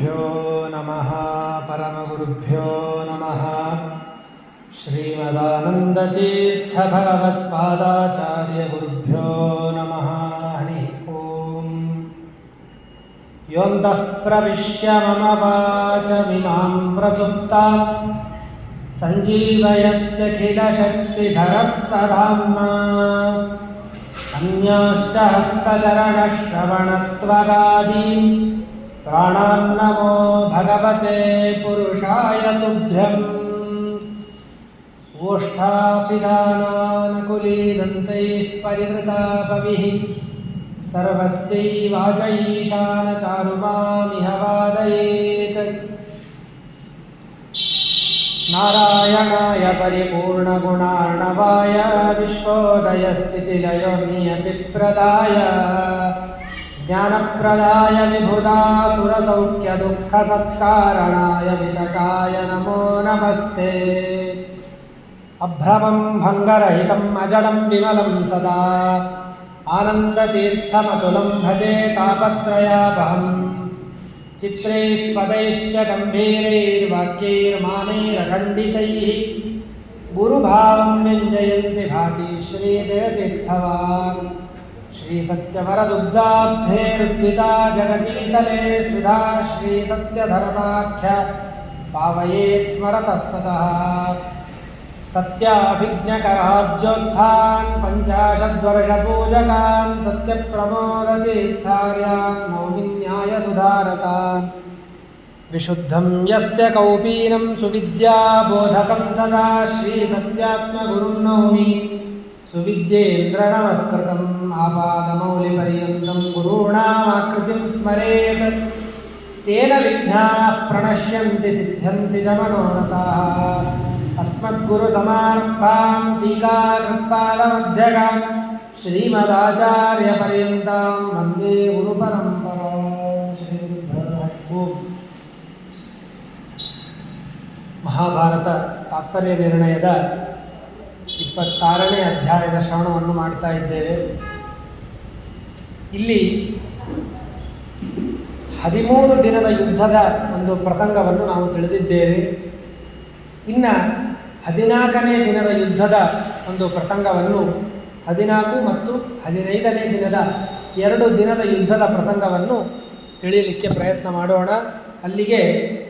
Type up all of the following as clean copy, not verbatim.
ಗುರುಭ್ಯೋ ನಮಃ ಪರಮಗುರುಭ್ಯೋ ನಮಃ. ಶ್ರೀಮದಾನಂದತೀರ್ಥ ಭಗವತ್ಪಾದಾಚಾರ್ಯ ಗುರುಭ್ಯೋ ನಮಃ. ಹರಿ ಓಂ. ಯೋಂತಃ ಪ್ರವಿಶ್ಯ ಮಮ ವಾಚಮಿಮಾಂ ಪ್ರಸುಪ್ತಾಂ ಸಂಜೀವಯತ್ಯಖಿಲಶಕ್ತಿಧರಸ್ವಧಾಮ್ನಾ ಅನ್ಯಾಶ್ಚ ಹಸ್ತಚರಣಶ್ರವಣತ್ವಗಾದೀನ್ ಪ್ರಾಣಾನ್ನಮೋ ಭಗವತೆ ಪುರುಷಾಯ ತುಭ್ಯಂ. ಓಷ್ಠಾಪಿದಾನಾನುಕೂಲೀದಂತೈಃ ಪರಿವೃತಾಪವಿಃ ಸರ್ವಸ್ಯೈವಾಚೈಶಾನಚಾರುಮಾಮಿಹ ವಾದಯೇತ್. ನಾರಾಯಣಾಯ ಪರಿಪೂರ್ಣಗುಣಾರ್ಣವಾಯ ವಿಶ್ವೋದಯಸ್ಥಿತಿಲಯೋ ನಿಯತಿಪ್ರದಾಯ ಜ್ಞಾನಪ್ರದಾಯ ವಿಬುಧಾಸುರಸೌಖ್ಯದುಃಖಸತ್ಕಾರಣಾಯ ವಿತತಾಯ ನಮೋ ನಮಸ್ತೆ. ಅಭ್ರಮಂ ಭಂಗರಹಿತಂ ಅಜಡಂ ವಿಮಲಂ ಸದಾ ಆನಂದತೀರ್ಥಮತುಲಂ ಭಜೆ ತಾಪತ್ರಯಾಪಹಂ. ಚಿತ್ರೈಃ ಪದೈಶ್ಚ ಗಂಭೀರೈರ್ವಾಕ್ಯೈರ್ಮಾನೈರಖಂಡಿತೈಃ ಗುರುಭಾವಂ ವ್ಯಂಜಯಂತಿ ಭಾತಿ ಶ್ರೀಜಯತೀರ್ಥವಾಗ್. ಶ್ರೀಸತ್ಯವರದುಗ್ಧಾಬ್ಧೇರುದ್ಧಿತಾ ಜಗತೀತಲೆ ಸುಧಾ ಶ್ರೀಸತ್ಯಧರ್ಮಾಖ್ಯ ಪಾವಯೇತ್ ಸ್ಮರತಃ ಸತಃ. ಸತ್ಯಾಭಿಜ್ಞಕರಾಬ್ಜೋತ್ಥಾನ್ ಪಂಚಾಶದ್ವರ್ಷಪೂಜಕಾನ್ ಸತ್ಯಪ್ರಮೋದತೀರ್ಥಾರ್ಯಾನ್ ನೌಮಿನ್ಯಾಯ ಸುಧಾರತಾನ್. ವಿಶುದ್ಧಂ ಯಸ್ಯ ಕೌಪೀನಂ ಸುವಿದ್ಯಾಬೋಧಕಂ ಸದಾ ಶ್ರೀಸತ್ಯಾತ್ಮಗುರುಂ ನೌಮಿ. ಸುವಿದ್ಯೇಂದ್ರ ನಮಸ್ಕೃತಂ ಆಪಾದಮೌಲಿಪರ್ಯಂತಂ ಗುರುಣಾಮಾಕೃತಿಂ ಸ್ಮರೇತ್. ತೇನ ವಿಘ್ನಾಃ ಪ್ರಣಶ್ಯಂತಿ ಸಿದ್ಧ್ಯಂತಿ ಚ ಮನೋರಥಾಃ. ಅಸ್ಮದ್ಗುರುಸಮಾರಂಭಾಂ ಟೀಕಾಕೃತ್ಪಾದಮಧ್ಯಗಾಂ ಶ್ರೀಮದಾಚಾರ್ಯಪರ್ಯಂತಾಂ ವಂದೇ ಗುರುಪರಂಪರಾಂ. ಶ್ರೀಗುರುಭ್ಯೋ. ಮಹಾಭಾರತ ತಾತ್ಪರ್ಯ ನಿರ್ಣಯದ 26ನೇ ಅಧ್ಯಾಯದ ಶ್ರವಣವನ್ನು ಮಾಡ್ತಾ ಇದ್ದೇವೆ. ಇಲ್ಲಿ 13 ದಿನದ ಯುದ್ಧದ ಒಂದು ಪ್ರಸಂಗವನ್ನು ನಾವು ತಿಳಿದಿದ್ದೇವೆ. ಇನ್ನು 14ನೇ ದಿನದ ಯುದ್ಧದ ಒಂದು ಪ್ರಸಂಗವನ್ನು 14 ಮತ್ತು 15ನೇ ದಿನದ 2 ದಿನದ ಯುದ್ಧದ ಪ್ರಸಂಗವನ್ನು ತಿಳಿಯಲಿಕ್ಕೆ ಪ್ರಯತ್ನ ಮಾಡೋಣ. ಅಲ್ಲಿಗೆ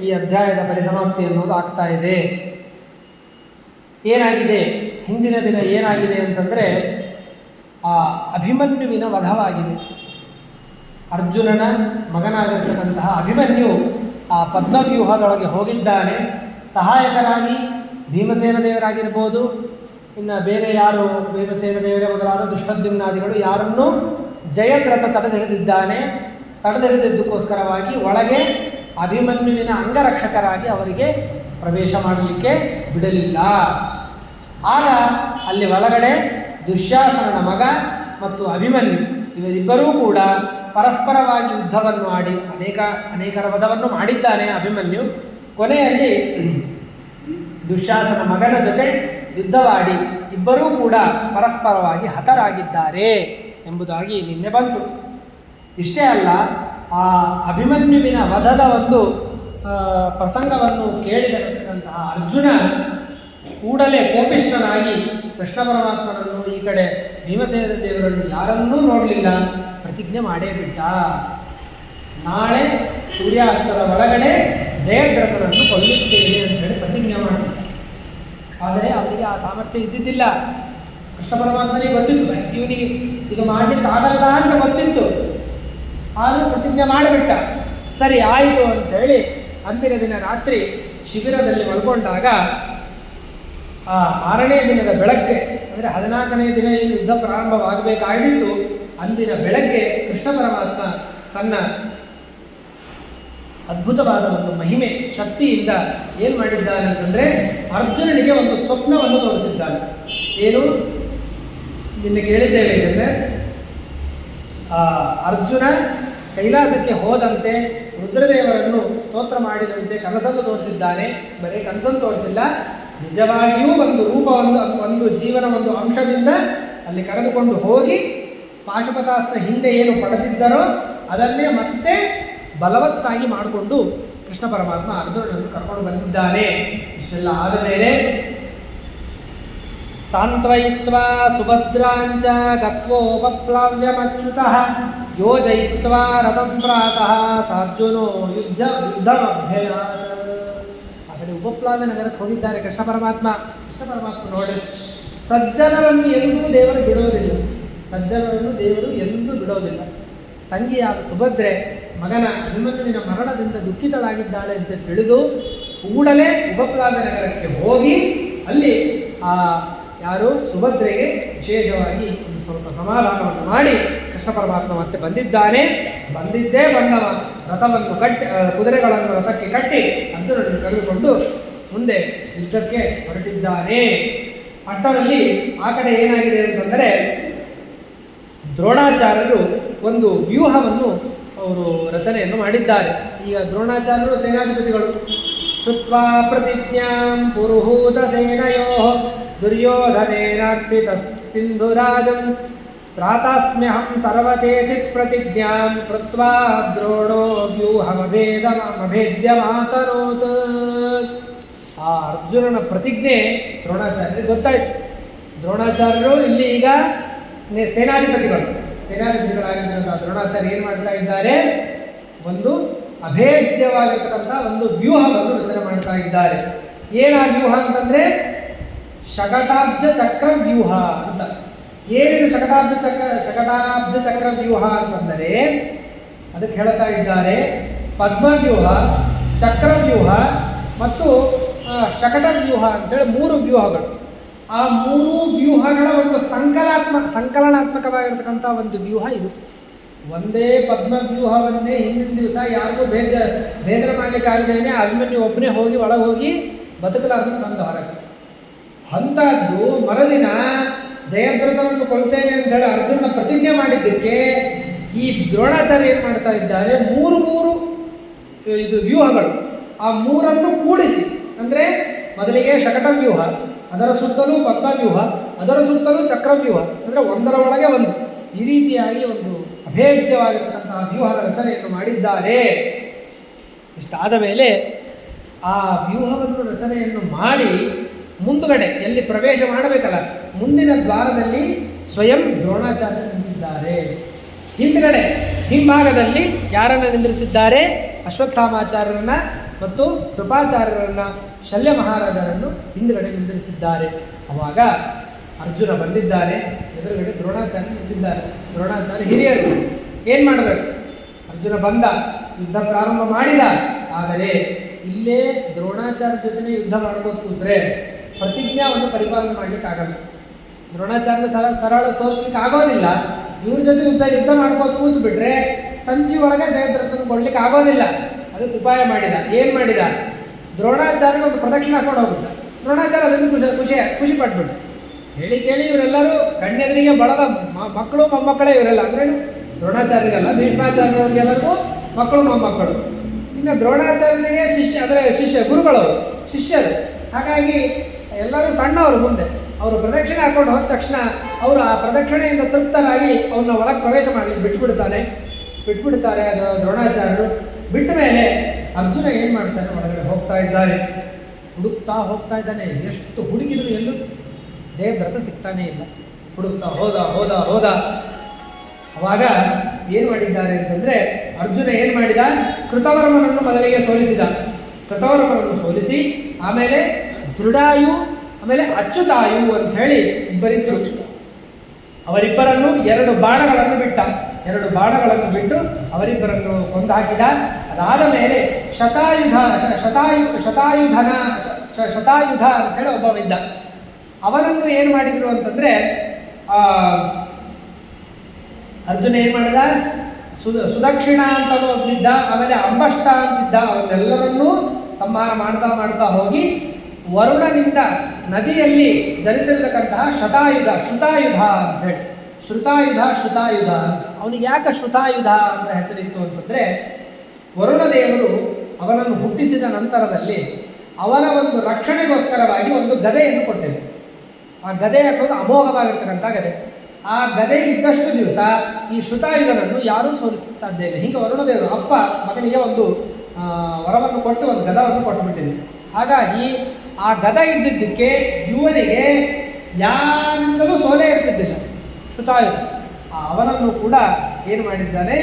ಈ ಅಧ್ಯಾಯದ ಪರಿಸಮಾಪ್ತಿ ಅನ್ನೋದು ಆಗ್ತಾ ಇದೆ. ಏನಾಗಿದೆ ಹಿಂದಿನ ದಿನ ಏನಾಗಿದೆ ಅಂತಂದರೆ ಆ ಅಭಿಮನ್ಯುವಿನ ವಧವಾಗಿದೆ. ಅರ್ಜುನನ ಮಗನಾಗಿರ್ತಕ್ಕಂತಹ ಅಭಿಮನ್ಯು ಆ ಪದ್ಮವ್ಯೂಹದೊಳಗೆ ಹೋಗಿದ್ದಾನೆ. ಸಹಾಯಕರಾಗಿ ಭೀಮಸೇನ ದೇವರಾಗಿರ್ಬೋದು, ಇನ್ನು ಬೇರೆ ಯಾರು ಭೀಮಸೇನ ದೇವರೇ ಮೊದಲಾದ ದುಷ್ಟದ್ಯುಮ್ನಾದಿಗಳು ಯಾರನ್ನೂ ಜಯದ್ರಥ ತಡೆದಿಡಿದಿದ್ದಾನೆ. ತಡೆದಿಡಿದಿದ್ದಕ್ಕೋಸ್ಕರವಾಗಿ ಒಳಗೆ ಅಭಿಮನ್ಯುವಿನ ಅಂಗರಕ್ಷಕರಾಗಿ ಅವರಿಗೆ ಪ್ರವೇಶ ಮಾಡಲಿಕ್ಕೆ ಬಿಡಲಿಲ್ಲ. ಆಗ ಅಲ್ಲಿ ಒಳಗಡೆ ದುಶ್ಯಾಸನನ ಮಗ ಮತ್ತು ಅಭಿಮನ್ಯು ಇವರಿಬ್ಬರೂ ಕೂಡ ಪರಸ್ಪರವಾಗಿ ಯುದ್ಧವನ್ನು ಆಡಿ ಅನೇಕರ ವಧವನ್ನು ಮಾಡಿದ್ದಾನೆ ಅಭಿಮನ್ಯು. ಕೊನೆಯಲ್ಲಿ ದುಶ್ಯಾಸನ ಮಗನ ಜೊತೆ ಯುದ್ಧವಾಡಿ ಇಬ್ಬರೂ ಕೂಡ ಪರಸ್ಪರವಾಗಿ ಹತರಾಗಿದ್ದಾರೆ ಎಂಬುದಾಗಿ ನಿನ್ನೆ ಬಂತು. ಇಷ್ಟೇ ಅಲ್ಲ, ಆ ಅಭಿಮನ್ಯುವಿನ ವಧದ ಒಂದು ಪ್ರಸಂಗವನ್ನು ಕೇಳಿದಂತಹ ಅರ್ಜುನ ಕೂಡಲೇ ಕೋಪಿಷ್ಠನಾಗಿ ಕೃಷ್ಣ ಪರಮಾತ್ಮನನ್ನು, ಈ ಕಡೆ ಭೀಮಸೇನ ದೇವರನ್ನು ಯಾರನ್ನೂ ನೋಡಲಿಲ್ಲ, ಪ್ರತಿಜ್ಞೆ ಮಾಡೇ ಬಿಟ್ಟ. ನಾಳೆ ಸೂರ್ಯಾಸ್ತದ ಒಳಗಡೆ ಜಯದ್ರಥನನ್ನು ಕೊಲ್ಲುತ್ತೇನೆ ಅಂತ ಹೇಳಿ ಪ್ರತಿಜ್ಞೆ ಮಾಡಿ. ಆದರೆ ಅವನಿಗೆ ಆ ಸಾಮರ್ಥ್ಯ ಇದ್ದಿದ್ದಿಲ್ಲ. ಕೃಷ್ಣ ಪರಮಾತ್ಮನಿಗೆ ಗೊತ್ತಿತ್ತು ಇವನಿಗೆ ಇದು ಮಾಡಲಿಕ್ಕೆ ಆಗಲ್ಲ ಅಂತ ಗೊತ್ತಿತ್ತು. ಆದರೂ ಪ್ರತಿಜ್ಞೆ ಮಾಡಿಬಿಟ್ಟ. ಸರಿ ಆಯಿತು ಅಂಥೇಳಿ ಅಂದಿನ ದಿನ ರಾತ್ರಿ ಶಿಬಿರದಲ್ಲಿ ಮಲ್ಕೊಂಡಾಗ ಆ 6ನೇ ದಿನದ ಬೆಳಗ್ಗೆ, ಅಂದರೆ 14ನೇ ದಿನ ಈ ಯುದ್ಧ ಪ್ರಾರಂಭವಾಗಬೇಕಾಗಿತ್ತು, ಅಂದಿನ ಬೆಳಗ್ಗೆ ಕೃಷ್ಣ ಪರಮಾತ್ಮ ತನ್ನ ಅದ್ಭುತವಾದ ಒಂದು ಮಹಿಮೆ ಶಕ್ತಿಯಿಂದ ಏನು ಮಾಡಿದ್ದಾನೆ ಅಂತಂದರೆ ಅರ್ಜುನನಿಗೆ ಒಂದು ಸ್ವಪ್ನವನ್ನು ತೋರಿಸಿದ್ದಾನೆ. ಏನು ನಿನ್ನೆ ಕೇಳಿದ್ದೇವೆ ಅಂದರೆ ಅರ್ಜುನ ಕೈಲಾಸಕ್ಕೆ ಹೋದಂತೆ ರುದ್ರದೇವರನ್ನು ಸ್ತೋತ್ರ ಮಾಡಿದಂತೆ ಕನಸನ್ನು ತೋರಿಸಿದ್ದಾನೆ. ಬರೀ ಕನಸನ್ನು ತೋರಿಸಿಲ್ಲ, ನಿಜವಾಗಿಯೂ ಒಂದು ರೂಪವನ್ನು, ಒಂದು ಜೀವನ, ಒಂದು ಅಂಶದಿಂದ ಅಲ್ಲಿ ಕರೆದುಕೊಂಡು ಹೋಗಿ ಪಾಶುಪತಾಸ್ತ್ರ ಹಿಂದೆ ಏನು ಪಡೆದಿದ್ದರೋ ಅದನ್ನೇ ಮತ್ತೆ ಬಲವತ್ತಾಗಿ ಮಾಡಿಕೊಂಡು ಕೃಷ್ಣ ಪರಮಾತ್ಮ ಅರ್ಜುನನನ್ನು ಕರ್ಕೊಂಡು ಬಂದಿದ್ದಾನೆ. ಇಷ್ಟೆಲ್ಲ ಆದ ಮೇಲೆ ಸಾಂತ್ವಯಿತ್ವಾ ಸುಭದ್ರಾಂಚ ಗತ್ವೋಪಪ್ಲಾವ್ಯಮಚ್ಯುತಃ ಯೋಜಯಿತ್ವಾ ರಥಂ ಪ್ರಾತಃ ಸಾರ್ಜುನೋ ಯುದ್ಧಮಭ್ಯಯಾತ್. ಆ ಕಡೆ ಉಪಪ್ಲಾವ್ಯ ನಗರಕ್ಕೆ ಹೋಗಿದ್ದಾರೆ ಕೃಷ್ಣ ಪರಮಾತ್ಮ. ಕೃಷ್ಣ ಪರಮಾತ್ಮ ನೋಡಿ, ಸಜ್ಜನರನ್ನು ಎಂದೂ ದೇವರು ಬಿಡೋದಿಲ್ಲ, ಸಜ್ಜನರನ್ನು ದೇವರು ಎಂದೂ ಬಿಡೋದಿಲ್ಲ. ತಂಗಿಯಾದ ಸುಭದ್ರೆ ಮಗನ ಅಭಿಮನ್ಯುವಿನ ಮರಣದಿಂದ ದುಃಖಿತಳಾಗಿದ್ದಾಳೆ ಅಂತ ತಿಳಿದು ಕೂಡಲೇ ಉಪಪ್ಲಾವ್ಯ ನಗರಕ್ಕೆ ಹೋಗಿ ಅಲ್ಲಿ ಆ ಯಾರು ಸುಭದ್ರೆಗೆ ವಿಶೇಷವಾಗಿ ಒಂದು ಸ್ವಲ್ಪ ಸಮಾಧಾನವನ್ನು ಮಾಡಿ ಕೃಷ್ಣ ಪರಮಾತ್ಮ ಮತ್ತೆ ಬಂದಿದ್ದಾನೆ. ಬಂದಿದ್ದೇ ಬಂದವ ರಥವನ್ನು ಕಟ್ಟಿ, ಕುದುರೆಗಳನ್ನು ರಥಕ್ಕೆ ಕಟ್ಟಿ ಅರ್ಜುನನನ್ನು ಕರೆದುಕೊಂಡು ಮುಂದೆ ಯುದ್ಧಕ್ಕೆ ಹೊರಟಿದ್ದಾನೆ. ಅಷ್ಟರಲ್ಲಿ ಆ ಕಡೆ ಏನಾಗಿದೆ ಅಂತಂದರೆ, ದ್ರೋಣಾಚಾರ್ಯರು ಒಂದು ವ್ಯೂಹವನ್ನು ಅವರು ರಚನೆಯನ್ನು ಮಾಡಿದ್ದಾರೆ. ಈಗ ದ್ರೋಣಾಚಾರ್ಯರು ಸೇನಾಧಿಪತಿಗಳು. ಶ್ರುತ್ವಾ ಪ್ರತಿಜ್ಞಾಂ ಪುರುಹೂತ ಸೇನಯೋ ದುರ್ಯೋಧನೇನಾರ್ಪಿತ ಸಿಂಧುರಾಜಂ ತ್ರಾತಾಸ್ಮ್ಯಹಂ ಸರ್ವತೇತಿ ಪ್ರತಿಜ್ಞಾಂ ಕೃತ್ವಾ ದ್ರೋಣೋ ವ್ಯೂಹಮಭೇದ್ಯ ಮಾತನೋತ್. ಆ ಅರ್ಜುನನ ಪ್ರತಿಜ್ಞೆ ದ್ರೋಣಾಚಾರ್ಯರಿಗೆ ಗೊತ್ತಾಯಿತು. ದ್ರೋಣಾಚಾರ್ಯರು ಇಲ್ಲಿ ಈಗ ಸೇನಾಧಿಪತಿಗಳಾಗಿದ್ದಂಥ ದ್ರೋಣಾಚಾರ್ಯ ಏನು ಮಾಡ್ತಾ ಇದ್ದಾರೆ, ಒಂದು ಅಭೇದ್ಯವಾಗಿರ್ತಕ್ಕಂಥ ಒಂದು ವ್ಯೂಹವನ್ನು ರಚನೆ ಮಾಡ್ತಾ ಇದ್ದಾರೆ. ಏನು ಆ ವ್ಯೂಹ ಅಂತಂದರೆ ಶಕಟಾಬ್ಜ ಚಕ್ರ ವ್ಯೂಹ ಅಂತ. ಏನೇನು ಶಕಟಾಬ್ಜ ಚಕ್ರ ವ್ಯೂಹ ಅಂತಂದರೆ ಅದಕ್ಕೆ ಹೇಳ್ತಾ ಇದ್ದಾರೆ ಪದ್ಮವ್ಯೂಹ, ಚಕ್ರವ್ಯೂಹ ಮತ್ತು ಶಕಟ ವ್ಯೂಹ ಅಂತೇಳಿ 3 ವ್ಯೂಹಗಳು. ಆ 3 ವ್ಯೂಹಗಳ ಒಂದು ಸಂಕಲನಾತ್ಮಕವಾಗಿರ್ತಕ್ಕಂಥ ಒಂದು ವ್ಯೂಹ ಇದು. ಒಂದೇ ಪದ್ಮವ್ಯೂಹವನ್ನೇ ಹಿಂದಿನ ದಿವಸ ಯಾರಿಗೂ ಭೇದನ ಮಾಡಲಿಕ್ಕೆ ಆಗದೇನೆ ಅಭಿಮನ್ಯು ಒಬ್ಬನೇ ಹೋಗಿ ಒಳಗೆ ಹೋಗಿ ಬದುಕಲಾರ್ದು ಬಂದು ಹೊರಗೆ. ಅಂಥದ್ದು ಮರುದಿನ ಜಯದ್ರಥನನ್ನು ಕೊಲ್ತೇನೆ ಅಂತ ಹೇಳಿ ಅರ್ಜುನ ಪ್ರತಿಜ್ಞೆ ಮಾಡಿದ್ದಕ್ಕೆ ಈ ದ್ರೋಣಾಚಾರ್ಯ ಏನು ಮಾಡ್ತಾ ಇದ್ದಾರೆ, 3 ಇದು ವ್ಯೂಹಗಳು, ಆ 3ಅನ್ನು ಕೂಡಿಸಿ, ಅಂದರೆ ಮೊದಲಿಗೆ ಶಕಟ ವ್ಯೂಹ, ಅದರ ಸುತ್ತಲೂ ಪದ್ಮವ್ಯೂಹ, ಅದರ ಸುತ್ತಲೂ ಚಕ್ರವ್ಯೂಹ, ಅಂದರೆ ಒಂದರ ಒಳಗೆ ಒಂದು, ಈ ರೀತಿಯಾಗಿ ಒಂದು ಅಭೇದ್ಯವಾಗಿರ್ತಕ್ಕಂತಹ ವ್ಯೂಹದ ರಚನೆಯನ್ನು ಮಾಡಿದ್ದಾರೆ. ಇಷ್ಟಾದ ಮೇಲೆ ಆ ವ್ಯೂಹವನ್ನು ರಚನೆಯನ್ನು ಮಾಡಿ ಮುಂದುಗಡೆ ಎಲ್ಲಿ ಪ್ರವೇಶ ಮಾಡಬೇಕಲ್ಲ, ಮುಂದಿನ ದ್ವಾರದಲ್ಲಿ ಸ್ವಯಂ ದ್ರೋಣಾಚಾರ್ಯ ನಿಂತಿದ್ದಾರೆ. ಹಿಂದುಗಡೆ ಹಿಂಭಾಗದಲ್ಲಿ ಯಾರನ್ನು ನಿಂದಿರಿಸಿದ್ದಾರೆ, ಅಶ್ವತ್ಥಾಮಾಚಾರ್ಯರನ್ನ ಮತ್ತು ಕೃಪಾಚಾರ್ಯರನ್ನ, ಶಲ್ಯ ಮಹಾರಾಜರನ್ನು ಹಿಂದುಗಡೆ ನಿಂದಿರಿಸಿದ್ದಾರೆ. ಅವಾಗ ಅರ್ಜುನ ಬಂದಿದ್ದಾನೆ, ಎದುರುಗಡೆ ದ್ರೋಣಾಚಾರ್ಯ ನಿಂತಿದ್ದಾರೆ. ದ್ರೋಣಾಚಾರ್ಯ ಹಿರಿಯರು, ಏನು ಮಾಡಬೇಕು? ಅರ್ಜುನ ಬಂದ, ಯುದ್ಧ ಪ್ರಾರಂಭ ಮಾಡಿದ. ಆದರೆ ಇಲ್ಲೇ ದ್ರೋಣಾಚಾರ್ಯ ಜೊತೆ ಯುದ್ಧ ಮಾಡ್ಬೋದು ಕೂತ್ರೆ ಪ್ರತಿಜ್ಞಾವನ್ನು ಪರಿಪಾಲನೆ ಮಾಡಲಿಕ್ಕೆ ಆಗಲ್ಲ. ದ್ರೋಣಾಚಾರ್ಯ ಸರಳ ಸೋಲಿಕ್ಕೆ ಆಗೋದಿಲ್ಲ. ಇವ್ರ ಜೊತೆ ಯುದ್ಧ ಮಾಡ್ಬೋದು ಕೂತು ಬಿಟ್ರೆ ಸಂಜೆ ಒಳಗೆ ಜಯದ್ರಥನ ಕೊಡ್ಲಿಕ್ಕೆ ಆಗೋದಿಲ್ಲ. ಅದಕ್ಕೆ ಉಪಾಯ ಮಾಡಿದ. ಏನು ಮಾಡಿದ? ದ್ರೋಣಾಚಾರ್ಯ ಒಂದು ಪ್ರದಕ್ಷಿಣೆ ಹಾಕೊಂಡು ಹೋಗ್ಬಿಟ್ಟ. ದ್ರೋಣಾಚಾರ್ಯ ಅದನ್ನು ಖುಷಿ ಪಟ್ಬಿಟ್ಟು ಹೇಳಿ ಕೇಳಿ ಇವರೆಲ್ಲರೂ ಕಣ್ಣೆದರಿಗೆ ಬಳದ ಮಕ್ಕಳು ಮೊಮ್ಮಕ್ಕಳೇ ಇವರೆಲ್ಲ. ಅಂದ್ರೆ ದ್ರೋಣಾಚಾರ್ಯರಿಗೆಲ್ಲ, ಭೀಷ್ಮಾಚಾರ್ಯರಿಗೆಲ್ಲರಿಗೂ ಮಕ್ಕಳು ಮೊಮ್ಮಕ್ಕಳು. ಇನ್ನು ದ್ರೋಣಾಚಾರ್ಯನಿಗೆ ಗುರುಗಳು ಶಿಷ್ಯರು. ಹಾಗಾಗಿ ಎಲ್ಲರೂ ಸಣ್ಣವರು. ಮುಂದೆ ಅವರು ಪ್ರದಕ್ಷಿಣೆ ಹಾಕೊಂಡು ಹೋದ ತಕ್ಷಣ ಅವರು ಆ ಪ್ರದಕ್ಷಿಣೆಯಿಂದ ತೃಪ್ತರಾಗಿ ಅವನ್ನ ಒಳಗೆ ಪ್ರವೇಶ ಮಾಡಲಿಕ್ಕೆ ಬಿಟ್ಬಿಡ್ತಾರೆ ಅದು ದ್ರೋಣಾಚಾರ್ಯರು. ಬಿಟ್ಟ ಮೇಲೆ ಅರ್ಜುನ ಏನು ಮಾಡ್ತಾನೆ, ಒಳಗಡೆ ಹೋಗ್ತಾ ಇದ್ದಾರೆ, ಹುಡುಕ್ತಾ ಹೋಗ್ತಾ ಇದ್ದಾನೆ. ಎಷ್ಟು ಹುಡುಕಿದ್ರು ಎಲ್ಲೂ ಜಯದ್ರಥ ಸಿಗ್ತಾನೇ ಇಲ್ಲ. ಹುಡುಕ್ತಾ ಹೋದ. ಅವಾಗ ಏನು ಮಾಡಿದ್ದಾರೆ ಅಂತಂದರೆ, ಅರ್ಜುನ ಏನು ಮಾಡಿದ, ಕೃತವರ್ಮನನ್ನು ಮೊದಲಿಗೆ ಸೋಲಿಸಿದ. ಕೃತವರ್ಮನನ್ನು ಸೋಲಿಸಿ ಆಮೇಲೆ ದೃಢಾಯು, ಆಮೇಲೆ ಅಚ್ಯುತಾಯು ಅಂತ ಹೇಳಿ ಇಬ್ಬರಿದ್ರು. ಅವರಿಬ್ಬರನ್ನು 2 ಬಾಣಗಳನ್ನು ಬಿಟ್ಟು ಅವರಿಬ್ಬರನ್ನು ಕೊಂದಾಕಿದ. ಅದಾದ ಮೇಲೆ ಶತಾಯುಧ ಅಂತ ಹೇಳಿ ಒಬ್ಬವಿದ್ದ. ಅವನನ್ನು ಏನು ಮಾಡಿದ್ರು ಅಂತಂದರೆ, ಅರ್ಜುನ ಏನು ಮಾಡಿದ, ಸುದಕ್ಷಿಣ ಅಂತ ಒಬ್ಬನಿದ್ದ, ಆಮೇಲೆ ಅಂಬಷ್ಟ ಅಂತಿದ್ದ. ಅವನ್ನೆಲ್ಲರನ್ನೂ ಸಂಹಾರ ಮಾಡ್ತಾ ಹೋಗಿ ವರುಣನಿಂದ ನದಿಯಲ್ಲಿ ಜನಿಸಿರತಕ್ಕಂತಹ ಶತಾಯುಧ ಅಂತ ಹೇಳಿ, ಶ್ರುತಾಯುಧ ಅಂತ. ಅವನಿಗೆ ಯಾಕೆ ಶ್ರುತಾಯುಧ ಅಂತ ಹೆಸರಿತ್ತು ಅಂತಂದರೆ, ವರುಣದೇವರು ಅವನನ್ನು ಹುಟ್ಟಿಸಿದ ನಂತರದಲ್ಲಿ ಅವನ ಒಂದು ರಕ್ಷಣೆಗೋಸ್ಕರವಾಗಿ ಒಂದು ಗದೆಯನ್ನು ಕೊಟ್ಟಿದ್ದರು. ಆ ಗದೆ ಅನ್ನೋದು ಅಮೋಘವಾಗಿರ್ತಕ್ಕಂಥ ಗದೆ. ಆ ಗದೆ ಇದ್ದಷ್ಟು ದಿವಸ ಈ ಶ್ರುತಾಯುಧನನ್ನು ಯಾರೂ ಸೋಲಿಸಲಿಕ್ಕೆ ಸಾಧ್ಯ ಇಲ್ಲ. ಹೀಗೆ ವರುಣದೇವರು ಅಪ್ಪ ಮಗನಿಗೆ ಒಂದು ವರವನ್ನು ಕೊಟ್ಟು ಒಂದು ಗದವನ್ನು ಕೊಟ್ಟುಬಿಟ್ಟಿದೆ. ಹಾಗಾಗಿ ಆ ಗದ ಇದ್ದಿದ್ದಕ್ಕೆ ಇವನಿಗೆ ಯಾರಿಂದಲೂ ಸೋಲೆ ಇರ್ತಿದ್ದಿಲ್ಲ ಶ್ರುತಾಯುಧ. ಅವನನ್ನು ಕೂಡ ಏನು ಮಾಡಿದ್ದಾನೆ,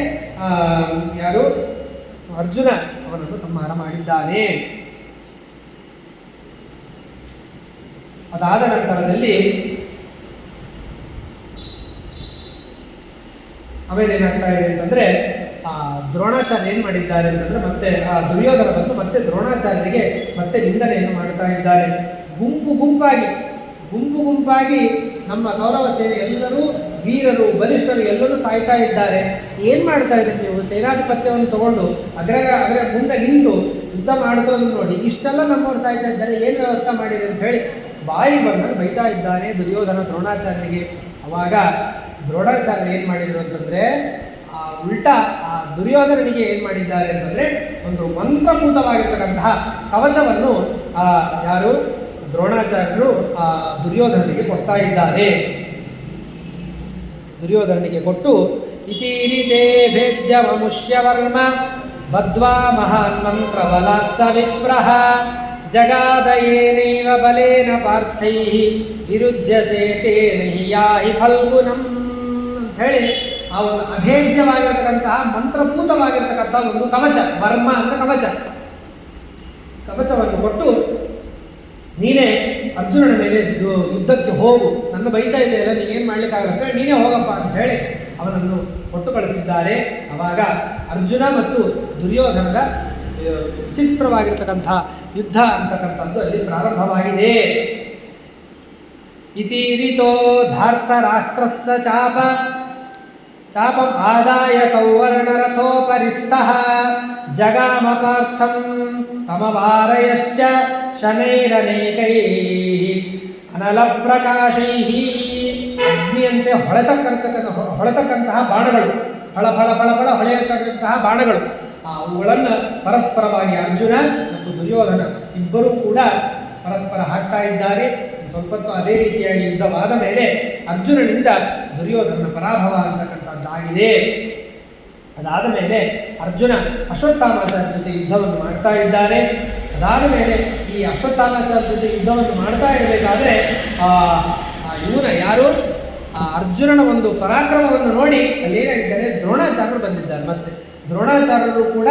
ಯಾರು ಅರ್ಜುನ ಅವನನ್ನು ಸಂಹಾರ ಮಾಡಿದ್ದಾನೆ. ಅದಾದ ನಂತರದಲ್ಲಿ ಆಮೇಲೆ ಏನಾಗ್ತಾ ಇದೆ ಅಂತಂದರೆ, ದ್ರೋಣಾಚಾರ್ಯ ಏನು ಮಾಡಿದ್ದಾರೆ ಅಂತಂದರೆ ಮತ್ತೆ ಆ ದುರ್ಯೋಧನ ಬಂದು ಮತ್ತೆ ದ್ರೋಣಾಚಾರ್ಯರಿಗೆ ಮತ್ತೆ ನಿಂದನೆಯನ್ನು ಮಾಡ್ತಾ ಇದ್ದಾರೆ. ಗುಂಪು ಗುಂಪಾಗಿ ನಮ್ಮ ಕೌರವ ಸೇನೆ ಎಲ್ಲರೂ ವೀರರು ಬಲಿಷ್ಠರು ಎಲ್ಲರೂ ಸಾಯ್ತಾ ಇದ್ದಾರೆ. ಏನು ಮಾಡ್ತಾ ಇದ್ದೀರಿ ನೀವು? ಸೇನಾಧಿಪತ್ಯವನ್ನು ತಗೊಂಡು ಅದರ ಮುಂದೆ ನಿಂತು ಯುದ್ಧ ಮಾಡಿಸೋದನ್ನು ನೋಡಿ ಇಷ್ಟೆಲ್ಲ ನಮ್ಮವರು ಸಾಯ್ತಾ ಇದ್ದಾರೆ, ಏನು ವ್ಯವಸ್ಥೆ ಮಾಡಿದೆ ಅಂತ ಹೇಳಿ ಬಾಯಿ ಬಂದು ಬೈತಾ ಇದ್ದಾನೆ ದುರ್ಯೋಧನ ದ್ರೋಣಾಚಾರ್ಯರಿಗೆ. ಅವಾಗ ದ್ರೋಣಾಚಾರ್ಯ ಏನು ಮಾಡಿದರು ಅಂತಂದರೆ ಉಲ್ಟಾ ಆ ದುರ್ಯೋಧನನಿಗೆ ಏನು ಮಾಡಿದ್ದಾರೆ ಅಂತಂದರೆ ಒಂದು ಮಂತ್ರಭೂತವಾಗಿರ್ತಕ್ಕಂತಹ ಕವಚವನ್ನು ಯಾರು ದ್ರೋಣಾಚಾರ್ಯರು ಆ ದುರ್ಯೋಧನನಿಗೆ ಕೊಡ್ತಾ ಇದ್ದಾರೆ. ದುರ್ಯೋಧನನಿಗೆ ಕೊಟ್ಟು ಇತೀರಿತೇ ಭೇದ್ಯವಮುಷ್ಯವರ್ಮ ಬದ್ವಾ ಮಹಾನ್ ಮಂತ್ರ ಬಲಾತ್ಸ ವಿಪ್ರಹ ಜಗಾದಯೇನೈವ ಬಲೇನ ಪಾರ್ಥೈಃ ವಿರುದ್ಧ ಸೇತೇನ ಯಾಹಿ ಫಲ್ಗುನಂ ಅಂತ ಹೇಳಿ ಆ ಒಂದು ಅಭೇದ್ಯವಾಗಿರ್ತಕ್ಕಂತಹ ಮಂತ್ರಭೂತವಾಗಿರ್ತಕ್ಕಂತಹ ಒಂದು ಕವಚ, ವರ್ಮ ಅಂದರೆ ಕವಚವನ್ನು ಕೊಟ್ಟು ನೀನೇ ಅರ್ಜುನನ ಮೇಲೆ ಯುದ್ಧಕ್ಕೆ ಹೋಗು, ನನ್ನ ಬೈತಾ ಇದೆಯಲ್ಲ ನೀನೇನು ಮಾಡ್ಲಿಕ್ಕಾಗಲ್ಲ ಅಂತ ಹೇಳಿ ನೀನೇ ಹೋಗಪ್ಪ ಅಂತ ಹೇಳಿ ಅವನನ್ನು ಕೊಟ್ಟು ಕಳಿಸಿದ್ದಾರೆ. ಆವಾಗ ಅರ್ಜುನ ಮತ್ತು ದುರ್ಯೋಧನದ ವಿಚಿತ್ರವಾಗಿರ್ತಕ್ಕಂಥ ಯುದ್ಧ ಅಂತಕ್ಕಂಥದ್ದು ಅಲ್ಲಿ ಪ್ರಾರಂಭವಾಗಿದೆ. ಇತೀರಿತೋ ಧಾರ್ತ ರಾಷ್ಟ್ರಸ್ಸ ಚಾಪಂ ಆದಾಯ ಸೌವರ್ಣರಥೋಪರಿಸ್ಥಃ ಜಗಾಮ ಪಾರ್ಥಂ ತಮವಾರಯಶ್ಚ ಶನೈರನೇಕೈಃ ಅನಲ ಪ್ರಕಾಶೈಃ. ಅಗ್ನಿಯಂತೆ ಹೊಳೆತಕ್ಕಂತಹ ಬಾಣಗಳು, ಫಳ ಫಳ ಫಳ ಫಳ ಹೊಳೆಯತಕ್ಕಂತಹ ಬಾಣಗಳು, ಅವುಗಳನ್ನು ಪರಸ್ಪರವಾಗಿ ಅರ್ಜುನ ಮತ್ತು ದುರ್ಯೋಧನ ಇಬ್ಬರೂ ಕೂಡ ಪರಸ್ಪರ ಹಾಕ್ತಾ ಇದ್ದಾರೆ. ಸ್ವಲ್ಪ ಹೊತ್ತು ಅದೇ ರೀತಿಯಾಗಿ ಯುದ್ಧವಾದ ಮೇಲೆ ಅರ್ಜುನನಿಂದ ದುರ್ಯೋಧನನ ಪರಾಭವ ಅಂತಕ್ಕಂಥದ್ದಾಗಿದೆ. ಅದಾದ ಮೇಲೆ ಅರ್ಜುನ ಅಶ್ವತ್ಥಾಮಾಚಾರ್ಯ ಜೊತೆ ಯುದ್ಧವನ್ನು ಮಾಡ್ತಾ ಇದ್ದಾರೆ. ಅದಾದ ಮೇಲೆ ಈ ಅಶ್ವತ್ಥಾಮಾಚಾರ್ಯ ಜೊತೆ ಯುದ್ಧವನ್ನು ಮಾಡ್ತಾ ಇರಬೇಕಾದ್ರೆ ಇವನ ಯಾರು ಅರ್ಜುನನ ಒಂದು ಪರಾಕ್ರಮವನ್ನು ನೋಡಿ ಅಲ್ಲೇನಾಗಿದ್ದಾರೆ ದ್ರೋಣಾಚಾರ್ಯರು ಬಂದಿದ್ದಾರೆ. ಮತ್ತೆ ದ್ರೋಣಾಚಾರ್ಯರು ಕೂಡ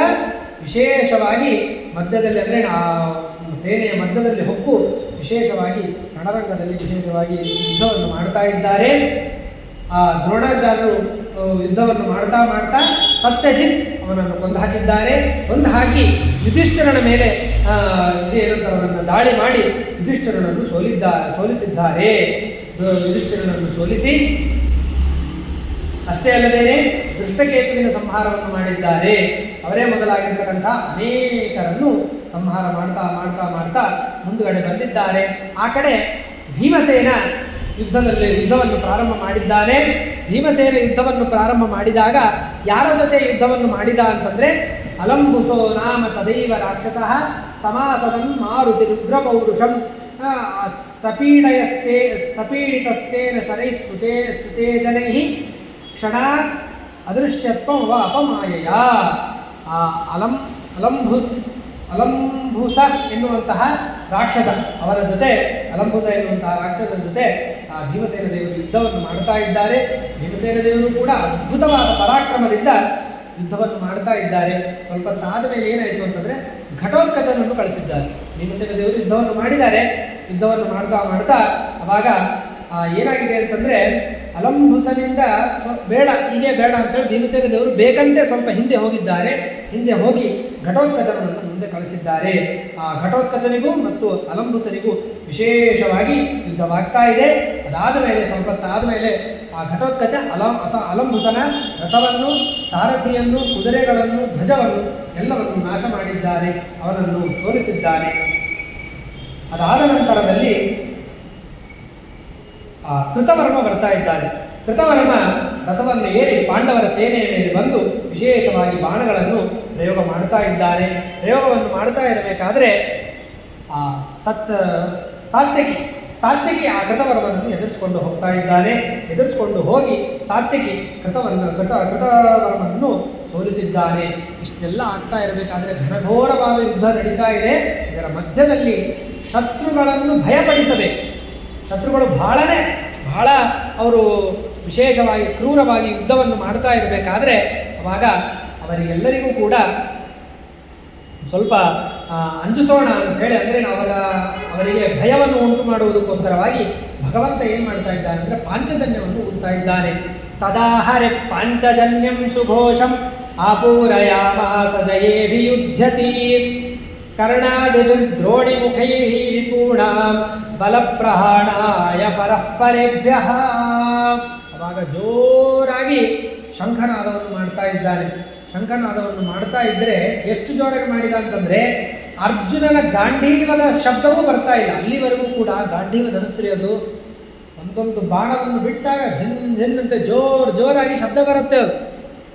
ವಿಶೇಷವಾಗಿ ಮಧ್ಯದಲ್ಲಿ ಅಂದರೆ ಸೇನೆಯ ಮಧ್ಯದಲ್ಲಿ ಹೊಕ್ಕು ವಿಶೇಷವಾಗಿ ರಣರಂಗದಲ್ಲಿ ವಿಶೇಷವಾಗಿ ಯುದ್ಧವನ್ನು ಮಾಡ್ತಾ ಇದ್ದಾರೆ. ಆ ದ್ರೋಣಾಚಾರ್ಯರು ಯುದ್ಧವನ್ನು ಮಾಡ್ತಾ ಸತ್ಯಜಿತ್ ಅವನನ್ನು ಕೊಂದು ಹಾಕಿದ್ದಾರೆ. ಕೊಂದು ಹಾಕಿ ಯುಧಿಷ್ಠಿರನ ಮೇಲೆ ಏನಂತಾರದನ್ನು ದಾಳಿ ಮಾಡಿ ಯುಧಿಷ್ಠಿರನನ್ನು ಸೋಲಿಸಿದ್ದಾರೆ. ಯುಧಿಷ್ಠಿರನನ್ನು ಸೋಲಿಸಿ ಅಷ್ಟೇ ಅಲ್ಲದೇನೆ ದುಷ್ಟಕೇತುವಿನ ಸಂಹಾರವನ್ನು ಮಾಡಿದ್ದಾರೆ. ಅವರೇ ಮೊದಲಾಗಿರ್ತಕ್ಕಂಥ ಅನೇಕರನ್ನು ಸಂಹಾರ ಮಾಡ್ತಾ ಮುಂದುಗಡೆ ಬಂದಿದ್ದಾರೆ. ಆ ಕಡೆ ಭೀಮಸೇನ ಯುದ್ಧವನ್ನು ಪ್ರಾರಂಭ ಮಾಡಿದ್ದಾನೆ. ಭೀಮಸೇನ ಯುದ್ಧವನ್ನು ಪ್ರಾರಂಭ ಮಾಡಿದಾಗ ಯಾರ ಜೊತೆ ಯುದ್ಧವನ್ನು ಮಾಡಿದ ಅಂತಂದರೆ ಅಲಂಬುಸೋ ನಾಮ ತದೈವ ರಾಕ್ಷಸಃ ಸಮಾಸದನ್ ಮಾರುತಿ ರುದ್ರಪೌರುಷಂ ಸಪೀಡಿತಸ್ತೇನ ಶರೈಸ್ತುತೇ ಜನೈಃ ಕ್ಷಣ ಅದೃಶ್ಯತ್ವಂ ವ ಅಪಮಾಯಯ. ಅಲಂಬುಸ ಎನ್ನುವಂತಹ ರಾಕ್ಷಸ ಅವರ ಜೊತೆ ಅಲಂಬುಸ ಎನ್ನುವಂತಹ ರಾಕ್ಷಸನ ಜೊತೆ ಭೀಮಸೇನ ದೇವರು ಯುದ್ಧವನ್ನು ಮಾಡ್ತಾ ಇದ್ದಾರೆ. ಭೀಮಸೇನ ದೇವರು ಕೂಡ ಅದ್ಭುತವಾದ ಪರಾಕ್ರಮದಿಂದ ಯುದ್ಧವನ್ನು ಮಾಡ್ತಾ ಇದ್ದಾರೆ. ಸ್ವಲ್ಪ ತಾದ ಮೇಲೆ ಏನಾಯಿತು ಅಂತಂದರೆ ಘಟೋತ್ಕಚನನ್ನು ಕಳಿಸಿದ್ದಾರೆ. ಭೀಮಸೇನ ದೇವರು ಯುದ್ಧವನ್ನು ಮಾಡಿದ್ದಾರೆ. ಯುದ್ಧವನ್ನು ಮಾಡ್ತಾ ಅವಾಗ ಏನಾಗಿದೆ ಅಂತಂದರೆ ಅಲಂಬುಸನಿಂದ ಬೇಡ ಅಂತೇಳಿ ಭೀಮಸೇನ ದೇವರು ಬೇಕಂತೆ ಸ್ವಲ್ಪ ಹಿಂದೆ ಹೋಗಿದ್ದಾರೆ. ಹಿಂದೆ ಹೋಗಿ ಘಟೋತ್ಕಚನನ್ನು ಮುಂದೆ ಕಳಿಸಿದ್ದಾರೆ. ಆ ಘಟೋತ್ಕಚನಿಗೂ ಮತ್ತು ಅಲಂಬುಸನಿಗೂ ವಿಶೇಷವಾಗಿ ಯುದ್ಧವಾಗ್ತಾ ಇದೆ. ಅದಾದ ಮೇಲೆ ಸ್ವಲ್ಪ ಆದ ಮೇಲೆ ಆ ಘಟೋತ್ಕಚ ಅಲಂಬುಸನ ರಥವನ್ನು, ಸಾರಥಿಯನ್ನು, ಕುದುರೆಗಳನ್ನು, ಧ್ವಜವನ್ನು ಎಲ್ಲವನ್ನು ನಾಶ ಮಾಡಿದ್ದಾರೆ. ಅವನನ್ನು ಸೋಲಿಸಿದ್ದಾರೆ. ಅದಾದ ನಂತರದಲ್ಲಿ ಕೃತವರ್ಮ ಬರ್ತಾ ಇದ್ದಾನೆ. ಕೃತವರ್ಮ ರಥವನ್ನು ಏರಿ ಪಾಂಡವರ ಸೇನೆಯ ಮೇಲೆ ಬಂದು ವಿಶೇಷವಾಗಿ ಬಾಣಗಳನ್ನು ಪ್ರಯೋಗ ಮಾಡ್ತಾ ಇದ್ದಾನೆ. ಪ್ರಯೋಗವನ್ನು ಮಾಡ್ತಾ ಇರಬೇಕಾದ್ರೆ ಸಾತ್ಯಕಿ ಆ ಕೃತವರ್ಮನನ್ನು ಎದುರಿಸಿಕೊಂಡು ಹೋಗ್ತಾ ಇದ್ದಾನೆ. ಎದುರಿಸಿಕೊಂಡು ಹೋಗಿ ಸಾತ್ಯಕಿ ಕೃತವರ್ಮನನ್ನು ಸೋಲಿಸಿದ್ದಾನೆ. ಇಷ್ಟೆಲ್ಲ ಆಗ್ತಾ ಇರಬೇಕಾದ್ರೆ ಘನಘೋರವಾದ ಯುದ್ಧ ನಡೀತಾ ಇದೆ. ಇದರ ಮಧ್ಯದಲ್ಲಿ ಶತ್ರುಗಳನ್ನು ಭಯಪಡಿಸಬೇಕು. ಶತ್ರುಗಳು ಬಹಳ ಅವರು ವಿಶೇಷವಾಗಿ ಕ್ರೂರವಾಗಿ ಯುದ್ಧವನ್ನು ಮಾಡ್ತಾ ಇರಬೇಕಾದ್ರೆ ಅವಾಗ ಅವರಿಗೆಲ್ಲರಿಗೂ ಕೂಡ ಸ್ವಲ್ಪ ಅಂಜಿಸೋಣ ಅಂತ ಹೇಳಿ, ಅಂದರೆ ಅವರಿಗೆ ಭಯವನ್ನು ಉಂಟು ಮಾಡುವುದಕ್ಕೋಸ್ಕರವಾಗಿ ಭಗವಂತ ಏನು ಮಾಡ್ತಾ ಇದ್ದಾನೆ ಅಂದರೆ ಪಾಂಚಜನ್ಯವನ್ನು ಊದ್ತಾ ಇದ್ದಾನೆ. ತದಾಹರೆ ಪಾಂಚಜನ್ಯಂ ಸುಘೋಷಂ ಆಪೂರಯಾಮಾಸ ಜಯೇಭಿಯುಧ್ಯತಿ ಕರ್ಣಾದಿರ್ದ್ರೋಣಿಮುಖೈಃ ರಿಪೂಣಾಂ ಬಲಪ್ರಹಾಣಾಯ ಪರಸ್ಪರೇಭ್ಯಃ. ಅವಾಗ ಜೋರಾಗಿ ಶಂಖನಾದವನ್ನು ಮಾಡ್ತಾ ಇದ್ದಾನೆ. ಶಂಖನಾದವನ್ನು ಮಾಡ್ತಾ ಇದ್ದರೆ ಎಷ್ಟು ಜೋರಾಗಿ ಮಾಡಿದ ಅಂತಂದರೆ ಅರ್ಜುನನ ಗಾಂಡೀವದ ಶಬ್ದವೂ ಬರ್ತಾ ಇಲ್ಲ. ಅಲ್ಲಿವರೆಗೂ ಕೂಡ ಗಾಂಡೀವ ಧನುಸ್ಸು ಅದು ಒಂದೊಂದು ಬಾಣವನ್ನು ಬಿಟ್ಟಾಗ ಝನ್ ಅಂತ ಜೋರಾಗಿ ಶಬ್ದ ಬರುತ್ತೆ ಅದು.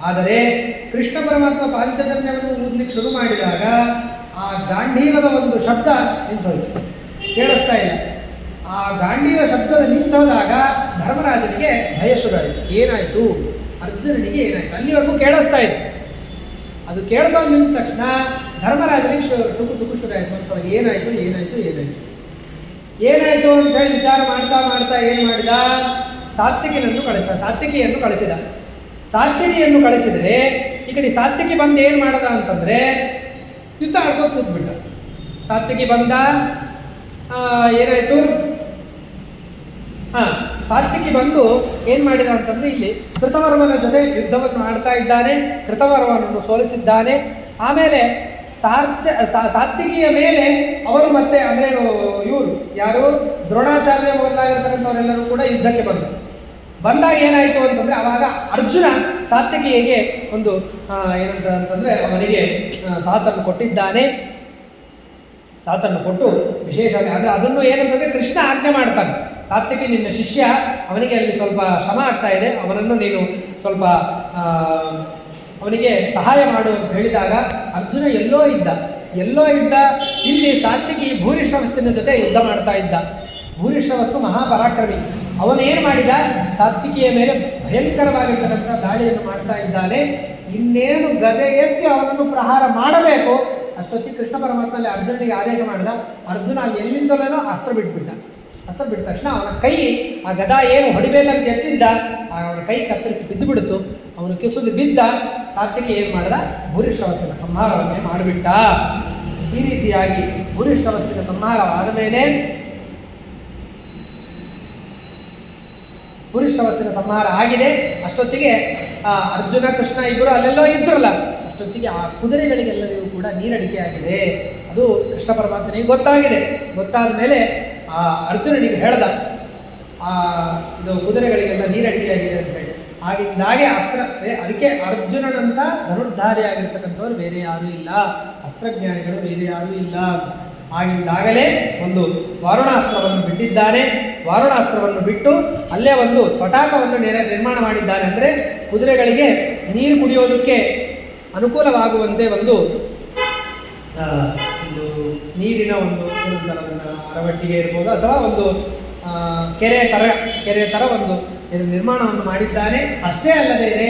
ಆದರೆ ಕೃಷ್ಣ ಪರಮಾತ್ಮ ಪಾಂಚಜನ್ಯವನ್ನು ಊದಲಿಕ್ಕೆ ಶುರು ಮಾಡಿದಾಗ ಆ ಗಾಂಡೀವದ ಒಂದು ಶಬ್ದ ನಿಂತೋಯ್ತು, ಕೇಳಿಸ್ತಾ ಇಲ್ಲ. ಆ ಗಾಂಡೀವ ಶಬ್ದದ ನಿಂತೋದಾಗ ಧರ್ಮರಾಜನಿಗೆ ಭಯ ಶುರುವಾಯಿತು. ಏನಾಯಿತು ಅರ್ಜುನನಿಗೆ ಏನಾಯಿತು? ಅಲ್ಲಿವರೆಗೂ ಕೇಳಿಸ್ತಾ ಇತ್ತು. ಅದು ಕೇಳಿಸೋದು ನಿಂತ ತಕ್ಷಣ ಧರ್ಮರಾಜನಿಗೆ ಟುಕು ಶುರುವಾಯಿತು. ಸ್ವಲ್ಪ ಏನಾಯಿತು ಅಂತ ಹೇಳಿ ವಿಚಾರ ಮಾಡ್ತಾ ಏನು ಮಾಡಿದ? ಸಾತ್ಯಕಿಯನ್ನು ಕಳಿಸಿದ. ಸಾತ್ಯಕಿಯನ್ನು ಕಳಿಸಿದರೆ ಈ ಕಡೆ ಸಾತ್ಯಕಿ ಬಂದು ಏನು ಮಾಡದ ಅಂತಂದರೆ ಯುದ್ಧ ಆಡ್ಕೋದು ಕೂತ್ಬಿಟ್ಟ. ಸಾತ್ಯಕಿ ಬಂದ, ಏನಾಯಿತು? ಸಾತ್ಯಕಿ ಬಂದು ಏನು ಮಾಡಿದ ಅಂತಂದರೆ ಇಲ್ಲಿ ಕೃತವರ್ಮನ ಜೊತೆ ಯುದ್ಧವನ್ನು ಆಡ್ತಾ ಇದ್ದಾನೆ. ಕೃತವರ್ಮನನ್ನು ಸೋಲಿಸಿದ್ದಾನೆ. ಆಮೇಲೆ ಸಾತ್ಯಕಿಯ ಮೇಲೆ ಅವರು ಮತ್ತೆ ಅಂದರೆ ಇವರು ಯಾರು ದ್ರೋಣಾಚಾರ್ಯ ಮೊದಲಾಗಿರ್ತಕ್ಕಂಥವರೆಲ್ಲರೂ ಕೂಡ ಯುದ್ಧಕ್ಕೆ ಬಂದಾಗ ಏನಾಯಿತು ಅಂತಂದರೆ ಆವಾಗ ಅರ್ಜುನ ಸಾತ್ಯಕಿಗೆ ಒಂದು ಏನಂತಂದರೆ ಅವನಿಗೆ ಸಾಥನ್ನು ಕೊಟ್ಟಿದ್ದಾನೆ. ಸಾಥನ್ನು ಕೊಟ್ಟು ವಿಶೇಷವಾಗಿ ಅಂದರೆ ಅದನ್ನು ಏನಂತಂದರೆ ಕೃಷ್ಣ ಆಜ್ಞೆ ಮಾಡ್ತಾನೆ. ಸಾತ್ಯಕಿ ನಿನ್ನ ಶಿಷ್ಯ, ಅವನಿಗೆ ಅಲ್ಲಿ ಸ್ವಲ್ಪ ಶ್ರಮ ಆಗ್ತಾ ಇದೆ, ಅವನನ್ನು ನೀನು ಸ್ವಲ್ಪ ಅವನಿಗೆ ಸಹಾಯ ಮಾಡು ಅಂತ ಹೇಳಿದಾಗ ಅರ್ಜುನ ಎಲ್ಲೋ ಇದ್ದ. ಇಲ್ಲಿ ಸಾತ್ಯಕಿ ಭೂರಿಶ್ರವಸ್ಸಿನ ಜೊತೆ ಯುದ್ಧ ಮಾಡ್ತಾ ಇದ್ದ. ಭೂರಿಶ್ರವಸ್ಸು ಮಹಾಪರಾಕ್ರಮಿ. ಅವನೇನು ಮಾಡಿದ? ಸಾತ್ವಿಕಿಯ ಮೇಲೆ ಭಯಂಕರವಾಗಿರ್ತಕ್ಕಂಥ ದಾಳಿಯನ್ನು ಮಾಡ್ತಾ ಇದ್ದಾನೆ. ಇನ್ನೇನು ಗದೆ ಎತ್ತಿ ಅವನನ್ನು ಪ್ರಹಾರ ಮಾಡಬೇಕು ಅಷ್ಟೊತ್ತಿಗೆ ಕೃಷ್ಣ ಪರಮಾತ್ಮಲ್ಲಿ ಅರ್ಜುನನಿಗೆ ಆದೇಶ ಮಾಡಿದ. ಅರ್ಜುನ ಅಲ್ಲಿ ಎಲ್ಲಿಂದಲೇನೋ ಅಸ್ತ್ರ ಬಿಟ್ಟ ತಕ್ಷಣ ಅವನ ಕೈ ಆ ಗದಾ ಏನು ಹೊಡಿಬೇಕಂತ ಎತ್ತಿದ್ದ ಅವನ ಕೈ ಕತ್ತರಿಸಿ ಬಿದ್ದು ಬಿಡ್ತು. ಅವನು ಕಿಸುದು ಬಿದ್ದ. ಸಾತ್ವಿಕಿ ಏನು ಮಾಡಿದ? ಭೂರಿಶ್ರವಸ್ಸಿನ ಸಂಹಾರವನ್ನೇ ಮಾಡಿಬಿಟ್ಟ. ಈ ರೀತಿಯಾಗಿ ಭೂರಿಶ್ರವಸ್ಸಿನ ಸಂಹಾರವಾದ ಮೇಲೆ ಭೂರಿಶ್ರವಸ್ಸಿನ ಸಂಹಾರ ಆಗಿದೆ. ಅಷ್ಟೊತ್ತಿಗೆ ಅರ್ಜುನ ಕೃಷ್ಣ ಇಬ್ಬರು ಅಲ್ಲೆಲ್ಲೋ ಇದ್ರಲ್ಲ, ಅಷ್ಟೊತ್ತಿಗೆ ಆ ಕುದುರೆಗಳಿಗೆಲ್ಲರಿಗೂ ಕೂಡ ನೀರಡಿಕೆ ಆಗಿದೆ. ಅದು ಕೃಷ್ಣ ಪರಮಾತ್ಮನಿಗೆ ಗೊತ್ತಾದ ಮೇಲೆ ಆ ಅರ್ಜುನನಿಗೆ ಹೇಳ್ದ, ಇದು ಕುದುರೆಗಳಿಗೆಲ್ಲ ನೀರಡಿಕೆ ಆಗಿದೆ ಅಂತ ಹೇಳಿ. ಆಗಿಂದಾಗೆ ಅದಕ್ಕೆ ಅರ್ಜುನನಂತ ಧನುರ್ಧಾರಿಯಾಗಿರ್ತಕ್ಕಂಥವ್ರು ಬೇರೆ ಯಾರೂ ಇಲ್ಲ, ಅಸ್ತ್ರಜ್ಞಾನಿಗಳು ಬೇರೆ ಯಾರೂ ಇಲ್ಲ. ಆಗಿಂದಾಗಲೇ ಒಂದು ವಾರುಣಾಸ್ತ್ರವನ್ನು ಬಿಟ್ಟಿದ್ದಾನೆ. ವಾರುಣಾಸ್ತ್ರವನ್ನು ಬಿಟ್ಟು ಅಲ್ಲೇ ಒಂದು ತಟಾಕವನ್ನು ನಿರ್ಮಾಣ ಮಾಡಿದ್ದಾನೆ. ಅಂದರೆ ಕುದುರೆಗಳಿಗೆ ನೀರು ಕುಡಿಯೋದಕ್ಕೆ ಅನುಕೂಲವಾಗುವಂತೆ ಒಂದು ನೀರಿನ ಒಂದು ಅರವಟ್ಟಿಗೆ ಇರ್ಬೋದು ಅಥವಾ ಒಂದು ಕೆರೆ ಥರ ಒಂದು ನಿರ್ಮಾಣವನ್ನು ಮಾಡಿದ್ದಾನೆ. ಅಷ್ಟೇ ಅಲ್ಲದೇ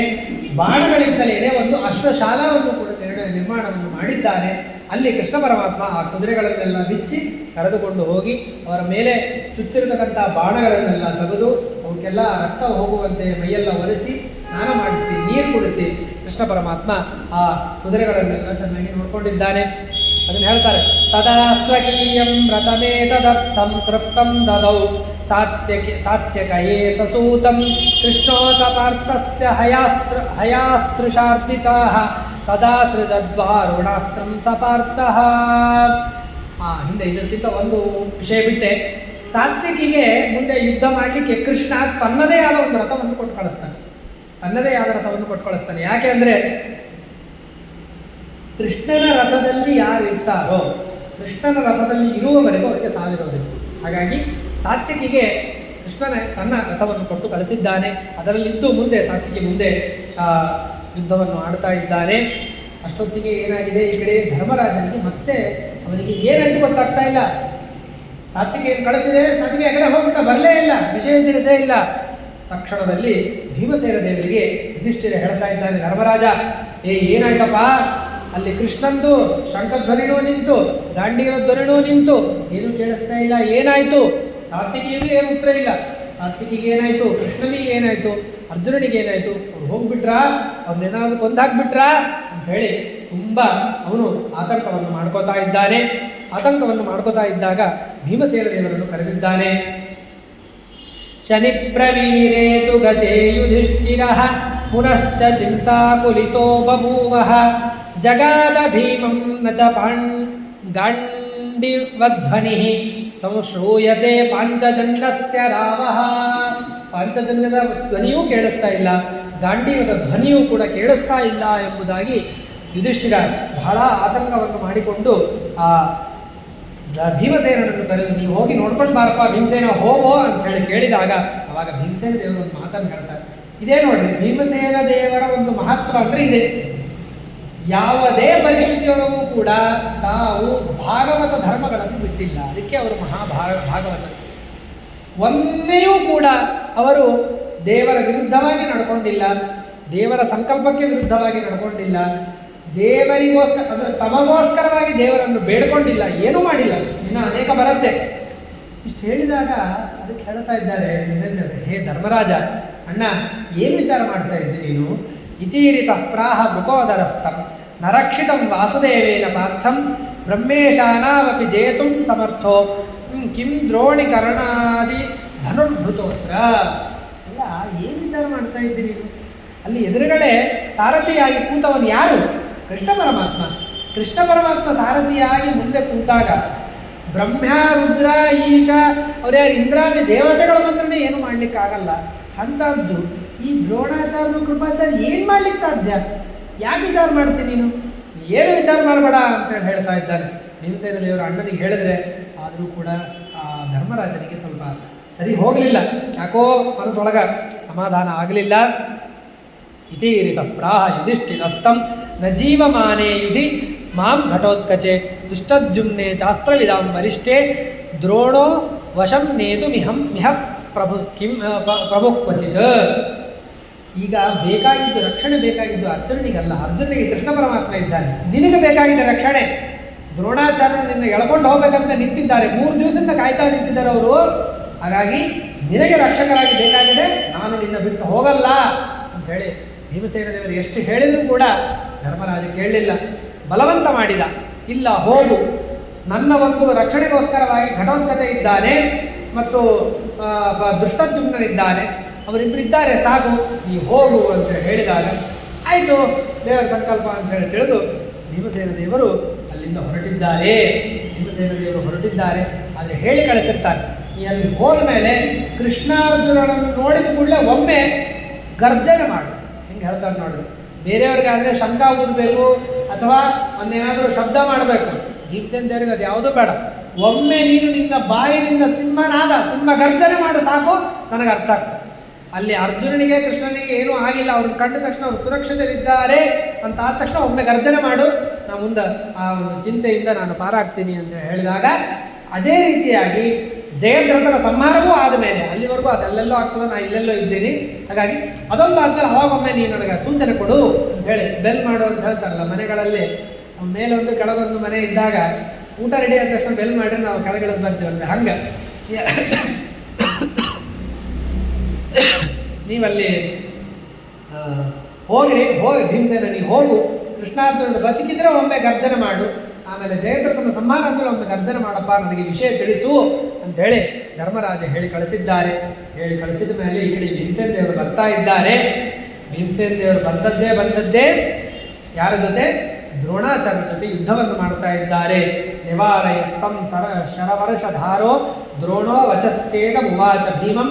ಬಾಣಗಳಿಂದಲೇ ಒಂದು ಅಶ್ವಶಾಲಾವನ್ನು ಕೂಡ ನಿರ್ಮಾಣವನ್ನು ಮಾಡಿದ್ದಾನೆ. ಅಲ್ಲಿ ಕೃಷ್ಣ ಪರಮಾತ್ಮ ಆ ಕುದುರೆಗಳನ್ನೆಲ್ಲ ಬಿಚ್ಚಿ ಕರೆದುಕೊಂಡು ಹೋಗಿ ಅವರ ಮೇಲೆ ಚುಚ್ಚಿರತಕ್ಕಂಥ ಬಾಣಗಳನ್ನೆಲ್ಲ ತೆಗೆದು ಅವಕ್ಕೆಲ್ಲ ರಕ್ತ ಹೋಗುವಂತೆ ಮೈಯೆಲ್ಲ ಒರೆಸಿ ಸ್ನಾನ ಮಾಡಿಸಿ ನೀರು ಕುಡಿಸಿ ಕೃಷ್ಣ ಪರಮಾತ್ಮ ಆ ಕುದುರೆಗಳನ್ನೆಲ್ಲ ಚೆನ್ನಾಗಿ ನೋಡ್ಕೊಂಡಿದ್ದಾನೆ. ಅದನ್ನು ಹೇಳ್ತಾರೆ, ತದಾ ಸ್ವಕೀಯಂ ವ್ರತಮೇತದರ್ಥಂ ತೃಪ್ತಂ ದದೌ ಸಾತ್ಯಕಯೇ ಸಸೂತಂ ಕೃಷ್ಣೋತ ಪಾರ್ಥಸ್ಯ ಹಯಾಸ್ತ್ರುಷಾರ್ದಿತಾಃ ತದಾ ಸೃಜದ್ವಾರುಣಾಸ್ತ್ರಂ ಸಪಾರ್ಥಃ. ಹಿಂದೆ ಇದಕ್ಕಿಂತ ಒಂದು ವಿಷಯ ಬಿಟ್ಟೆ, ಸಾತ್ವಿಕಿಗೆ ಮುಂದೆ ಯುದ್ಧ ಮಾಡಲಿಕ್ಕೆ ಕೃಷ್ಣ ತನ್ನದೇ ಆದ ಒಂದು ರಥವನ್ನು ಕೊಟ್ಟು ಕಳಿಸ್ತಾನೆ. ಯಾಕೆ ಅಂದರೆ ಕೃಷ್ಣನ ರಥದಲ್ಲಿ ಯಾರು ಇರ್ತಾರೋ, ಕೃಷ್ಣನ ರಥದಲ್ಲಿ ಇರುವವರೆಗೂ ಅವರಿಗೆ ಸಾವಿರವರೆಗೂ. ಹಾಗಾಗಿ ಸಾತ್ವಿಕಿಗೆ ತನ್ನ ರಥವನ್ನು ಕೊಟ್ಟು ಕಳಿಸಿದ್ದಾನೆ. ಅದರಲ್ಲಿದ್ದು ಮುಂದೆ ಸಾತ್ವಿಕಿ ಮುಂದೆ ಯುದ್ಧವನ್ನು ಆಡ್ತಾ ಇದ್ದಾನೆ. ಅಷ್ಟೊತ್ತಿಗೆ ಏನಾಗಿದೆ, ಈ ಕಡೆ ಧರ್ಮರಾಜನಿಗೆ ಮತ್ತೆ ಅವನಿಗೆ ಏನಾಯ್ತು ಗೊತ್ತಾಗ್ತಾ ಇಲ್ಲ. ಸಾತ್ವಿಕೆಯನ್ನು ಕಳಿಸಿದೆ, ಸಾತ್ವಿಕೆ ಎಕಡೆ ಹೋಗ್ಬಿಟ್ಟ, ಬರಲೇ ಇಲ್ಲ, ವಿಷಯ ತಿಳಿಸೇ ಇಲ್ಲ. ತಕ್ಷಣದಲ್ಲಿ ಭೀಮಸೇನ ದೇವರಿಗೆ ಯುಧಿಷ್ಠಿರ ಹೇಳ್ತಾ ಇದ್ದಾನೆ, ಧರ್ಮರಾಜ ಏನಾಯ್ತಪ್ಪ, ಅಲ್ಲಿ ಕೃಷ್ಣಂದು ಶಂಖಧ್ವನಿನೂ ನಿಂತು, ಗಾಂಡೀವ ಧ್ವನಿನೂ ನಿಂತು, ಏನೂ ಕೇಳಿಸ್ತಾ ಇಲ್ಲ, ಏನಾಯಿತು? ಸಾತ್ವಿಕಿಯಲ್ಲಿ ಏನು ಉತ್ತರ ಇಲ್ಲ. ಸಾತ್ವಿಕಿಗೆ ಏನಾಯಿತು, ಕೃಷ್ಣನಿಗೆ ಏನಾಯಿತು, ಅರ್ಜುನನಿಗೆ ಏನಾಯಿತು, ಅವ್ರು ಹೋಗ್ಬಿಟ್ರಾ, ಅವ್ರನ್ನೇನಾದ್ರು ಕೊಂದಾಕ್ಬಿಟ್ರಾ ಅಂತ ಹೇಳಿ ತುಂಬ ಅವನು ಆತಂಕವನ್ನು ಮಾಡ್ಕೋತಾ ಇದ್ದಾನೆ. ಆತಂಕವನ್ನು ಮಾಡ್ಕೋತಾ ಇದ್ದಾಗ ಭೀಮಸೇನ ದೇವರನ್ನು ಕರೆದಿದ್ದಾನೆ. ಶನಿ ಪ್ರವೀರೇತು ಗತೆ ಯುಧಿಷ್ಠಿರಃ ಪುನಶ್ಚ ಚಿಂತಾಕುಲಿತೋ ಬಭೂವಃ ಜಗಾದ ಭೀಮಂ ನ ಚ ಗಾಂಡೀವಧ್ವನಿಃ ಸಂಶ್ರೂಯತೆ ಪಾಂಚಜನ್ಯಸ್ಯ ರಾವಃ. ಪಾಂಚಜನ್ಯದ ಧ್ವನಿಯೂ ಕೇಳಿಸ್ತಾ ಇಲ್ಲ, ಗಾಂಡೀವದ ಧ್ವನಿಯೂ ಕೂಡ ಕೇಳಿಸ್ತಾ ಇಲ್ಲ ಎಂಬುದಾಗಿ ಯುಧಿಷ್ಠಿರ ಬಹಳ ಆತಂಕವನ್ನು ಮಾಡಿಕೊಂಡು ಆ ಭೀಮಸೇನನ್ನು ಕರೆದು, ನೀವು ಹೋಗಿ ನೋಡ್ಕೊಂಡು ಬಾರಪ್ಪ ಭೀಮಸೇನ, ಹೋಗೋ ಅಂತ ಹೇಳಿ ಕೇಳಿದಾಗ ಅವಾಗ ಭೀಮಸೇನ ದೇವರು ಒಂದು ಮಾತನ್ನು ಹೇಳ್ತಾರೆ. ಇದೇ ನೋಡ್ರಿ, ಭೀಮಸೇನ ದೇವರ ಒಂದು ಮಹತ್ವ ಅಂದರೆ ಇದೆ. ಯಾವುದೇ ಪರಿಸ್ಥಿತಿಯೊಳಗೂ ಕೂಡ ತಾವು ಭಾಗವತ ಧರ್ಮಗಳನ್ನು ಬಿಟ್ಟಿಲ್ಲ. ಅದಕ್ಕೆ ಅವರು ಭಾಗವತ. ಒಮ್ಮೆಯೂ ಕೂಡ ಅವರು ದೇವರ ವಿರುದ್ಧವಾಗಿ ನಡ್ಕೊಂಡಿಲ್ಲ, ದೇವರ ಸಂಕಲ್ಪಕ್ಕೆ ವಿರುದ್ಧವಾಗಿ ನಡ್ಕೊಂಡಿಲ್ಲ, ದೇವರಿಗೋಸ್ಕರ ಅಂದರೆ ತಮಗೋಸ್ಕರವಾಗಿ ದೇವರನ್ನು ಬೇಡ್ಕೊಂಡಿಲ್ಲ, ಏನೂ ಮಾಡಿಲ್ಲ. ಇನ್ನು ಅನೇಕ ಬರುತ್ತೆ. ಇಷ್ಟು ಹೇಳಿದಾಗ ಅದಕ್ಕೆ ಹೇಳ್ತಾ ಇದ್ದಾರೆ ನಿಜಂದ್ರೆ, ಹೇ ಧರ್ಮರಾಜ, ಅಣ್ಣ ಏನು ವಿಚಾರ ಮಾಡ್ತಾ ಇದ್ದಿ ನೀನು? ಇತೀರಿತ ಪ್ರಾಹ ಮೃಕೋದರಸ್ಥಂ ನರಕ್ಷಿತಂ ವಾಸುದೇವೇನ ಪಾರ್ಥಂ ಬ್ರಹ್ಮೇಶಾನಾವಪಿ ಜೇತುಂ ಸಮರ್ಥೋ ಕಿಂ ದ್ರೋಣಿಕರ್ಣಾದಿ ಧನುರ್ಭೃತೋತ್ರ. ಅಲ್ಲ, ಏನು ವಿಚಾರ ಮಾಡ್ತಾ ಇದ್ದಿ ನೀನು? ಅಲ್ಲಿ ಎದುರುಗಡೆ ಸಾರಥಿಯಾಗಿ ಕೂತವನು ಯಾರು? ಕೃಷ್ಣ ಪರಮಾತ್ಮ. ಕೃಷ್ಣ ಪರಮಾತ್ಮ ಸಾರಥಿಯಾಗಿ ಮುಂದೆ ಕೂತಾಗ ಬ್ರಹ್ಮ ರುದ್ರ ಈಶ ಅವ್ರ್ಯಾರು ಇಂದ್ರಾದಿ ದೇವತೆಗಳ ಬಂದ್ರೆ ಏನು ಮಾಡ್ಲಿಕ್ಕಾಗಲ್ಲ. ಅಂಥದ್ದು ಈ ದ್ರೋಣಾಚಾರ್ಯ ಕೃಪಾಚಾರ್ಯ ಏನು ಮಾಡ್ಲಿಕ್ಕೆ ಸಾಧ್ಯ? ಯಾಕೆ ವಿಚಾರ ಮಾಡ್ತೀನಿ ನೀನು? ಏನು ವಿಚಾರ ಮಾಡಬೇಡ ಅಂತೇಳಿ ಹೇಳ್ತಾ ಇದ್ದಾನೆ. ಭೀಮಸೇನ ದೇವರು ಅಣ್ಣನಿಗೆ ಹೇಳಿದ್ರೆ ಆದರೂ ಕೂಡ ಆ ಧರ್ಮರಾಜನಿಗೆ ಸ್ವಲ್ಪ ಸರಿ ಹೋಗಲಿಲ್ಲ, ಯಾಕೋ ಮನಸ್ಸೊಳಗ ಸಮಾಧಾನ ಆಗಲಿಲ್ಲ. ಇತೀರಿತ ಪ್ರಾಹ ಯುಧಿಷ್ಠಿರಸ್ತಂ ನ ಜೀವಮಾನೇ ಯುಧಿ ಮಾಂ ಘಟೋತ್ಕಚೆ ದುಷ್ಟದ್ಯುಮ್ನೆ ಶಾಸ್ತ್ರವಿದಾಂ ವರಿಷ್ಠೆ ದ್ರೋಣೋ ವಶಂ ನೇತು ಮಿಹ ಪ್ರಭು ಕ್ವಚಿತ್. ಈಗ ಬೇಕಾಗಿದ್ದು ರಕ್ಷಣೆ ಬೇಕಾಗಿದ್ದು ಅರ್ಜುನನಿಗಲ್ಲ, ಅರ್ಜುನನಿಗೆ ಕೃಷ್ಣ ಪರಮಾತ್ಮ ಇದ್ದಾನೆ. ನಿನಗೆ ಬೇಕಾಗಿದ್ದ ರಕ್ಷಣೆ. ದ್ರೋಣಾಚಾರ್ಯರು ನಿನ್ನ ಎಳ್ಕೊಂಡು ಹೋಗ್ಬೇಕಂತ ನಿಂತಿದ್ದಾರೆ, 3 ದಿವಸದಿಂದ ಕಾಯ್ತಾ ನಿಂತಿದ್ದಾರೆ ಅವರು. ಹಾಗಾಗಿ ನಿನಗೆ ರಕ್ಷಕರಾಗಿ ಬೇಕಾಗಿದೆ, ನಾನು ನಿನ್ನ ಬಿಟ್ಟು ಹೋಗಲ್ಲ ಅಂತ ಹೇಳಿ ಭೀಮಸೇನ ದೇವರು ಎಷ್ಟು ಹೇಳಿದರೂ ಕೂಡ ಧರ್ಮರಾಜ ಕೇಳಲಿಲ್ಲ, ಬಲವಂತ ಮಾಡಿದ. ಇಲ್ಲ, ಹೋಗು, ನನ್ನ ಒಂದು ರಕ್ಷಣೆಗೋಸ್ಕರವಾಗಿ ಘಟೋತ್ಕಚ ಇದ್ದಾನೆ ಮತ್ತು ದುಷ್ಟದ್ಯುಮ್ನನಿದ್ದಾನೆ, ಅವರಿಬ್ಬರಿದ್ದಾರೆ, ಸಾಕು, ನೀ ಹೋಗು ಅಂತ ಹೇಳಿದಾಗ ಆಯಿತು, ದೇವರ ಸಂಕಲ್ಪ ಅಂತ ಹೇಳಿ ತಿಳಿದು ಭೀಮಸೇನ ದೇವರು ಅಲ್ಲಿಂದ ಹೊರಟಿದ್ದಾರೆ. ಭೀಮಸೇನ ದೇವರು ಹೊರಟಿದ್ದಾರೆ, ಆದರೆ ಹೇಳಿ ಕಳಿಸಿರ್ತಾರೆ, ನೀ ಅಲ್ಲಿ ಹೋದ ಮೇಲೆ ಕೃಷ್ಣಾರ್ಜುನನನ್ನು ನೋಡಿದ ಕೂಡಲೇ ಒಮ್ಮೆ ಗರ್ಜನೆ ಮಾಡು. ಹಿಂಗೆ ಹೇಳ್ತಾರೆ ನೋಡಿ. ಬೇರೆಯವ್ರಿಗಾದರೆ ಶಂಕ ಊದಬೇಕು ಅಥವಾ ಒಂದೇನಾದರೂ ಶಬ್ದ ಮಾಡಬೇಕು. ಭೀಮಸೇನ ದೇವರಿಗೆ ಅದು ಯಾವುದೂ ಬೇಡ. ಒಮ್ಮೆ ನೀನು ನಿನ್ನ ಬಾಯಿನಿಂದ ಸಿಂಹ ಗರ್ಜನೆ ಮಾಡು, ಸಾಕು, ನನಗೆ ಅರ್ಥ ಆಗ್ತದೆ. ಅಲ್ಲಿ ಅರ್ಜುನನಿಗೆ ಕೃಷ್ಣನಿಗೆ ಏನೂ ಆಗಿಲ್ಲ, ಅವ್ರನ್ನ ಕಂಡ ತಕ್ಷಣ ಅವರು ಸುರಕ್ಷಿತರಿದ್ದಾರೆ ಅಂತ ಆದ ತಕ್ಷಣ ಒಮ್ಮೆ ಗರ್ಜನೆ ಮಾಡು, ನಾನು ಮುಂದೆ ಆ ಒಂದು ಚಿಂತೆಯಿಂದ ನಾನು ಪಾರಾಗ್ತೀನಿ ಅಂತ ಹೇಳಿದಾಗ ಅದೇ ರೀತಿಯಾಗಿ ಜಯದ್ರಥನ ಸಂಹಾರವೂ ಆದಮೇಲೆ ಅಲ್ಲಿವರೆಗೂ ಅದೆಲ್ಲೆಲ್ಲೋ ಆಗ್ತದೆ, ನಾನು ಇಲ್ಲೆಲ್ಲೋ ಇದ್ದೀನಿ. ಹಾಗಾಗಿ ಅದೊಂದು ಆದ್ಮೇಲೆ ಅವಾಗೊಮ್ಮೆ ನೀನು ನನಗೆ ಸೂಚನೆ ಕೊಡು ಅಂತ ಹೇಳಿ ಬೆಲ್ ಮಾಡು ಅಂತ ಹೇಳ್ತಾರಲ್ಲ ಮನೆಗಳಲ್ಲಿ. ಮೇಲೊಂದು ಕೆಳಗೊಂದು ಮನೆ ಇದ್ದಾಗ ಊಟ ರೆಡಿ ಆದ ತಕ್ಷಣ ಬೆಲ್ ಮಾಡಿ ನಾವು ಕೆಳಗಿಳಿದು ಬರ್ತೀವಂತೆ. ಹಂಗೆ ನೀವಲ್ಲಿ ಹೋಗಿ ಭೀಮಸೇನ ನೀವು ಹೋಗು, ಕೃಷ್ಣಾರ್ಜುನ ಬದುಕಿದ್ರೆ ಒಮ್ಮೆ ಗರ್ಜನೆ ಮಾಡು, ಆಮೇಲೆ ಜಯದ್ರಥನ ಸಂಹಾರ ಅಂದ್ರೆ ಒಮ್ಮೆ ಗರ್ಜನೆ ಮಾಡಪ್ಪ, ನನಗೆ ವಿಷಯ ತಿಳಿಸು ಅಂಥೇಳಿ ಧರ್ಮರಾಜ ಹೇಳಿ ಕಳಿಸಿದ್ದಾರೆ. ಹೇಳಿ ಕಳಿಸಿದ ಮೇಲೆ ಈ ಕಡೆ ಭೀಮಸೇನ ದೇವರು ಬರ್ತಾ ಇದ್ದಾರೆ. ಭೀಮಸೇನ ದೇವರು ಬಂದದ್ದೇ ಯಾರ ಜೊತೆ? ದ್ರೋಣಾಚಾರ್ಯ ಜೊತೆ ಯುದ್ಧವನ್ನು ಮಾಡ್ತಾ ಇದ್ದಾರೆ. ನಿವಾರಯತ್ತಂ ಶರವರ್ಷಧಾರೋ ದ್ರೋಣೋ ವಚಶ್ಚೇದ ಉವಾಚ ಭೀಮಂ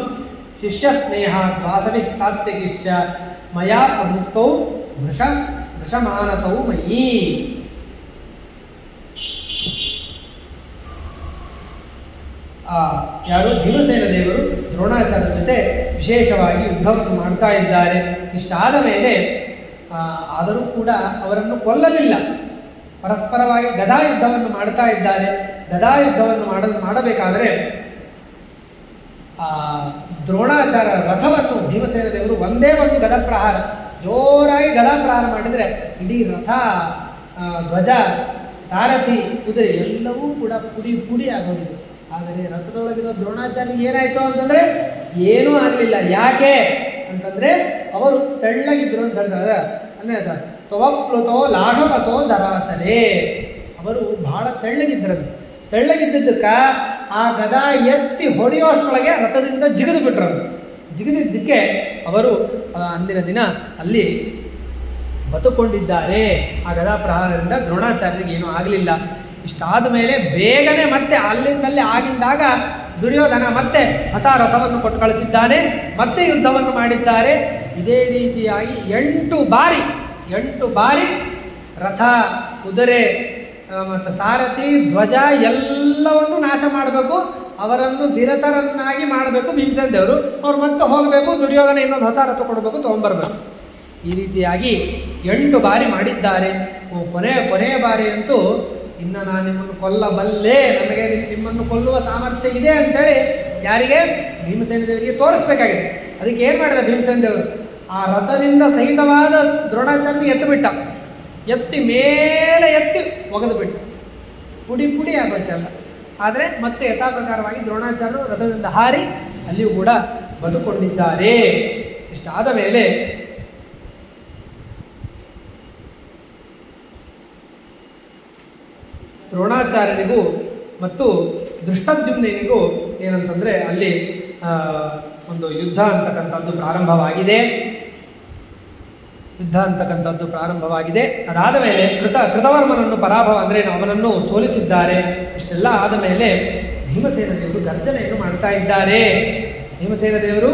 ಶಿಷ್ಯ ಸ್ನೇಹಾತ್ ವಾಸವಿಃ ಸಾತ್ವಿಕಿಶ್ಚ ಮಯಾ ಪ್ರಮುಕ್ತೌ ವೃಷಮಾನತೌ ಮಯಿ. ಯಾರು? ಭೀಮಸೇನ ದೇವರು ದ್ರೋಣಾಚಾರ್ಯ ಜೊತೆ ವಿಶೇಷವಾಗಿ ಯುದ್ಧವನ್ನು ಮಾಡ್ತಾ ಇದ್ದಾರೆ. ಇಷ್ಟಾದ ಮೇಲೆ ಆದರೂ ಕೂಡ ಅವರನ್ನು ಕೊಲ್ಲಲಿಲ್ಲ. ಪರಸ್ಪರವಾಗಿ ಗದಾ ಯುದ್ಧವನ್ನು ಮಾಡ್ತಾ ಇದ್ದಾರೆ. ಗದಾ ಯುದ್ಧವನ್ನು ಮಾಡಬೇಕಾದರೆ ದ್ರೋಣಾಚಾರ್ಯ ರಥವನ್ನು ಭೀಮಸೇನ ದೇವರು ಒಂದೇ ಒಂದು ಗದಾ ಪ್ರಹಾರ, ಜೋರಾಗಿ ಗದಾ ಪ್ರಹಾರ ಮಾಡಿದರೆ ಇಡೀ ರಥ, ಧ್ವಜ, ಸಾರಥಿ, ಕುದುರೆ ಎಲ್ಲವೂ ಕೂಡ ಪುಡಿ ಪುಡಿ ಆಗೋದಿದೆ. ಆದರೆ ರಥದೊಳಗಿರೋ ದ್ರೋಣಾಚಾರ್ಯ ಏನಾಯಿತು ಅಂತಂದರೆ ಏನೂ ಆಗಲಿಲ್ಲ. ಯಾಕೆ ಅಂತಂದರೆ ಅವರು ತೆಳ್ಳಗಿದ್ರು ಅಂತ ಹೇಳ್ತಾರೆ. ಅಂದರೆ ತವಪ್ಲುತೋ ಲಾಘವತೋ ಧರಾತಲೆ, ಅವರು ಬಹಳ ತೆಳ್ಳಗಿದ್ರಂತೆ. ತೆಳ್ಳಗಿದ್ದಕ್ಕೆ ಆ ಗದಾ ಎತ್ತಿ ಹೊಡೆಯೋಷ್ಟರೊಳಗೆ ರಥದಿಂದ ಜಿಗಿದು ಬಿಟ್ರಂತೆ. ಜಿಗಿದಿದ್ದಕ್ಕೆ ಅವರು ಅಂದಿನ ದಿನ ಅಲ್ಲಿ ಬದುಕೊಂಡಿದ್ದಾರೆ. ಆ ಗದಾ ಪ್ರಹಾರದಿಂದ ದ್ರೋಣಾಚಾರ್ಯರಿಗೆ ಏನೂ ಆಗಲಿಲ್ಲ. ಇಷ್ಟಾದ ಮೇಲೆ ಬೇಗನೆ ಮತ್ತೆ ಅಲ್ಲಿಂದಲೇ ಆಗಿದ್ದಾಗ ದುರ್ಯೋಧನ ಮತ್ತೆ ಹೊಸ ರಥವನ್ನು ಕೊಟ್ಟು ಕಳಿಸಿದ್ದಾನೆ, ಮತ್ತೆ ಯುದ್ಧವನ್ನು ಮಾಡಿದ್ದಾರೆ. ಇದೇ ರೀತಿಯಾಗಿ 8 ಬಾರಿ ರಥ, ಕುದುರೆ ಮತ್ತು ಸಾರಥಿ, ಧ್ವಜ ಎಲ್ಲವನ್ನು ನಾಶ ಮಾಡಬೇಕು, ಅವರನ್ನು ವಿರತರನ್ನಾಗಿ ಮಾಡಬೇಕು ಭೀಮಸೇನ ದೇವರು. ಅವ್ರು ಮತ್ತೆ ಹೋಗಬೇಕು, ದುರ್ಯೋಧನ ಇನ್ನೊಂದು ಹೊಸ ರಥ ಕೊಡಬೇಕು, ತೊಗೊಂಬರ್ಬೇಕು. ಈ ರೀತಿಯಾಗಿ 8 ಬಾರಿ ಮಾಡಿದ್ದಾರೆ. ಕೊನೆಯ ಬಾರಿ ಅಂತೂ ಇನ್ನು ನಾನು ನಿಮ್ಮನ್ನು ಕೊಲ್ಲಬಲ್ಲೆ, ನನಗೆ ನಿಮ್ಮನ್ನು ಕೊಲ್ಲುವ ಸಾಮರ್ಥ್ಯ ಇದೆ ಅಂತೇಳಿ ಯಾರಿಗೆ? ಭೀಮಸೇನ ದೇವರಿಗೆ ತೋರಿಸ್ಬೇಕಾಗಿದೆ. ಅದಕ್ಕೆ ಏನು ಮಾಡಿದ ಭೀಮಸೇನ ದೇವರು? ಆ ರಥದಿಂದ ಸಹಿತವಾದ ದ್ರೋಣಾಚಾರ್ಯ ಎತ್ತಿ ಮೇಲೆ ಎತ್ತಿ ಒಗೆದು ಬಿಟ್ಟು ಪುಡಿ ಪುಡಿ ಆಗೋಯ್ತಲ್ಲ. ಆದರೆ ಮತ್ತೆ ಯಥಾ ಪ್ರಕಾರವಾಗಿ ದ್ರೋಣಾಚಾರ್ಯರು ರಥದಿಂದ ಹಾರಿ ಅಲ್ಲಿಯೂ ಕೂಡ ಬದುಕೊಂಡಿದ್ದಾರೆ. ಇಷ್ಟಾದ ಮೇಲೆ ದ್ರೋಣಾಚಾರ್ಯನಿಗೂ ಮತ್ತು ದೃಷ್ಟದ್ಯುಮ್ನಿಗೂ ಏನಂತಂದರೆ ಅಲ್ಲಿ ಒಂದು ಯುದ್ಧ ಅಂತಕ್ಕಂಥದ್ದು ಪ್ರಾರಂಭವಾಗಿದೆ. ಅದಾದ ಮೇಲೆ ಕೃತವರ್ಮನನ್ನು ಪರಾಭವ ಅಂದರೆ ಅವನನ್ನು ಸೋಲಿಸಿದ್ದಾರೆ. ಇಷ್ಟೆಲ್ಲ ಆದ ಮೇಲೆ ಭೀಮಸೇನ ದೇವರು ಗರ್ಜನೆಯನ್ನು ಮಾಡ್ತಾ ಇದ್ದಾರೆ. ಭೀಮಸೇನ ದೇವರು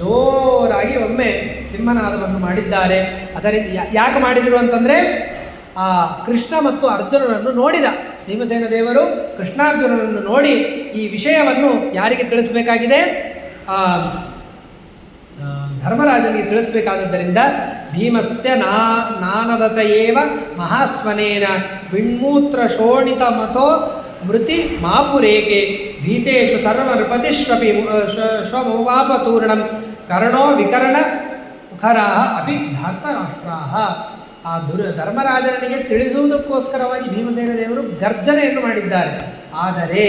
ಜೋರಾಗಿ ಒಮ್ಮೆ ಸಿಂಹನಾದವನ್ನು ಮಾಡಿದ್ದಾರೆ. ಅದರಿಂದ ಯಾಕೆ ಮಾಡಿದರು ಅಂತಂದರೆ ಆ ಕೃಷ್ಣ ಮತ್ತು ಅರ್ಜುನನನ್ನು ನೋಡಿದ ಭೀಮಸೇನ ದೇವರು ಕೃಷ್ಣಾರ್ಜುನನನ್ನು ನೋಡಿ ಈ ವಿಷಯವನ್ನು ಯಾರಿಗೆ ತಿಳಿಸಬೇಕಾಗಿದೆ? ಧರ್ಮರಾಜನಿಗೆ ತಿಳಿಸಬೇಕಾದದ್ದರಿಂದ ಭೀಮಸ್ಯ ನಾನದತಯೇವ ಮಹಾಸ್ವನೇನ ವಿಣ್ಮೂತ್ರ ಶೋಣಿತ ಮತೋ ಮೃತಿ ಮಾಪುರೇಕೆ ಭೀತೇಶು ಸರ್ವನೃಪತಿಷ್ವಪಿ ಶ್ವಮವಾಪತೂರ್ಣಂ ಕರ್ಣೋ ವಿಕರ್ಣ ಮುಖರಾಹ ಅಪಿ ಧಾರ್ತರಾಷ್ಟ್ರಾಹ. ಆ ಧರ್ಮರಾಜನಿಗೆ ತಿಳಿಸುವುದಕ್ಕೋಸ್ಕರವಾಗಿ ಭೀಮಸೇನ ದೇವರು ಗರ್ಜನೆಯನ್ನು ಮಾಡಿದ್ದಾರೆ. ಆದರೆ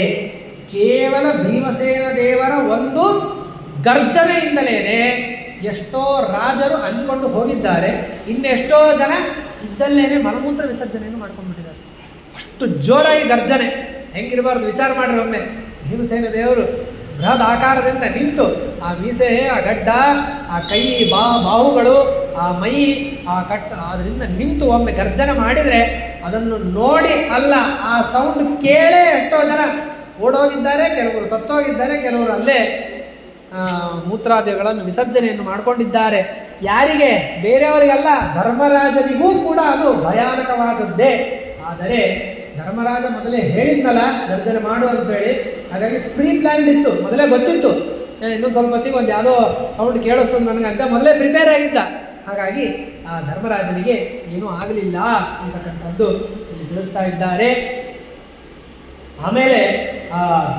ಕೇವಲ ಭೀಮಸೇನ ದೇವರ ಒಂದು ಗರ್ಜನೆಯಿಂದಲೇ ಎಷ್ಟೋ ರಾಜರು ಅಂಜಿಕೊಂಡು ಹೋಗಿದ್ದಾರೆ. ಇನ್ನೆಷ್ಟೋ ಜನ ಇದ್ದಲ್ಲೇನೆ ಮಲಮೂತ್ರ ವಿಸರ್ಜನೆಯನ್ನು ಮಾಡ್ಕೊಂಡ್ಬಿಟ್ಟಿದ್ದಾರೆ. ಅಷ್ಟು ಜೋರಾಗಿ ಗರ್ಜನೆ ಹೆಂಗಿರಬಾರ್ದು ವಿಚಾರ ಮಾಡಿರಿ ಒಮ್ಮೆ. ಭೀಮಸೇನ ದೇವರು ಬೃಹದ್ ಆಕಾರದಿಂದ ನಿಂತು ಆ ಮೀಸೆ, ಆ ಗಡ್ಡ, ಆ ಕೈ, ಬಾಹುಗಳು, ಆ ಮೈ, ಆ ಅದರಿಂದ ನಿಂತು ಒಮ್ಮೆ ಗರ್ಜನೆ ಮಾಡಿದರೆ ಅದನ್ನು ನೋಡಿ ಅಲ್ಲ, ಆ ಸೌಂಡ್ ಕೇಳೇ ಎಷ್ಟೋ ಜನ ಓಡೋಗಿದ್ದಾರೆ, ಕೆಲವರು ಸತ್ತೋಗಿದ್ದಾರೆ, ಕೆಲವರು ಅಲ್ಲೇ ಮೂತ್ರಾದಿಗಳನ್ನು ವಿಸರ್ಜನೆಯನ್ನು ಮಾಡಿಕೊಂಡಿದ್ದಾರೆ. ಯಾರಿಗೆ? ಬೇರೆಯವರಿಗಲ್ಲ, ಧರ್ಮರಾಜನಿಗೂ ಕೂಡ ಅದು ಭಯಾನಕವಾದದ್ದೇ. ಆದರೆ ಧರ್ಮರಾಜ ಮೊದಲೇ ಹೇಳಿದ್ನಲ್ಲ ಗರ್ಜನೆ ಮಾಡು ಅಂತೇಳಿ, ಹಾಗಾಗಿ ಪ್ರೀ ಪ್ಲ್ಯಾನ್ಡ್ ಇತ್ತು, ಮೊದಲೇ ಗೊತ್ತಿತ್ತು. ಇನ್ನೊಂದು ಸ್ವಲ್ಪ ಹೊತ್ತಿಗೆ ಒಂದು ಯಾವುದೋ ಸೌಂಡ್ ಕೇಳಿಸ್ತದೆ ನನಗೆ ಅಂತ ಮೊದಲೇ ಪ್ರಿಪೇರ್ ಆಗಿದ್ದ. ಹಾಗಾಗಿ ಆ ಧರ್ಮರಾಜನಿಗೆ ಏನೂ ಆಗಲಿಲ್ಲ ಅಂತಕ್ಕಂಥದ್ದು ಇಲ್ಲಿ ತಿಳಿಸ್ತಾ ಇದ್ದಾರೆ. ಆಮೇಲೆ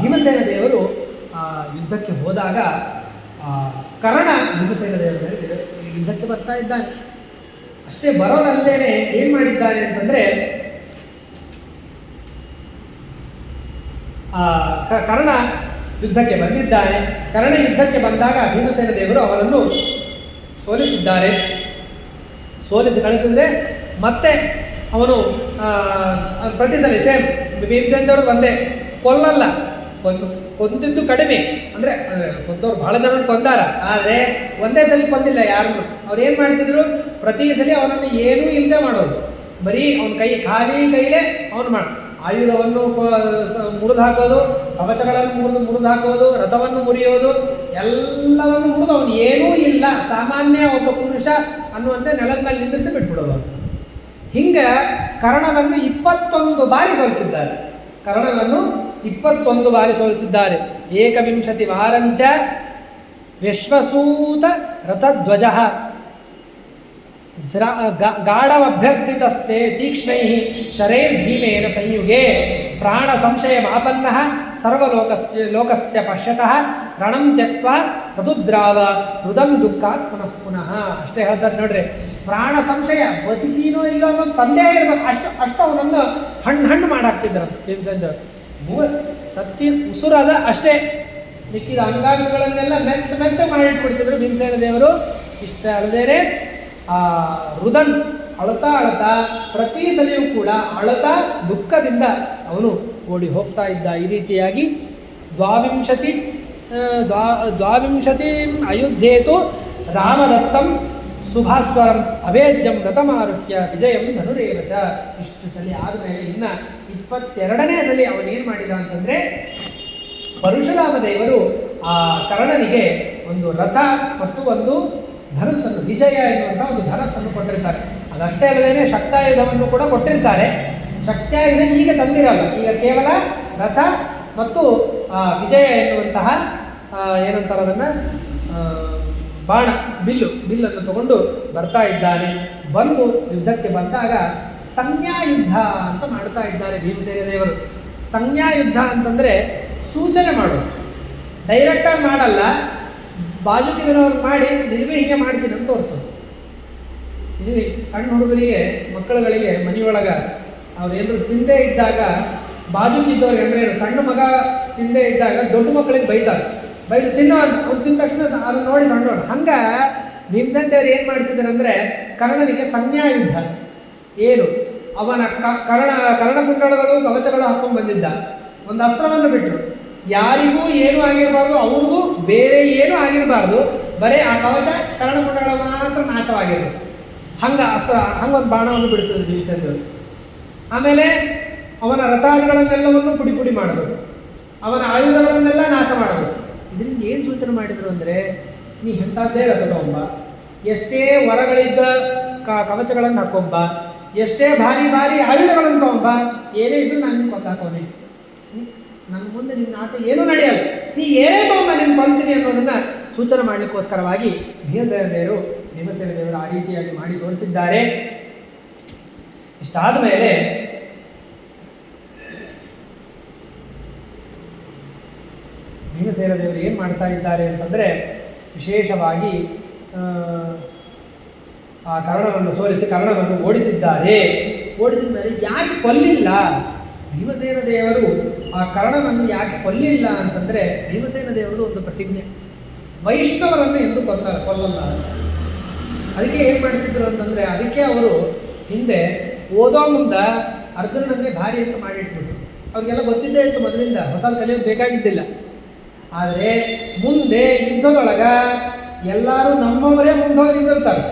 ಭೀಮಸೇನ ದೇವರು ಯುದ್ಧಕ್ಕೆ ಹೋದಾಗ ಕರ್ಣ ಭೀಮಸೇನ ದೇವರ ಯುದ್ಧಕ್ಕೆ ಬರ್ತಾ ಇದ್ದಾನೆ. ಅಷ್ಟೇ ಬರೋದಲ್ಲದೇನೆ ಏನು ಮಾಡಿದ್ದಾನೆ ಅಂತಂದರೆ ಕರ್ಣ ಯುದ್ಧಕ್ಕೆ ಬಂದಿದ್ದಾನೆ. ಕರ್ಣ ಯುದ್ಧಕ್ಕೆ ಬಂದಾಗ ಭೀಮಸೇನ ದೇವರು ಅವರನ್ನು ಸೋಲಿಸಿದ್ದಾರೆ. ಸೋಲಿಸಿ ಕಳಿಸಿದ್ರೆ ಮತ್ತೆ ಅವನು ಪ್ರತಿ ಸಲ ಸೇಮ್ ಭೀಮಸೇನ ದೇವರು ಬಂದೆ ಕೊಲ್ಲಲ್ಲ, ಕೊಂದಿದ್ದು ಕಡಿಮೆ, ಅಂದರೆ ಕೊಂದವ್ರು ಬಹಳ ಜನ ಕೊಂದಾರ, ಆದರೆ ಒಂದೇ ಸಲ ಕೊಂದಿಲ್ಲ ಯಾರನ್ನು. ಅವ್ರು ಏನು ಮಾಡ್ತಿದ್ರು, ಪ್ರತಿ ಸಲ ಅವನನ್ನು ಏನೂ ಇಲ್ಲದೆ ಮಾಡೋದು, ಬರೀ ಅವನ ಖಾಲಿ ಕೈಲೇ ಅವನು ಆಯುಧವನ್ನು ಮುರಿದು ಹಾಕೋದು, ಕವಚಗಳನ್ನು ಮುರಿದು ಹಾಕೋದು, ರಥವನ್ನು ಮುರಿಯೋದು, ಎಲ್ಲವನ್ನು ಮುರಿದು ಅವನು ಏನೂ ಇಲ್ಲ, ಸಾಮಾನ್ಯ ಒಬ್ಬ ಪುರುಷ ಅನ್ನುವಂತೆ ನೆಲದ ಮೇಲೆ ನಿಂದಿರಿಸಿ ಬಿಟ್ಬಿಡೋದು. ಹಿಂಗೆ ಕರ್ಣನನ್ನು 21 ಬಾರಿ ಸೋಲಿಸಿದ್ದಾರೆ. ಕರ್ಣನನ್ನು 21 ಬಾರಿ ಸೋಲಿಸಿದ್ದಾರೆ. 21 ವಾರಂಚ ವಿಶ್ವಸೂತ ರಥಧ್ವಜ ಗಾಢಮಭ್ಯರ್ಥಿತಸ್ತೆ ತೀಕ್ಷ್ಣೈ ಶರೈರ್ಭೀಮೇನ ಸಂಯುಗೆ ಪ್ರಾಣ ಸಂಶಯಮಾಪನ್ನ ಸರ್ವಲೋಕಸ್ಯ ಪಶ್ಯತಃ ರಣಂ ತ್ಯಕ್ತ್ವಾ ಪ್ರತುದ್ರಾವ ಹೃದಂ ದುಃಖಾತ್ ಪುನಃ ಪುನಃ. ಅಷ್ಟೇ ಹೇಳ್ತಾರೆ ನೋಡ್ರಿ. ಪ್ರಾಣ ಸಂಶಯ, ಬದುಕೀನೋ ಇಲ್ಲೋ ಅನ್ನೋದು ಸಂದೇಹ ಇರ್ಬೇಕು, ಅಷ್ಟು ಅವನನ್ನು ಹಣ್ಣು ಮಾಡಾಕ್ತಿದ್ರಂತೆ ಭೀಮಸೇನ ದೇವರು. ಸತ್ಯ ಉಸುರದ ಅಷ್ಟೇ, ಮಿಕ್ಕಿದ ಅಂಗಾಂಗಗಳನ್ನೆಲ್ಲ ಮೆತ್ತ ಮಾಡಿಟ್ಬಿಡ್ತಿದ್ರು ಭೀಮಸೇನ ದೇವರು. ಇಷ್ಟ ಅಲ್ಲದೇನೆ ಆ ರುದನ್ ಅಳತಾ ಪ್ರತಿ ಸಲಿಯೂ ಕೂಡ ಅಳತಾ ದುಃಖದಿಂದ ಅವನು ಓಡಿ ಹೋಗ್ತಾ ಇದ್ದ. ಈ ರೀತಿಯಾಗಿ ದ್ವಾವಿಂಶತಿ ಅಯುಧ್ಯೇತು ರಾಮದತ್ತಂ ಸುಭಾಸ್ವರಂ ಅಭೇದ್ಯಂ ರಥಮಾರುಹ್ಯ ವಿಜಯಂ ಧನುರೇವಚ. ಇಷ್ಟು ಸಲ ಆದಮೇಲೆ ಇನ್ನು 22ನೇ ಸಲ ಅವನೇನು ಮಾಡಿದ ಅಂತಂದರೆ, ಪರಶುರಾಮ ದೇವರು ಆ ಕರ್ಣನಿಗೆ ಒಂದು ರಥ ಮತ್ತು ಒಂದು ಧನುಸ್ಸನ್ನು, ವಿಜಯ ಎನ್ನುವಂಥ ಒಂದು ಧನಸ್ಸನ್ನು ಕೊಟ್ಟಿರ್ತಾರೆ. ಅದಷ್ಟೇ ಅಲ್ಲದೇ ಶಕ್ತಾಯುಧವನ್ನು ಕೂಡ ಕೊಟ್ಟಿರ್ತಾರೆ. ಶಕ್ತಾಯುಧ ಈಗ ತಂದಿರಲ್ಲ, ಈಗ ಕೇವಲ ರಥ ಮತ್ತು ವಿಜಯ ಎನ್ನುವಂತಹ ಏನಂತಾರೆ ಅದನ್ನು ಬಾಣ, ಬಿಲ್ಲನ್ನು ತಗೊಂಡು ಬರ್ತಾ ಇದ್ದಾನೆ. ಬಂದು ಯುದ್ಧಕ್ಕೆ ಬಂದಾಗ ಸಂಜ್ಞಾಯುದ್ಧ ಅಂತ ಮಾಡ್ತಾ ಇದ್ದಾರೆ ಭೀಮಸೇನ ದೇವರು. ಸಂಜ್ಞಾಯುದ್ಧ ಅಂತಂದರೆ ಸೂಚನೆ ಮಾಡೋದು, ಡೈರೆಕ್ಟಾಗಿ ಮಾಡಲ್ಲ, ಬಾಜುಕಿನವ್ರು ಮಾಡಿ ನಿನಗೆ ಹೀಗೆ ಮಾಡ್ತೀನಿ ಅಂತ ತೋರಿಸೋದು. ನಿನಗೆ ಸಣ್ಣ ಹುಡುಗರಿಗೆ, ಮಕ್ಕಳುಗಳಿಗೆ ಮನೆಯೊಳಗೆ ಅವ್ರೇನಾದ್ರು ತಿಂದೇ ಇದ್ದಾಗ ಬಾಜುಕಿದ್ದವ್ರಿಗೆ ಅಂದರೆ ಸಣ್ಣ ಮಗ ತಿಂದೇ ಇದ್ದಾಗ ದೊಡ್ಡ ಮಕ್ಕಳಿಗೆ ಬೈತಾರೆ, ಬೈದು ತಿನ್ನೋ ಅವ್ರು ತಿಂದ ತಕ್ಷಣ ಅದನ್ನು ನೋಡಿ ಸಣ್ಣೋಣ. ಹಂಗೆ ಭೀಮಸೇನ ದೇವರು ಏನು ಮಾಡ್ತಿದ್ದಾರೆ ಅಂದರೆ, ಕರ್ಣನಿಗೆ ಸಂಜ್ಞಾಯುದ್ಧ ಏನು, ಅವನ ಕರ್ಣಕುಂಡಲಗಳು ಕವಚಗಳು ಹಾಕೊಂಡು ಬಂದಿದ್ದ, ಒಂದು ಅಸ್ತ್ರವನ್ನು ಬಿಟ್ಟರು. ಯಾರಿಗೂ ಏನೂ ಆಗಿರಬಾರ್ದು, ಅವ್ರಿಗೂ ಬೇರೆ ಏನೂ ಆಗಿರಬಾರ್ದು, ಬರೀ ಆ ಕವಚ ಕರ್ಣಕುಂಡಗಳ ಮಾತ್ರ ನಾಶವಾಗಿರೋದು. ಹಂಗೊಂದು ಬಾಣವನ್ನು ಬಿಡ್ತದೆ ಭೀಮಸೇನ ದೇವರು. ಆಮೇಲೆ ಅವನ ರಥಾದಿಗಳನ್ನೆಲ್ಲವನ್ನು ಪುಡಿ ಮಾಡಬೇಕು, ಅವನ ಆಯುಧಗಳನ್ನೆಲ್ಲ ನಾಶ ಮಾಡಬೇಕು. ಇದರಿಂದ ಏನು ಸೂಚನೆ ಮಾಡಿದರು ಅಂದರೆ, ನೀ ಎಂಥದ್ದೇ ರಥ ತಗೊಂಬ, ಎಷ್ಟೇ ವರಗಳಿದ್ದ ಕವಚಗಳನ್ನು ಹಾಕೊಂಬ, ಎಷ್ಟೇ ಭಾರಿ ಆಯುಧಗಳನ್ನು ತಗೊಂಬ, ಏನೇ ಇದ್ರೂ ನಾನು ನಿಮ್ಗೆ ಗೊತ್ತಾಕೋನೆ, ನನ್ನ ಮುಂದೆ ನಿನ್ನ ಆಟ ಏನೂ ನಡೆಯಲ್ಲ, ನೀ ಏನೇ ತಗೊಂಬ ನೀನು ಕೊಲ್ತೀನಿ ಅನ್ನೋದನ್ನು ಸೂಚನೆ ಮಾಡಲಿಕ್ಕೋಸ್ಕರವಾಗಿ ಭೀಮಸೇನ ದೇವರು ಆ ರೀತಿಯಾಗಿ ಮಾಡಿ ತೋರಿಸಿದ್ದಾರೆ. ಇಷ್ಟಾದ ಮೇಲೆ ಭೀಮಸೇನ ದೇವರು ಏನು ಮಾಡ್ತಾ ಇದ್ದಾರೆ ಅಂತಂದರೆ, ವಿಶೇಷವಾಗಿ ಆ ಕರ್ಣವನ್ನು ಸೋಲಿಸಿ ಕರ್ಣವನ್ನು ಓಡಿಸಿದ್ದಾರೆ. ಓಡಿಸಿದ ಮೇಲೆ ಯಾಕೆ ಕೊಲ್ಲಿಲ್ಲ ಭೀಮಸೇನ ದೇವರು, ಆ ಕರ್ಣನನ್ನು ಯಾಕೆ ಕೊಲ್ಲಿಲ್ಲ ಅಂತಂದರೆ, ಭೀಮಸೇನ ದೇವರು ಒಂದು ಪ್ರತಿಜ್ಞೆ, ವೈಷ್ಣವರನ್ನು ಎಂದು ಕೊಲ್ಲಲ್ಲ. ಅದಕ್ಕೆ ಏನು ಮಾಡ್ತಿದ್ರು ಅಂತಂದರೆ, ಅದಕ್ಕೆ ಅವರು ಹಿಂದೆ ಓದೋ ಮುಂದೆ ಅರ್ಜುನನಿಗೆ ಭಾರಿ ಅಂತ ಮಾಡಿಟ್ಬಿಟ್ಟು, ಅವ್ರಿಗೆಲ್ಲ ಗೊತ್ತಿದ್ದೇ ಇತ್ತು ಮೊದಲಿಂದ, ಹೊಸ ಕಲಿಯೋದು ಬೇಕಾಗಿದ್ದಿಲ್ಲ. ಆದರೆ ಮುಂದೆ ಯುದ್ಧದೊಳಗೆ ಎಲ್ಲರೂ ನಮ್ಮವರೇ ಮುಂದೆ ಹೋಗಿ ನಿಂತಿರ್ತಾರೆ.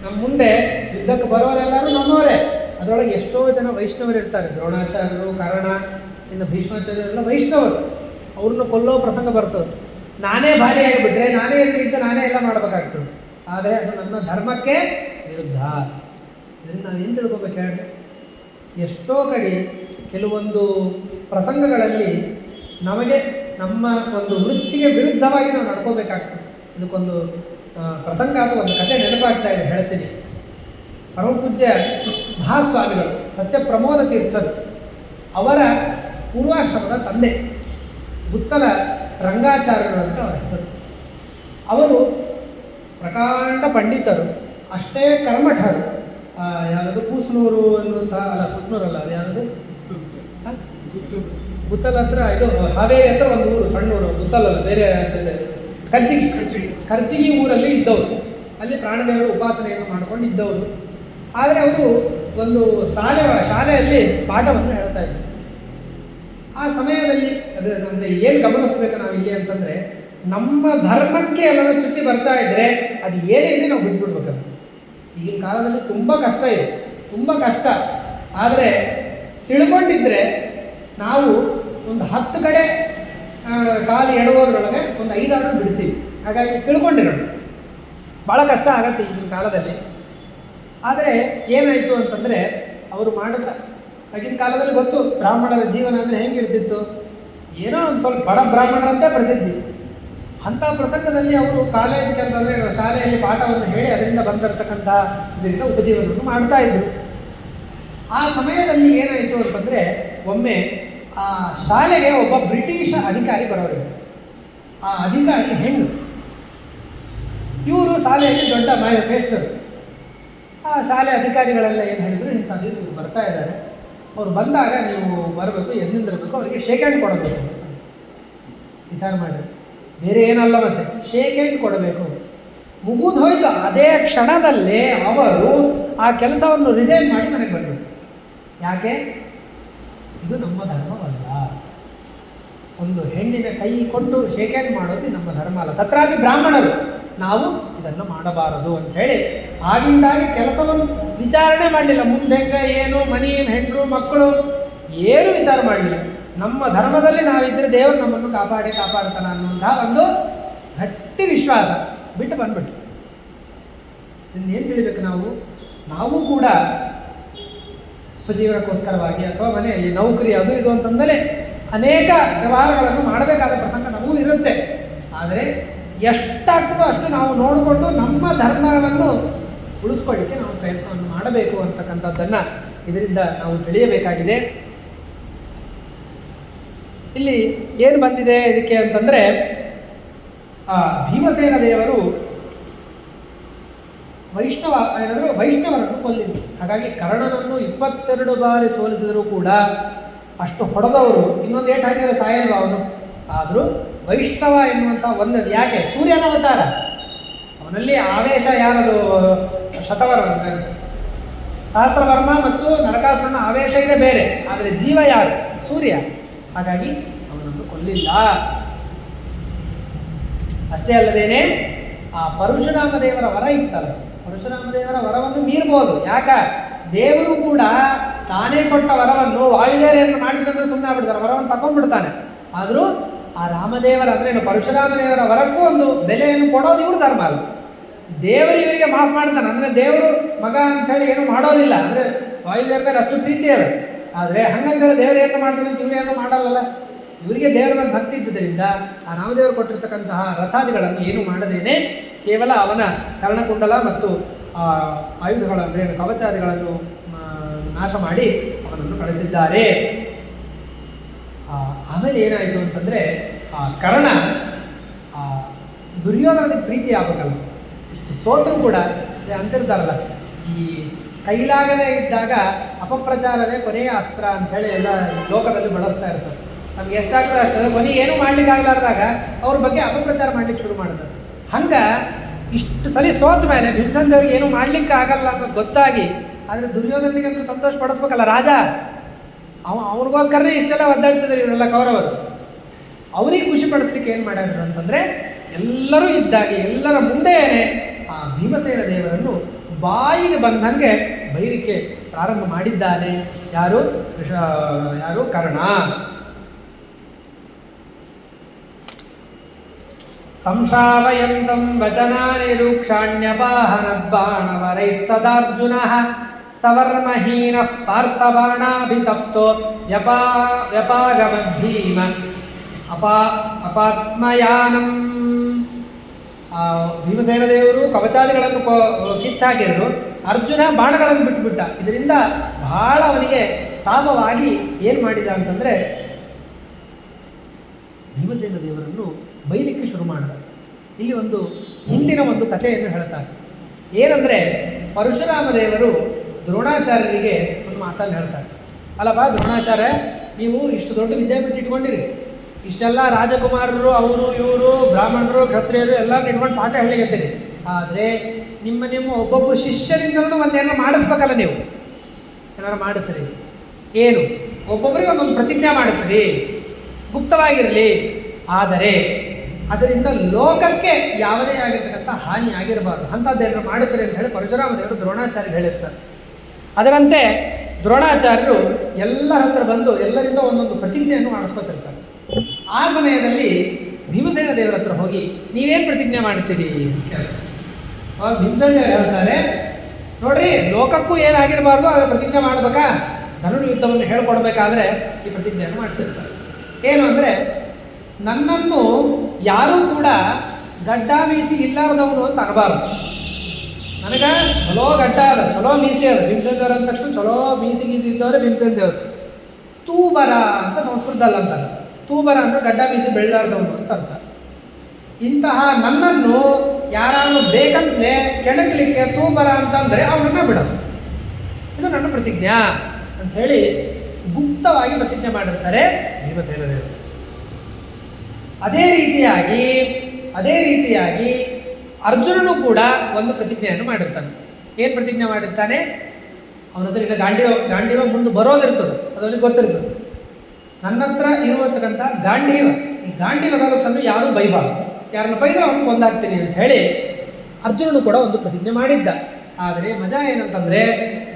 ನಮ್ಮ ಮುಂದೆ ಯುದ್ಧಕ್ಕೆ ಬರೋರೆಲ್ಲರೂ ನಮ್ಮವರೇ. ಅದರೊಳಗೆ ಎಷ್ಟೋ ಜನ ವೈಷ್ಣವರು ಇರ್ತಾರೆ, ದ್ರೋಣಾಚಾರ್ಯರು, ಕರ್ಣ, ಇನ್ನು ಭೀಷ್ಮಾಚಾರ್ಯರೆಲ್ಲ ವೈಷ್ಣವರು. ಅವ್ರನ್ನ ಕೊಲ್ಲೋ ಪ್ರಸಂಗ ಬರ್ತದೆ. ನಾನೇ ಭಾರಿ ಆಗಿಬಿಟ್ರೆ, ನಾನೇ ಎದುರಿದ್ದು ನಾನೇ ಎಲ್ಲ ಮಾಡಬೇಕಾಗ್ತದೆ. ಆದರೆ ಅದು ನನ್ನ ಧರ್ಮಕ್ಕೆ ವಿರುದ್ಧ. ಇದನ್ನು ನಾವು ಏನು ತಿಳ್ಕೊಬೇಕು ಹೇಳಿ? ಎಷ್ಟೋ ಕಡೆ ಕೆಲವೊಂದು ಪ್ರಸಂಗಗಳಲ್ಲಿ ನಮಗೆ ನಮ್ಮ ಒಂದು ವೃತ್ತಿಗೆ ವಿರುದ್ಧವಾಗಿ ನಾವು ನಡ್ಕೋಬೇಕಾಗ್ತದೆ. ಇದಕ್ಕೊಂದು ಪ್ರಸಂಗ ಅಥವಾ ಒಂದು ಕಥೆ ನೆನಪಾಗ್ತಾ ಇದೆ, ಹೇಳ್ತೀನಿ. ಪರಮಪೂಜ್ಯ ಮಹಾಸ್ವಾಮಿಗಳು ಸತ್ಯಪ್ರಮೋದ ತೀರ್ಥರು, ಅವರ ಪೂರ್ವಾಶ್ರಮದ ತಂದೆ ಗುತ್ತಲ ರಂಗಾಚಾರ್ಯರು ಅಂತ ಅವರ ಹೆಸರು. ಅವರು ಪ್ರಕಾಂಡ ಪಂಡಿತರು, ಅಷ್ಟೇ ಕರ್ಮಠರು. ಯಾವುದು ಕೂಸನೂರು ಅನ್ನುವಂಥ, ಅಲ್ಲ ಕೂಸನೂರಲ್ಲ, ಅದು ಯಾವುದು ಗುತ್ತಲ ಹತ್ರ, ಇದು ಹಾವೇರಿ ಹತ್ರ ಒಂದು ಊರು, ಸಣ್ಣ ಊರು, ಗುತ್ತಲಲ್ಲ, ಬೇರೆ ಕರ್ಜಿಗಿ ಊರಲ್ಲಿ ಇದ್ದವರು. ಅಲ್ಲಿ ಪ್ರಾಣದೇವರು ಉಪಾಸನೆಯನ್ನು ಮಾಡ್ಕೊಂಡು ಇದ್ದವರು. ಆದರೆ ಅವರು ಒಂದು ಶಾಲೆಯಲ್ಲಿ ಪಾಠವನ್ನು ಹೇಳ್ತಾ ಇದ್ದರು. ಆ ಸಮಯದಲ್ಲಿ ಅಂದರೆ ಏನು ಗಮನಿಸ್ಬೇಕು ನಾವು ಇಲ್ಲಿ ಅಂತಂದರೆ, ನಮ್ಮ ಧರ್ಮಕ್ಕೆ ಎಲ್ಲರೂ ಚ್ಯುತಿ ಬರ್ತಾ ಇದ್ದರೆ ಅದು ಏನೇ ಇದೆ ನಾವು ಬಿಟ್ಬಿಡ್ಬೇಕದು. ಈಗಿನ ಕಾಲದಲ್ಲಿ ತುಂಬ ಕಷ್ಟ ಇದೆ, ತುಂಬ ಕಷ್ಟ. ಆದರೆ ತಿಳ್ಕೊಂಡಿದ್ರೆ ನಾವು ಒಂದು 10 ಕಡೆ ಕಾಲು ಎಡವೋದ್ರೊಳಗೆ ಒಂದು 5-6 ಬಿಡ್ತೀವಿ. ಹಾಗಾಗಿ ತಿಳ್ಕೊಂಡಿರೋಣ ಭಾಳ ಕಷ್ಟ ಆಗತ್ತೆ ಈಗಿನ ಕಾಲದಲ್ಲಿ. ಆದರೆ ಏನಾಯಿತು ಅಂತಂದರೆ, ಅವರು ಮಾಡುತ್ತಾ ಆಗಿನ ಕಾಲದಲ್ಲಿ ಗೊತ್ತು ಬ್ರಾಹ್ಮಣರ ಜೀವನ ಅಂದರೆ ಹೆಂಗಿರ್ತಿತ್ತು. ಏನೋ ಒಂದು ಸ್ವಲ್ಪ ಬಡ ಬ್ರಾಹ್ಮಣರಂತೆ ಪ್ರಸಿದ್ಧಿ. ಅಂಥ ಪ್ರಸಂಗದಲ್ಲಿ ಅವರು ಕಾಲೇಜ್ ಕೆಲಸ ಅಂದರೆ ಶಾಲೆಯಲ್ಲಿ ಪಾಠವನ್ನು ಹೇಳಿ ಅದರಿಂದ ಬಂದಿರತಕ್ಕಂಥ ಇದರಿಂದ ಉಪಜೀವನವನ್ನು ಮಾಡ್ತಾ ಇದ್ರು. ಆ ಸಮಯದಲ್ಲಿ ಏನಾಯಿತು ಅಂತಂದರೆ, ಒಮ್ಮೆ ಆ ಶಾಲೆಗೆ ಒಬ್ಬ ಬ್ರಿಟಿಷ್ ಅಧಿಕಾರಿ ಬರೋರು. ಆ ಅಧಿಕಾರಿ ಹೆಣ್ಣು. ಇವರು ಶಾಲೆಯಲ್ಲಿ ದೊಡ್ಡ ಮೇಸ್ಟರು. ಆ ಶಾಲೆ ಅಧಿಕಾರಿಗಳೆಲ್ಲ ಏನು ಹೇಳಿದ್ರು, ಇಂಥ ದಿವಸ ಬರ್ತಾ ಇದ್ದಾರೆ, ಅವ್ರು ಬಂದಾಗ ನೀವು ಬರಬೇಕು, ಎದ್ನಿಂದಿರಬೇಕು, ಅವರಿಗೆ ಶೇಕ್ ಹ್ಯಾಂಡ್ ಕೊಡಬೇಕು ಅಂತ ವಿಚಾರ ಮಾಡಿ. ಬೇರೆ ಏನಲ್ಲ, ಮತ್ತೆ ಶೇಕ್ ಹ್ಯಾಂಡ್ ಕೊಡಬೇಕು. ಮುಗಿದು ಹೋಯ್ತು. ಅದೇ ಕ್ಷಣದಲ್ಲೇ ಅವರು ಆ ಕೆಲಸವನ್ನು ರಿಸೈನ್ ಮಾಡಿ ಮನೆಗೆ ಬಂದರು. ಯಾಕೆ? ಇದು ನಮ್ಮ ಧರ್ಮವಲ್ಲ. ಒಂದು ಹೆಣ್ಣಿನ ಕೈ ಕೊಟ್ಟು ಶೇಕ್ ಹ್ಯಾಂಡ್ ಮಾಡೋದು ನಮ್ಮ ಧರ್ಮ ಅಲ್ಲ. ತತ್ರಾಪಿ ಬ್ರಾಹ್ಮಣರು ನಾವು ಇದನ್ನು ಮಾಡಬಾರದು ಅಂಥೇಳಿ ಆಗಿಂದಾಗಿ ಕೆಲಸವನ್ನು ವಿಚಾರಣೆ ಮಾಡಲಿಲ್ಲ. ಮುಂದೆ ಏನು ಮನೆ, ಹೆಣ್ಣು, ಮಕ್ಕಳು ಏನು ವಿಚಾರ ಮಾಡಲಿಲ್ಲ. ನಮ್ಮ ಧರ್ಮದಲ್ಲಿ ನಾವಿದ್ದರೆ ದೇವರು ನಮ್ಮನ್ನು ಕಾಪಾಡ್ತಾನೆ ಅನ್ನುವಂತಹ ಒಂದು ಗಟ್ಟಿ ವಿಶ್ವಾಸ ಬಿಟ್ಟು ಬಂದ್ಬಿಟ್ಟು. ಇನ್ನೇನು ತಿಳಿಬೇಕು ನಾವು ಕೂಡ ಉಪಜೀವನಕ್ಕೋಸ್ಕರವಾಗಿ ಅಥವಾ ಮನೆಯಲ್ಲಿ ನೌಕರಿ ಅದು ಇದು ಅಂತಂದರೆ ಅನೇಕ ವ್ಯವಹಾರಗಳನ್ನು ಮಾಡಬೇಕಾದ ಪ್ರಸಂಗ ನಮಗೂ ಇರುತ್ತೆ. ಆದರೆ ಎಷ್ಟಾಗ್ತದೋ ಅಷ್ಟು ನಾವು ನೋಡಿಕೊಂಡು ನಮ್ಮ ಧರ್ಮವನ್ನು ಉಳಿಸ್ಕೊಳ್ಳಿಕ್ಕೆ ನಾವು ಪ್ರಯತ್ನವನ್ನು ಮಾಡಬೇಕು ಅಂತಕ್ಕಂಥದ್ದನ್ನು ಇದರಿಂದ ನಾವು ತಿಳಿಯಬೇಕಾಗಿದೆ. ಇಲ್ಲಿ ಏನು ಬಂದಿದೆ ಇದಕ್ಕೆ ಅಂತಂದರೆ, ಭೀಮಸೇನ ದೇವರು ವೈಷ್ಣವರನ್ನು ಕೊಲ್ಲಿದ್ರು. ಹಾಗಾಗಿ ಕರ್ಣನನ್ನು 22 ಬಾರಿ ಸೋಲಿಸಿದರೂ ಕೂಡ ಅಷ್ಟು ಹೊಡೆದವರು ಇನ್ನೊಂದು ಏಟು ಹಾಕಿದರೆ ಸಾಯಲ್ವ ಅವನು. ಆದರೂ ವೈಷ್ಣವ ಎನ್ನುವಂಥ ಒಂದು, ಯಾಕೆ? ಸೂರ್ಯನ ಅವತಾರ. ಅವನಲ್ಲಿ ಆವೇಶ ಯಾರದು? ಶತವರ್ಮ, ಸಹಸ್ರವರ್ಮ ಮತ್ತು ನರಕಾಸುರನ ಆವೇಶ ಇದೆ ಬೇರೆ, ಆದರೆ ಜೀವ ಯಾರು? ಸೂರ್ಯ. ಹಾಗಾಗಿ ಅವನನ್ನು ಕೊಲ್ಲಿಲ್ಲ. ಅಷ್ಟೇ ಅಲ್ಲದೇನೆ ಆ ಪರಶುರಾಮ ದೇವರ ವರ ಇತ್ತಲ್ಲ, ಪರಶುರಾಮ ದೇವರ ವರವನ್ನು ಮೀರ್ಬೋದು. ಯಾಕ? ದೇವರು ಕೂಡ ತಾನೇ ಕೊಟ್ಟ ವರವನ್ನು ವಾಯುದೇವರನ್ನು ಮಾಡಿದ್ರೆ ಸುಮ್ಮನೆ ಆಗ್ಬಿಡ್ತಾರೆ, ವರವನ್ನು ತಗೊಂಡ್ಬಿಡ್ತಾನೆ. ಆದರೂ ಆ ರಾಮದೇವರ ಅಂದರೆ ಪರಶುರಾಮ ದೇವರ ವರಕ್ಕೂ ಒಂದು ಬೆಲೆಯನ್ನು ಕೊಡೋದು ಇವರು ಧರ್ಮ ಅಲ್ಲ. ದೇವರಿಗೆ ಮಾಫ್ ಮಾಡ್ತಾನೆ. ಅಂದರೆ ದೇವರು ಮಗ ಅಂಥೇಳಿ ಏನು ಮಾಡೋದಿಲ್ಲ. ಅಂದರೆ ವಾಯುದೇವರ ಮೇಲೆ ಅಷ್ಟು ಪ್ರೀತಿ ಅದ. ಆದರೆ ಹಂಗಂತೇಳಿ ದೇವರು ಏನು ಮಾಡ್ತಾನೆ ಅಂತ ಇವರು ಏನು ಮಾಡಲ್ಲ. ಇವರಿಗೆ ದೇವರ ಮೇಲೆ ಭಕ್ತಿ ಇದ್ದುದರಿಂದ ಆ ರಾಮದೇವರು ಕೊಟ್ಟಿರ್ತಕ್ಕಂತಹ ರಥಾದಿಗಳನ್ನು ಏನು ಮಾಡದೇನೆ ಕೇವಲ ಅವನ ಕರ್ಣಕುಂಡಲ ಮತ್ತು ಆಯುಧಗಳ ಅಂದರೆ ಕವಚಾದಿಗಳನ್ನು ನಾಶ ಮಾಡಿ ಅವನನ್ನು ಕಳಿಸಿದ್ದಾರೆ. ಆಮೇಲೆ ಏನಾಯಿತು ಅಂತಂದರೆ, ಆ ಕರ್ಣ ದುರ್ಯೋಧನಿಗೆ ಪ್ರೀತಿ ಆಗಬೇಕಲ್ಲ. ಇಷ್ಟು ಸೋತರೂ ಕೂಡ ಅಂತಿರ್ತಾರಲ್ಲ, ಈ ಕೈಲಾಗದೇ ಇದ್ದಾಗ ಅಪಪ್ರಚಾರವೇ ಕೊನೆಯ ಅಸ್ತ್ರ ಅಂಥೇಳಿ ಎಲ್ಲ ಲೋಕದಲ್ಲಿ ಬಳಸ್ತಾ ಇರ್ತಾರೆ. ನಮ್ಗೆ ಎಷ್ಟಾಗ್ತದೆ ಅಷ್ಟೇ, ಕೊನೆಗೆ ಏನೂ ಮಾಡ್ಲಿಕ್ಕೆ ಆಗಲಾರ್ದಾಗ ಅವ್ರ ಬಗ್ಗೆ ಅಪಪ್ರಚಾರ ಮಾಡ್ಲಿಕ್ಕೆ ಶುರು ಮಾಡ್ತಾರೆ. ಹಂಗೆ ಇಷ್ಟು ಸಲ ಸೋತ ಮೇಲೆ ಭೀಮಸೇನ ದೇವರಿಗೆ ಏನೂ ಮಾಡ್ಲಿಕ್ಕೆ ಆಗಲ್ಲ ಅನ್ನೋದು ಗೊತ್ತಾಗಿ, ಆದರೆ ದುರ್ಯೋಧನಿಗಂತೂ ಸಂತೋಷ ಪಡಿಸ್ಬೇಕಲ್ಲ ರಾಜ. ಅವ್ರಿಗೋಸ್ಕರನೇ ಇಷ್ಟೆಲ್ಲ ಒದ್ದಾಡ್ತಿದ್ದಾರೆ ಇವರೆಲ್ಲ ಕೌರವರು. ಅವರಿಗೆ ಖುಷಿ ಪಡಿಸ್ಲಿಕ್ಕೆ ಏನು ಮಾಡಿದ್ರು ಅಂತಂದರೆ, ಎಲ್ಲರೂ ಇದ್ದಾಗೆ ಎಲ್ಲರ ಮುಂದೆಯೇ ಆ ಭೀಮಸೇನ ದೇವರನ್ನು ಬಾಯಿಗೆ ಬಂದಂಗೆ ಬೈಲಿಕ್ಕೆ ಪ್ರಾರಂಭ ಮಾಡಿದ್ದಾನೆ. ಯಾರು? ಕರ್ಣ. ಸಂಶಾವಯಂತಂ ವಚನಾನಿ ರೂಕ್ಷಾಣ್ಯಪಾಹನದ್ಬಾಣವರೈಸ್ತದಾರ್ಜುನಃ ಸವರ್ಮಹೀನಃ ಪಾರ್ಥಬಾಣಾಭಿತಪ್ತೋ ವ್ಯಪಾಗಮದ್ಭೀಮ ಅಪಾತ್ಮಯಾನಂ. ಭೀಮಸೇನ ದೇವರು ಕವಚಾದಿಗಳನ್ನು ಕಿಚ್ಚಾಕಿದ್ರು, ಅರ್ಜುನ ಬಾಣಗಳನ್ನು ಬಿಟ್ಟುಬಿಟ್ಟ. ಇದರಿಂದ ಬಹಳ ಅವನಿಗೆ ತಾಪವಾಗಿ ಏನು ಮಾಡಿದ ಅಂತಂದರೆ, ಭೀಮಸೇನ ದೇವರನ್ನು ಬೈಲಿಕ್ಕೆ ಶುರು ಮಾಡಿದ. ಇಲ್ಲಿ ಒಂದು ಹಿಂದಿನ ಒಂದು ಕಥೆಯನ್ನು ಹೇಳ್ತಾರೆ. ಏನಂದರೆ, ಪರಶುರಾಮ ದೇವರು ದ್ರೋಣಾಚಾರ್ಯರಿಗೆ ಒಂದು ಮಾತನ್ನು ಹೇಳ್ತಾರೆ. ಅಲ್ಲಪ್ಪ ದ್ರೋಣಾಚಾರ್ಯ, ನೀವು ಇಷ್ಟು ದೊಡ್ಡ ವಿದ್ಯಾಪೀಠ ಇಟ್ಕೊಂಡಿರಿ, ಇಷ್ಟೆಲ್ಲ ರಾಜಕುಮಾರರು ಅವರು ಇವರು ಬ್ರಾಹ್ಮಣರು ಕ್ಷತ್ರಿಯರು ಎಲ್ಲರೂ ಇಟ್ಕೊಂಡು ಪಾಠ ಹೇಳಿಕತ್ತೀರಿ. ಆದರೆ ನಿಮ್ಮ ಒಬ್ಬೊಬ್ಬ ಶಿಷ್ಯರಿಂದಲೂ ಒಂದೇನೋ ಮಾಡಿಸ್ಬೇಕಲ್ಲ, ನೀವು ಏನಾರು ಮಾಡಿಸ್ರಿ. ಏನು? ಒಬ್ಬೊಬ್ಬರಿಗೆ ಒಂದೊಂದು ಪ್ರತಿಜ್ಞೆ ಮಾಡಿಸ್ರಿ, ಗುಪ್ತವಾಗಿರಲಿ. ಆದರೆ ಅದರಿಂದ ಲೋಕಕ್ಕೆ ಯಾವುದೇ ಆಗಿರ್ತಕ್ಕಂಥ ಹಾನಿ ಆಗಿರಬಾರ್ದು, ಅಂಥದ್ದೇನಾದ್ರು ಮಾಡಿಸ್ರಿ ಅಂತ ಹೇಳಿ ಪರಶುರಾಮ ದೇವರು ದ್ರೋಣಾಚಾರ್ಯರು ಹೇಳಿರ್ತಾರೆ. ಅದರಂತೆ ದ್ರೋಣಾಚಾರ್ಯರು ಎಲ್ಲರ ಹತ್ರ ಬಂದು ಎಲ್ಲರಿಂದ ಒಂದೊಂದು ಪ್ರತಿಜ್ಞೆಯನ್ನು ಮಾಡಿಸ್ಕೊತಿರ್ತಾರೆ. ಆ ಸಮಯದಲ್ಲಿ ಭೀಮಸೇನ ದೇವರ ಹತ್ರ ಹೋಗಿ ನೀವೇನು ಪ್ರತಿಜ್ಞೆ ಮಾಡ್ತೀರಿ? ಅವಾಗ ಭೀಮಸೇನ ದೇವರು ಹೇಳ್ತಾರೆ, ನೋಡ್ರಿ, ಲೋಕಕ್ಕೂ ಏನಾಗಿರಬಾರ್ದು ಅದರ ಪ್ರತಿಜ್ಞೆ ಮಾಡಬೇಕಾ? ಧನುರ್ ಯುದ್ಧವನ್ನು ಹೇಳ್ಕೊಡ್ಬೇಕಾದ್ರೆ ಈ ಪ್ರತಿಜ್ಞೆಯನ್ನು ಮಾಡಿಸಿರ್ತಾರೆ. ಏನು ಅಂದರೆ, ನನ್ನನ್ನು ಯಾರೂ ಕೂಡ ಗಡ್ಡ ಮೀಸಿ ಇಲ್ಲಾರದವನು ಅಂತ ಅನಬಾರದು. ನನಗೆ ಚಲೋ ಗಡ್ಡ ಅದ, ಚಲೋ ಮೀಸೆ ಅದ. ಭೀಮಸೇನ ದೇವ್ರ ಅಂದ ತಕ್ಷಣ ಚಲೋ ಮೀಸಿ ಗೀಸಿ ಇದ್ದವ್ರೆ ಭೀಮಸೇನ ದೇವರು. ತೂಬರ ಅಂತ ಸಂಸ್ಕೃತದಲ್ಲಿ ಅಂತಾರೆ. ತೂಬರ ಅಂದರೆ ಗಡ್ಡ ಮೀಸಿ ಬೆಳ್ಳಾರ್ದವನು ಅಂತ ಅರ್ಥ. ಇಂತಹ ನನ್ನನ್ನು ಯಾರು ಬೇಕಂತಲೇ ಕೆಣಕಲಿಕ್ಕೆ ತೂಬರ ಅಂತಂದರೆ ಅವನನ್ನ ಬಿಡೋದು. ಇದು ನನ್ನ ಪ್ರತಿಜ್ಞಾ ಅಂತ ಹೇಳಿ ಗುಪ್ತವಾಗಿ ಪ್ರತಿಜ್ಞೆ ಮಾಡಿರ್ತಾರೆ ಭೀಮಸೇನ ದೇವರು. ಅದೇ ರೀತಿಯಾಗಿ ಅರ್ಜುನನು ಕೂಡ ಒಂದು ಪ್ರತಿಜ್ಞೆಯನ್ನು ಮಾಡಿರ್ತಾನೆ. ಏನು ಪ್ರತಿಜ್ಞೆ ಮಾಡಿರ್ತಾನೆ? ಅವನ ಹತ್ರ ಈಗ ಗಾಂಡೀವ ಮುಂದೆ ಬರೋದಿರ್ತದೆ, ಅದು ಅವನಿಗೆ ಗೊತ್ತಿರ್ತದೆ. ನನ್ನ ಹತ್ರ ಇರುವತಕ್ಕಂಥ ಗಾಂಡೀವ, ಈ ಗಾಂಡೀವದ ಸಣ್ಣ ಯಾರೂ ಬೈಬಾರ್ದು, ಯಾರನ್ನು ಬೈದ್ರೆ ಅವನು ಕೊಂದಾಗ್ತೀನಿ ಅಂತ ಹೇಳಿ ಅರ್ಜುನನು ಕೂಡ ಒಂದು ಪ್ರತಿಜ್ಞೆ ಮಾಡಿದ್ದ. ಆದರೆ ಮಜಾ ಏನಂತಂದರೆ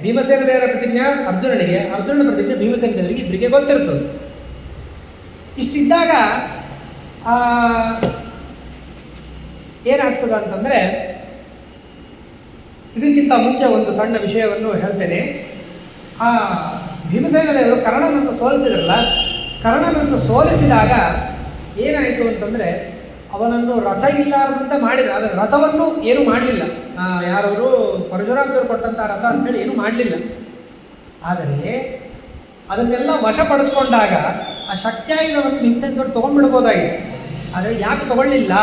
ಭೀಮಸೇನ ದೇವರ ಪ್ರತಿಜ್ಞೆ ಅರ್ಜುನನಿಗೆ, ಅರ್ಜುನನ ಪ್ರತಿಜ್ಞೆ ಭೀಮಸೇನ ದೇವರಿಗೆ ಇಬ್ಬರಿಗೆ ಗೊತ್ತಿರ್ತದೆ. ಇಷ್ಟಿದ್ದಾಗ ಏನಾಗ್ತದೆ ಅಂತಂದರೆ, ಇದಕ್ಕಿಂತ ಮುಂಚೆ ಒಂದು ಸಣ್ಣ ವಿಷಯವನ್ನು ಹೇಳ್ತೇನೆ. ಆ ಭೀಮಸೇನ ದೇವರು ಕರ್ಣನನ್ನು ಸೋಲಿಸಿದ್ರಲ್ಲ, ಕರ್ಣನನ್ನು ಸೋಲಿಸಿದಾಗ ಏನಾಯಿತು ಅಂತಂದರೆ ಅವನನ್ನು ರಥ ಇಲ್ಲಾರದಂತೆ ಮಾಡಿದ್ರು. ಆದರೆ ರಥವನ್ನು ಏನೂ ಮಾಡಲಿಲ್ಲ, ಯಾರವರು ಪರಶುರಾಮದೇವರು ಕೊಟ್ಟಂಥ ರಥ ಅಂಥೇಳಿ ಏನೂ ಮಾಡಲಿಲ್ಲ. ಆದರೆ ಅದನ್ನೆಲ್ಲ ವಶಪಡಿಸ್ಕೊಂಡಾಗ ಆ ಶಕ್ತಿಯಾಯುಧವನ್ನು ಭೀಮಸೇನ ದೇವರು ತೊಗೊಂಡ್ಬಿಡ್ಬೋದಾಗಿದೆ. ಆದರೆ ಯಾಕೆ ತಗೊಳ್ಳಿಲ್ಲ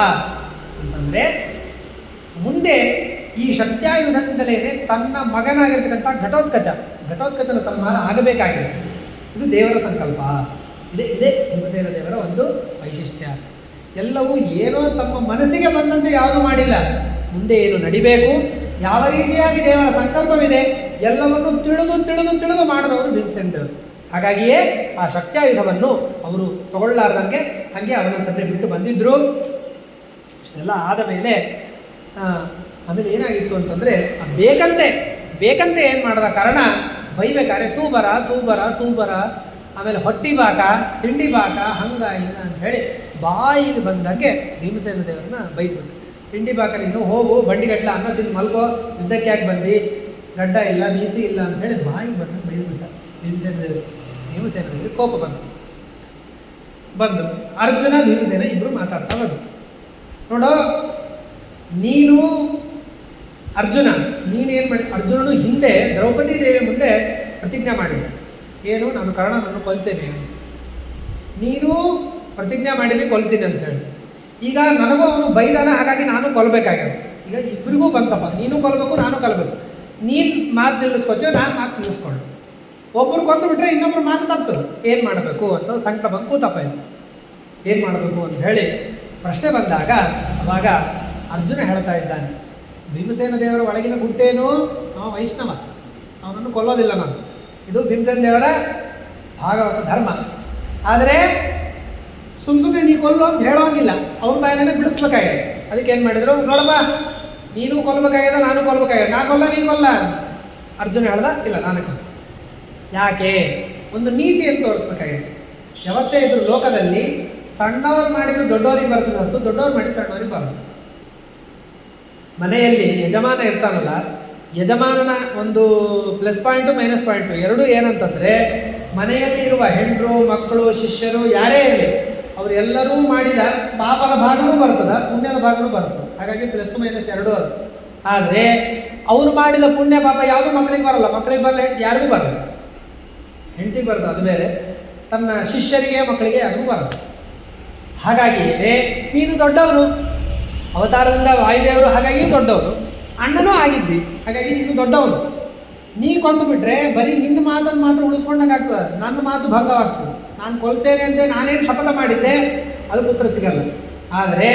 ಅಂತಂದರೆ, ಮುಂದೆ ಈ ಶಕ್ತಿಯಾಯುಧದಿಂದಲೇ ತನ್ನ ಮಗನಾಗಿರ್ತಕ್ಕಂಥ ಘಟೋತ್ಕಚನ ಸಂಹಾರ ಆಗಬೇಕಾಗಿದೆ. ಇದು ದೇವರ ಸಂಕಲ್ಪ. ಇದೇ ಭೀಮಸೇನ ದೇವರ ಒಂದು ವೈಶಿಷ್ಟ್ಯ. ಎಲ್ಲವೂ ಏನೋ ತಮ್ಮ ಮನಸ್ಸಿಗೆ ಬಂದಂತೆ ಯಾವುದೂ ಮಾಡಿಲ್ಲ. ಮುಂದೆ ಏನು ನಡಿಬೇಕು, ಯಾವ ರೀತಿಯಾಗಿ ದೇವರ ಸಂಕಲ್ಪವಿದೆ ಎಲ್ಲವನ್ನು ತಿಳಿದು ಮಾಡಿದವರು ಭೀಮಸೇನ ದೇವರು. ಹಾಗಾಗಿಯೇ ಆ ಶಕ್ತಿಯಾಯುಧವನ್ನು ಅವರು ತಗೊಳ್ಳಾರ್ದಂಗೆ ಹಾಗೆ ಅವನ ತಂದೆ ಬಿಟ್ಟು ಬಂದಿದ್ದರು. ಇಷ್ಟೆಲ್ಲ ಆದ ಮೇಲೆ ಆಮೇಲೆ ಏನಾಗಿತ್ತು ಅಂತಂದರೆ, ಬೇಕಂತೆ ಏನು ಮಾಡಿದ ಕಾರಣ ಬೈಬೇಕಾದ್ರೆ ತೂಬರ ಆಮೇಲೆ ಹೊಟ್ಟಿ ಬಾಕ, ತಿಂಡಿ ಬಾಕ, ಹಂಗ ಹಿಂಗ ಅಂತ ಹೇಳಿ ಬಾಯಿಗೆ ಬಂದಂಗೆ ಭೀಮಸೇನ ದೇವರನ್ನ ಬೈದ್ಬಿಟ್ಟು, ತಿಂಡಿ ಬಾಕ ನೀನು ಹೋಗು, ಬಂಡಿಗಟ್ಲ ಅನ್ನ ತಿಂದು ಮಲ್ಕೋ, ಯುದ್ಧಕ್ಕೆ ಯಾಕೆ ಬಂದು, ಗಡ್ಡ ಇಲ್ಲ ಮೀಸಿ ಇಲ್ಲ ಅಂತ ಹೇಳಿ ಬಾಯಿಗೆ ಬಂದಂಗೆ ಬೈದ್ಬಿಟ್ಟ ಭೀಮಸೇನ ದೇವರಿಗೆ ಕೋಪ ಬಂದು ಅರ್ಜುನ ಭೀಮಸೇನ ಇಬ್ಬರು ಮಾತಾಡ್ತಾ ಬಂದು, ನೋಡೋ ನೀನು ನೀನೇನು ಮಾಡಿ, ಅರ್ಜುನನು ಹಿಂದೆ ದ್ರೌಪದಿ ದೇವಿ ಮುಂದೆ ಪ್ರತಿಜ್ಞೆ ಮಾಡಿದ್ದ, ಏನು ನಾನು ಕರ್ಣನನ್ನು ಕೊಲ್ತೇನೆ, ನೀನು ಪ್ರತಿಜ್ಞೆ ಮಾಡಿದ್ದೆ ಕೊಲ್ತೀನಿ ಅಂತ ಹೇಳಿ. ಈಗ ನನಗೂ ಅವನು ಬೈದಾನ, ಹಾಗಾಗಿ ನಾನು ಕೊಲ್ಲಬೇಕಾಗ್ಯದ. ಈಗ ಇಬ್ಬರಿಗೂ ಬಂತಪ್ಪ, ನೀನು ಕೊಲ್ಲಬೇಕು ನಾನು ಕೊಲ್ಲಬೇಕು. ನೀನು ಮಾತು ನಿಲ್ಲಿಸ್ಕೊತೀವಿ, ನಾನು ಮಾತು ನಿಲ್ಲಿಸ್ಕೊಂಡು, ಒಬ್ಬರು ಕೊಂದು ಬಿಟ್ಟರೆ ಇನ್ನೊಬ್ರು ಮಾತು ತಪ್ತದೆ. ಏನು ಮಾಡಬೇಕು ಅಂತ ಸಂಕಟ ಬಂದು ಕೂತಪ್ಪ ಇದು, ಏನು ಮಾಡಬೇಕು ಅಂತ ಹೇಳಿ ಪ್ರಶ್ನೆ ಬಂದಾಗ ಅವಾಗ ಅರ್ಜುನ ಹೇಳ್ತಾ ಇದ್ದಾನೆ, ಭೀಮಸೇನ ದೇವರ ಒಳಗಿನ ಗುಟ್ಟೇನು, ವೈಷ್ಣವ, ಅವನನ್ನು ಕೊಲ್ಲೋದಿಲ್ಲ ನಾನು. ಇದು ಭೀಮಸೇನ ದೇವರ ಭಾಗವತ ಧರ್ಮ. ಆದರೆ ಸುಮ್ಮನೆ ನೀ ಕೊಲ್ಲು ಅಂತ ಹೇಳೋಂಗಿಲ್ಲ, ಅವನ ಬಾಯನ್ನೇ ಬಿಡಿಸ್ಬೇಕಾಗಿದೆ. ಅದಕ್ಕೆ ಏನು ಮಾಡಿದ್ರು, ನೋಡಪ್ಪ ನೀನು ಕೊಲ್ಲಬೇಕಾಗ್ಯದ, ನಾನು ಕೊಲ್ಲಬೇಕಾಗ್ಯದ, ನಾ ಕೊಲ್ಲ ನೀ ಕೊಲ್ಲ. ಅರ್ಜುನ ಹೇಳ್ದ, ಇಲ್ಲ ನಾನೇ ಕೊಲ್ಲ. ಯಾಕೆ? ಒಂದು ನೀತಿಯನ್ನು ತೋರಿಸ್ಬೇಕಾಗಿದೆ. ಯಾವತ್ತೇ ಇದ್ರು ಲೋಕದಲ್ಲಿ ಸಣ್ಣವರು ಮಾಡಿದ್ದು ದೊಡ್ಡವರಿಗೆ ಬರ್ತದೆ ಹೊರತು ದೊಡ್ಡವ್ರು ಮಾಡಿದ್ದು ಸಣ್ಣವರಿಗೆ ಬರೋದು. ಮನೆಯಲ್ಲಿ ಯಜಮಾನ ಇರ್ತಾನಲ್ಲ, ಯಜಮಾನನ ಒಂದು ಪ್ಲಸ್ ಪಾಯಿಂಟು ಮೈನಸ್ ಪಾಯಿಂಟು ಎರಡೂ ಏನಂತಂದರೆ, ಮನೆಯಲ್ಲಿ ಇರುವ ಹೆಂಡರು ಮಕ್ಕಳು ಶಿಷ್ಯರು ಯಾರೇ ಇರಲಿ ಅವರೆಲ್ಲರೂ ಮಾಡಿದ ಪಾಪದ ಭಾಗವೂ ಬರ್ತದೆ, ಪುಣ್ಯದ ಭಾಗವೂ ಬರ್ತದೆ. ಹಾಗಾಗಿ ಪ್ಲಸ್ ಮೈನಸ್ ಎರಡೂ ಅದು. ಆದರೆ ಅವರು ಮಾಡಿದ ಪುಣ್ಯ ಪಾಪ ಯಾವುದೂ ಮಕ್ಕಳಿಗೆ ಬರಲ್ಲ, ಯಾರಿಗೂ ಬರಲ್ಲ. ಹೆಂಡತಿಗೆ ಬರ್ತದೆ ಅದು ಬೇರೆ, ತನ್ನ ಶಿಷ್ಯರಿಗೆ ಮಕ್ಕಳಿಗೆ ಯಾರಿಗೂ ಬರಲ್ಲ. ಹಾಗಾಗಿಯೇ ನೀನು ದೊಡ್ಡವನು, ಅವತಾರದಿಂದ ವಾಯುದೇವರು ಹಾಗಾಗಿ ದೊಡ್ಡವನು, ಅಣ್ಣನೂ ಆಗಿದ್ದಿ, ಹಾಗಾಗಿ ನೀನು ದೊಡ್ಡವನು. ನೀ ಕೊಂದು ಬಿಟ್ರೆ ಬರೀ ನಿನ್ನ ಮಾತನ್ನು ಮಾತ್ರ ಉಳಿಸ್ಕೊಂಡಂಗೆ ಆಗ್ತದೆ, ನನ್ನ ಮಾತು ಭಂಗವಾಗ್ತದೆ. ನಾನು ಕೊಲ್ತೇನೆ ಅಂತ ನಾನೇನು ಶಪಥ ಮಾಡಿದ್ದೆ ಅದಕ್ಕೆ ಉತ್ತರ ಸಿಗಲ್ಲ. ಆದರೆ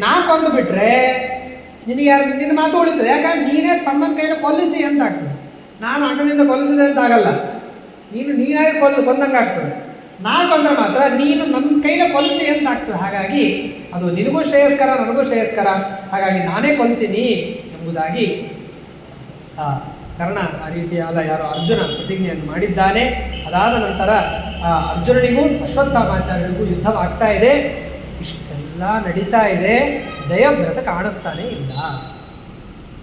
ನಾ ಕೊಂದು ಬಿಟ್ರೆ ನಿನ್ನ ಮಾತು ಉಳಿತದೆ. ಯಾಕಂದ್ರೆ ನೀನೇ ತಮ್ಮನ ಕೈಯಲ್ಲಿ ಕೊಲ್ಲಿಸಿ ಅಂತ ಆಗ್ತದೆ. ನಾನು ಅಣ್ಣನಿಂದ ಕೊಲ್ಲಿಸಿದೆ ಅಂತ ಆಗಲ್ಲ, ನೀನಾಗಿ ಕೊಂದಂಗೆ ಆಗ್ತದೆ. ನಾ ಕೊಂದ್ರೆ ಮಾತ್ರ ನೀನು ನನ್ನ ಕೈಲ ಕೊಲಿಸಿ ಅಂತ ಆಗ್ತದೆ. ಹಾಗಾಗಿ ಅದು ನಿನಗೂ ಶ್ರೇಯಸ್ಕರ, ನನಗೂ ಶ್ರೇಯಸ್ಕರ, ಹಾಗಾಗಿ ನಾನೇ ಕೊಲ್ತೀನಿ ಎಂಬುದಾಗಿ ಕರ್ಣ ಆ ರೀತಿಯಾದ ಯಾರೋ ಅರ್ಜುನ ಪ್ರತಿಜ್ಞೆಯನ್ನು ಮಾಡಿದ್ದಾನೆ. ಅದಾದ ನಂತರ ಅರ್ಜುನನಿಗೂ ಅಶ್ವತ್ಥಾಮಾಚಾರ್ಯರಿಗೂ ಯುದ್ಧವಾಗ್ತಾ ಇದೆ. ಇಷ್ಟೆಲ್ಲ ನಡೀತಾ ಇದೆ, ಜಯದ್ರಥ ಕಾಣಿಸ್ತಾನೆ ಇಲ್ಲ.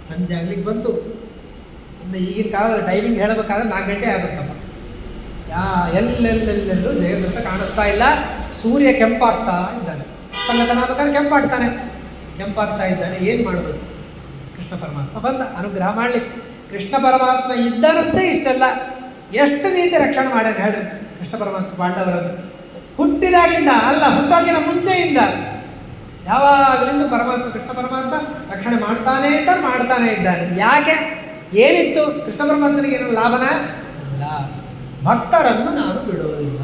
ಸಂಜೆ ಆಗ್ಲಿಕ್ಕೆ ಬಂತು. ಇನ್ನು ಈಗಿನ ಕಾಲದ ಟೈಮಿಂಗ್ ಹೇಳಬೇಕಾದ್ರೆ 4 ಗಂಟೆ ಆಗುತ್ತಪ್ಪ. ಎಲ್ಲೆಲ್ಲೆಲ್ಲೂ ಜಯದ್ರಥ ಕಾಣಿಸ್ತಾ ಇಲ್ಲ. ಸೂರ್ಯ ಕೆಂಪಾಗ್ತಾ ಇದ್ದಾನೆ, ಅಸ್ತಂಗತನಾಗಬೇಕಾದ್ರೆ ಕೆಂಪಾಗ್ತಾ ಇದ್ದಾನೆ. ಏನು ಮಾಡಬೇಕು? ಕೃಷ್ಣ ಪರಮಾತ್ಮ ಬಂದ ಅನುಗ್ರಹ ಮಾಡಲಿಕ್ಕೆ. ಕೃಷ್ಣ ಪರಮಾತ್ಮ ಇದ್ದರಂತೆ ಇಷ್ಟೆಲ್ಲ ಎಷ್ಟು ರೀತಿ ರಕ್ಷಣೆ ಮಾಡ್ಯಾನ ಹೇಳ್ರಿ ಕೃಷ್ಣ ಪರಮಾತ್ಮ ಪಾಂಡವರನ್ನು. ಹುಟ್ಟಿದಾಗಿಂದ ಅಲ್ಲ, ಹುಟ್ಟಾಗಿನ ಮುಂಚೆಯಿಂದ ಯಾವಾಗಲಿಂದ ಕೃಷ್ಣ ಪರಮಾತ್ಮ ರಕ್ಷಣೆ ಮಾಡ್ತಾನೇ ಇದ್ದಾನೆ. ಯಾಕೆ? ಏನಿತ್ತು? ಕೃಷ್ಣ ಪರಮಾತ್ಮನಿಗೆ ಏನೋ ಲಾಭನ ಇಲ್ಲ. ಭಕ್ತರನ್ನು ನಾನು ಬಿಡುವುದಿಲ್ಲ.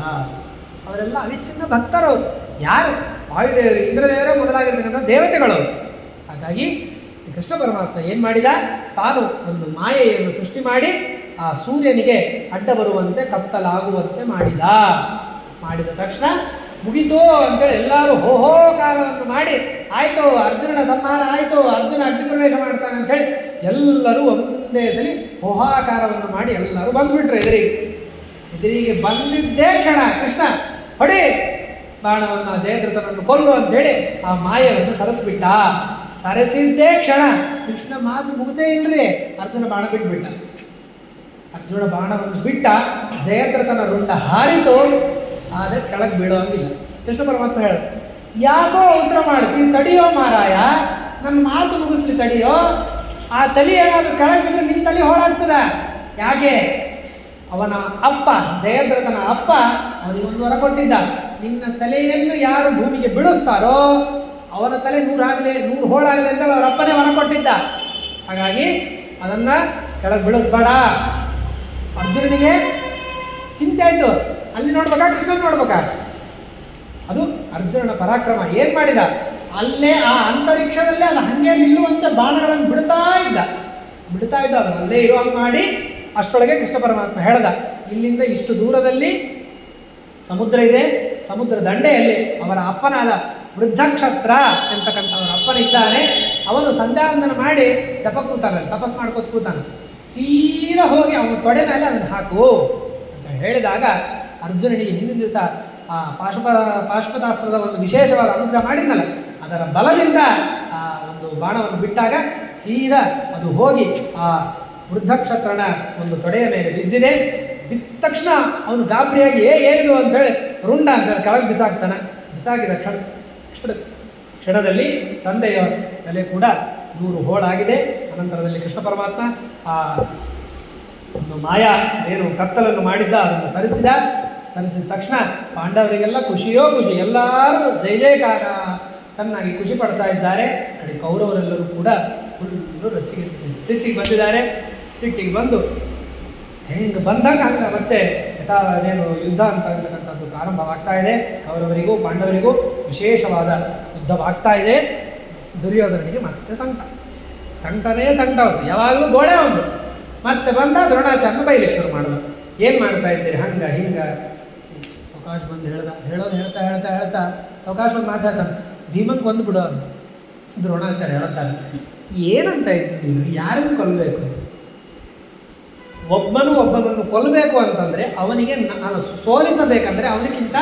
ಅವರೆಲ್ಲ ಅವಿಚ್ಛಿನ್ನ ಭಕ್ತರು. ಯಾರು? ವಾಯುದೇವರು, ಇಂದ್ರದೇವರೇ ಮೊದಲಾಗಿರ್ತಕ್ಕಂಥ ದೇವತೆಗಳು. ಹಾಗಾಗಿ ಕೃಷ್ಣ ಪರಮಾತ್ಮ ಏನು ಮಾಡಿದ? ತಾನು ಒಂದು ಮಾಯೆಯನ್ನು ಸೃಷ್ಟಿ ಮಾಡಿ ಆ ಸೂರ್ಯನಿಗೆ ಅಡ್ಡ ಬರುವಂತೆ ಕತ್ತಲಾಗುವಂತೆ ಮಾಡಿದ ತಕ್ಷಣ ಮುಗಿತು ಅಂತೇಳಿ ಎಲ್ಲರೂ ಹೋಕಾರವನ್ನು ಮಾಡಿ, ಆಯಿತು ಅರ್ಜುನನ ಸಂಹಾರ ಆಯಿತು, ಅರ್ಜುನ ಅಗ್ನಿ ಪ್ರವೇಶ ಮಾಡ್ತಾನೆ ಅಂಥೇಳಿ ಎಲ್ಲರೂ ಒಂದೇ ಸಲಿ ಹೋಹಾಕಾರವನ್ನು ಮಾಡಿ ಎಲ್ಲರೂ ಬಂದುಬಿಟ್ರು ಎದುರಿಗೆ ಬಂದಿದ್ದೇ ಕ್ಷಣ ಕೃಷ್ಣ ಹೊಡಿ ಬಾಣವನ್ನು ಜಯದ್ರಥನನ್ನು ಕೊಲ್ಲು ಅಂಥೇಳಿ ಆ ಮಾಯವನ್ನು ಸರಿಸಿದ್ದೇ ಕ್ಷಣ ಕೃಷ್ಣ ಮಾತು ಮುಗಿಸೇ ಇಲ್ರಿ, ಅರ್ಜುನ ಬಾಣ ಬಿಟ್ಟ. ಅರ್ಜುನ ಬಾಣವನ್ನು ಬಿಟ್ಟ, ಜಯದ್ರಥನ ರುಂಡ ಹಾರಿತು, ಆದರೆ ಕೆಳಗೆ ಬೀಳೋಂಗಿಲ್ಲ. ಕೃಷ್ಣ ಪರಮಾತ್ಮ ಹೇಳ, ಯಾಕೋ ಅವಸರ ಮಾಡ್ತಿ, ತಡಿಯೋ ಮಾರಾಯ, ನನ್ನ ಮಾತು ಮುಗಿಸ್ಲಿ ತಡಿಯೋ. ಆ ತಲೆ ಏನಾದರೂ ಕೆಳಗೆ ಬಿದ್ದರೆ ನಿನ್ನ ತಲೆ ಹೋಳಾಗ್ತದ. ಯಾಕೆ? ಅವನ ಅಪ್ಪ, ಜಯದ್ರಥನ ಅಪ್ಪ ಅವನಿಗೊಂದು ವರ ಕೊಟ್ಟಿದ್ದ, ನಿನ್ನ ತಲೆಯನ್ನು ಯಾರು ಭೂಮಿಗೆ ಬಿಡಿಸ್ತಾರೋ ಅವನ ತಲೆ 100 ಹೋಳಾಗಲಿ ಅಂತ ಅವರ ಅಪ್ಪನೇ ವರ ಕೊಟ್ಟಿದ್ದ. ಹಾಗಾಗಿ ಅದನ್ನು ಕೆಳಗೆ ಬಿಡಿಸ್ಬೇಡ. ಅರ್ಜುನನಿಗೆ ಚಿಂತೆ ಆಯಿತು, ಅಲ್ಲಿ ನೋಡ್ಬೇಕಾ ಕೃಷ್ಣನ ನೋಡ್ಬೇಕಾ? ಅದು ಅರ್ಜುನನ ಪರಾಕ್ರಮ. ಏನು ಮಾಡಿದ? ಅಲ್ಲೇ ಆ ಅಂತರಿಕ್ಷದಲ್ಲೇ ಅದು ಹಾಗೆ ನಿಲ್ಲುವಂತೆ ಬಾಣಗಳನ್ನು ಬಿಡ್ತಾ ಇದ್ದ ಅವನು ಅಲ್ಲೇ ಇರುವಂಗೆ ಮಾಡಿ. ಅಷ್ಟರೊಳಗೆ ಕೃಷ್ಣ ಪರಮಾತ್ಮ ಹೇಳ್ದ, ಇಲ್ಲಿಂದ ಇಷ್ಟು ದೂರದಲ್ಲಿ ಸಮುದ್ರ ಇದೆ, ಸಮುದ್ರ ದಂಡೆಯಲ್ಲಿ ಅವರ ಅಪ್ಪನಾದ ವೃದ್ಧಕ್ಷತ್ರ ಎಂತಕ್ಕಂಥ ಅವರ ಅಪ್ಪನಿದ್ದಾನೆ. ಅವನು ಸಂಧ್ಯಾವಂದನ ಮಾಡಿ ಜಪ ಕೂತಾನೆ, ತಪಸ್ ಮಾಡ್ಕೋತ ಕೂತಾನೆ. ಸೀದಾ ಹೋಗಿ ಅವನ ತೊಡೆ ಮೇಲೆ ಅದನ್ನು ಹಾಕು ಅಂತ ಹೇಳಿದಾಗ ಅರ್ಜುನನಿಗೆ ಹಿಂದಿನ ದಿವಸ ಆ ಪಾಶುಪತಾಸ್ತ್ರದ ಒಂದು ವಿಶೇಷವಾದ ಅನುಗ್ರಹ ಮಾಡಿದ್ನಲ್ಲ, ಅದರ ಬಲದಿಂದ ಆ ಒಂದು ಬಾಣವನ್ನು ಬಿಟ್ಟಾಗ ಸೀದಾ ಅದು ಹೋಗಿ ಆ ವೃದ್ಧಕ್ಷತ್ರನ ಒಂದು ತೊಡೆಯ ಮೇಲೆ ಬಿದ್ದಿದೆ. ಬಿದ್ದ ತಕ್ಷಣ ಅವನು ಗಾಬರಿಯಾಗಿ ಏನಿದು ಅಂತೇಳಿ ರುಂಡ ಅಂತೇಳಿ ಕೆಳಗೆ ಬಿಸಾಕಿದ ಕ್ಷಣದಲ್ಲಿ ತಂದೆಯ ತಲೆ ಕೂಡ 100 ಹೋಳಾಗಿದೆ. ಅನಂತರದಲ್ಲಿ ಕೃಷ್ಣ ಪರಮಾತ್ಮ ಆ ಒಂದು ಮಾಯಾ ಏನು ಕತ್ತಲನ್ನು ಮಾಡಿದ್ದ ಅದನ್ನು ಸರಿಸಿದ ತಕ್ಷಣ ಪಾಂಡವರಿಗೆಲ್ಲ ಖುಷಿಯೋ ಖುಷಿ, ಎಲ್ಲರೂ ಜಯ ಜಯಕಾರ ಚೆನ್ನಾಗಿ ಖುಷಿ ಪಡ್ತಾ ಇದ್ದಾರೆ. ನೋಡಿ, ಕೌರವರೆಲ್ಲರೂ ಕೂಡ ಫುಲ್ಲು ಸಿಟ್ಟಿಗೆ ಬಂದಿದ್ದಾರೆ. ಸಿಟ್ಟಿಗೆ ಬಂದು ಹೆಂಗೆ ಬಂದಾಗ ಹಂಗೆ ಮತ್ತೆ ಏನು ಯುದ್ಧ ಅಂತಕ್ಕಂಥದ್ದು ಪ್ರಾರಂಭವಾಗ್ತಾ ಇದೆ. ಕೌರವರಿಗೂ ಪಾಂಡವರಿಗೂ ವಿಶೇಷವಾದ ಯುದ್ಧವಾಗ್ತಾ ಇದೆ. ದುರ್ಯೋಧನಿಗೆ ಮತ್ತೆ ಸಂಕಟನೇ ಯಾವಾಗಲೂ ಗೋಡೆ ಒಂದು ಮತ್ತೆ ಬಂದ ದ್ರೋಣಾಚಾರ್ಯನ ಬೈಲಿಕ್ಕೆ ಶುರು ಮಾಡಿದ. ಏನು ಮಾಡ್ತಾ ಇದ್ದೀರಿ ಹಂಗೆ ಹಿಂಗೆ? ಸೌಕಾಶ್ ಬಂದು ಹೇಳ್ತಾ ಸೌಕಾಶ್ ಒಂದು ಮಾತಾಡ್ತಾನೆ, ಭೀಮನ್ ಕೊಂದು ಬಿಡೋ ಅಂತ. ದ್ರೋಣಾಚಾರ್ಯ ಹೇಳ್ತಾನೆ, ಏನಂತ ಇದ್ದು ನೀನು? ಯಾರನ್ನು ಕೊಲ್ಲಬೇಕು? ಒಬ್ಬನನ್ನು ಕೊಲ್ಲಬೇಕು ಅಂತಂದರೆ ಅವನಿಗೆ ನಾನು ಸೋಲಿಸಬೇಕಂದ್ರೆ ಅವನಿಗಿಂತ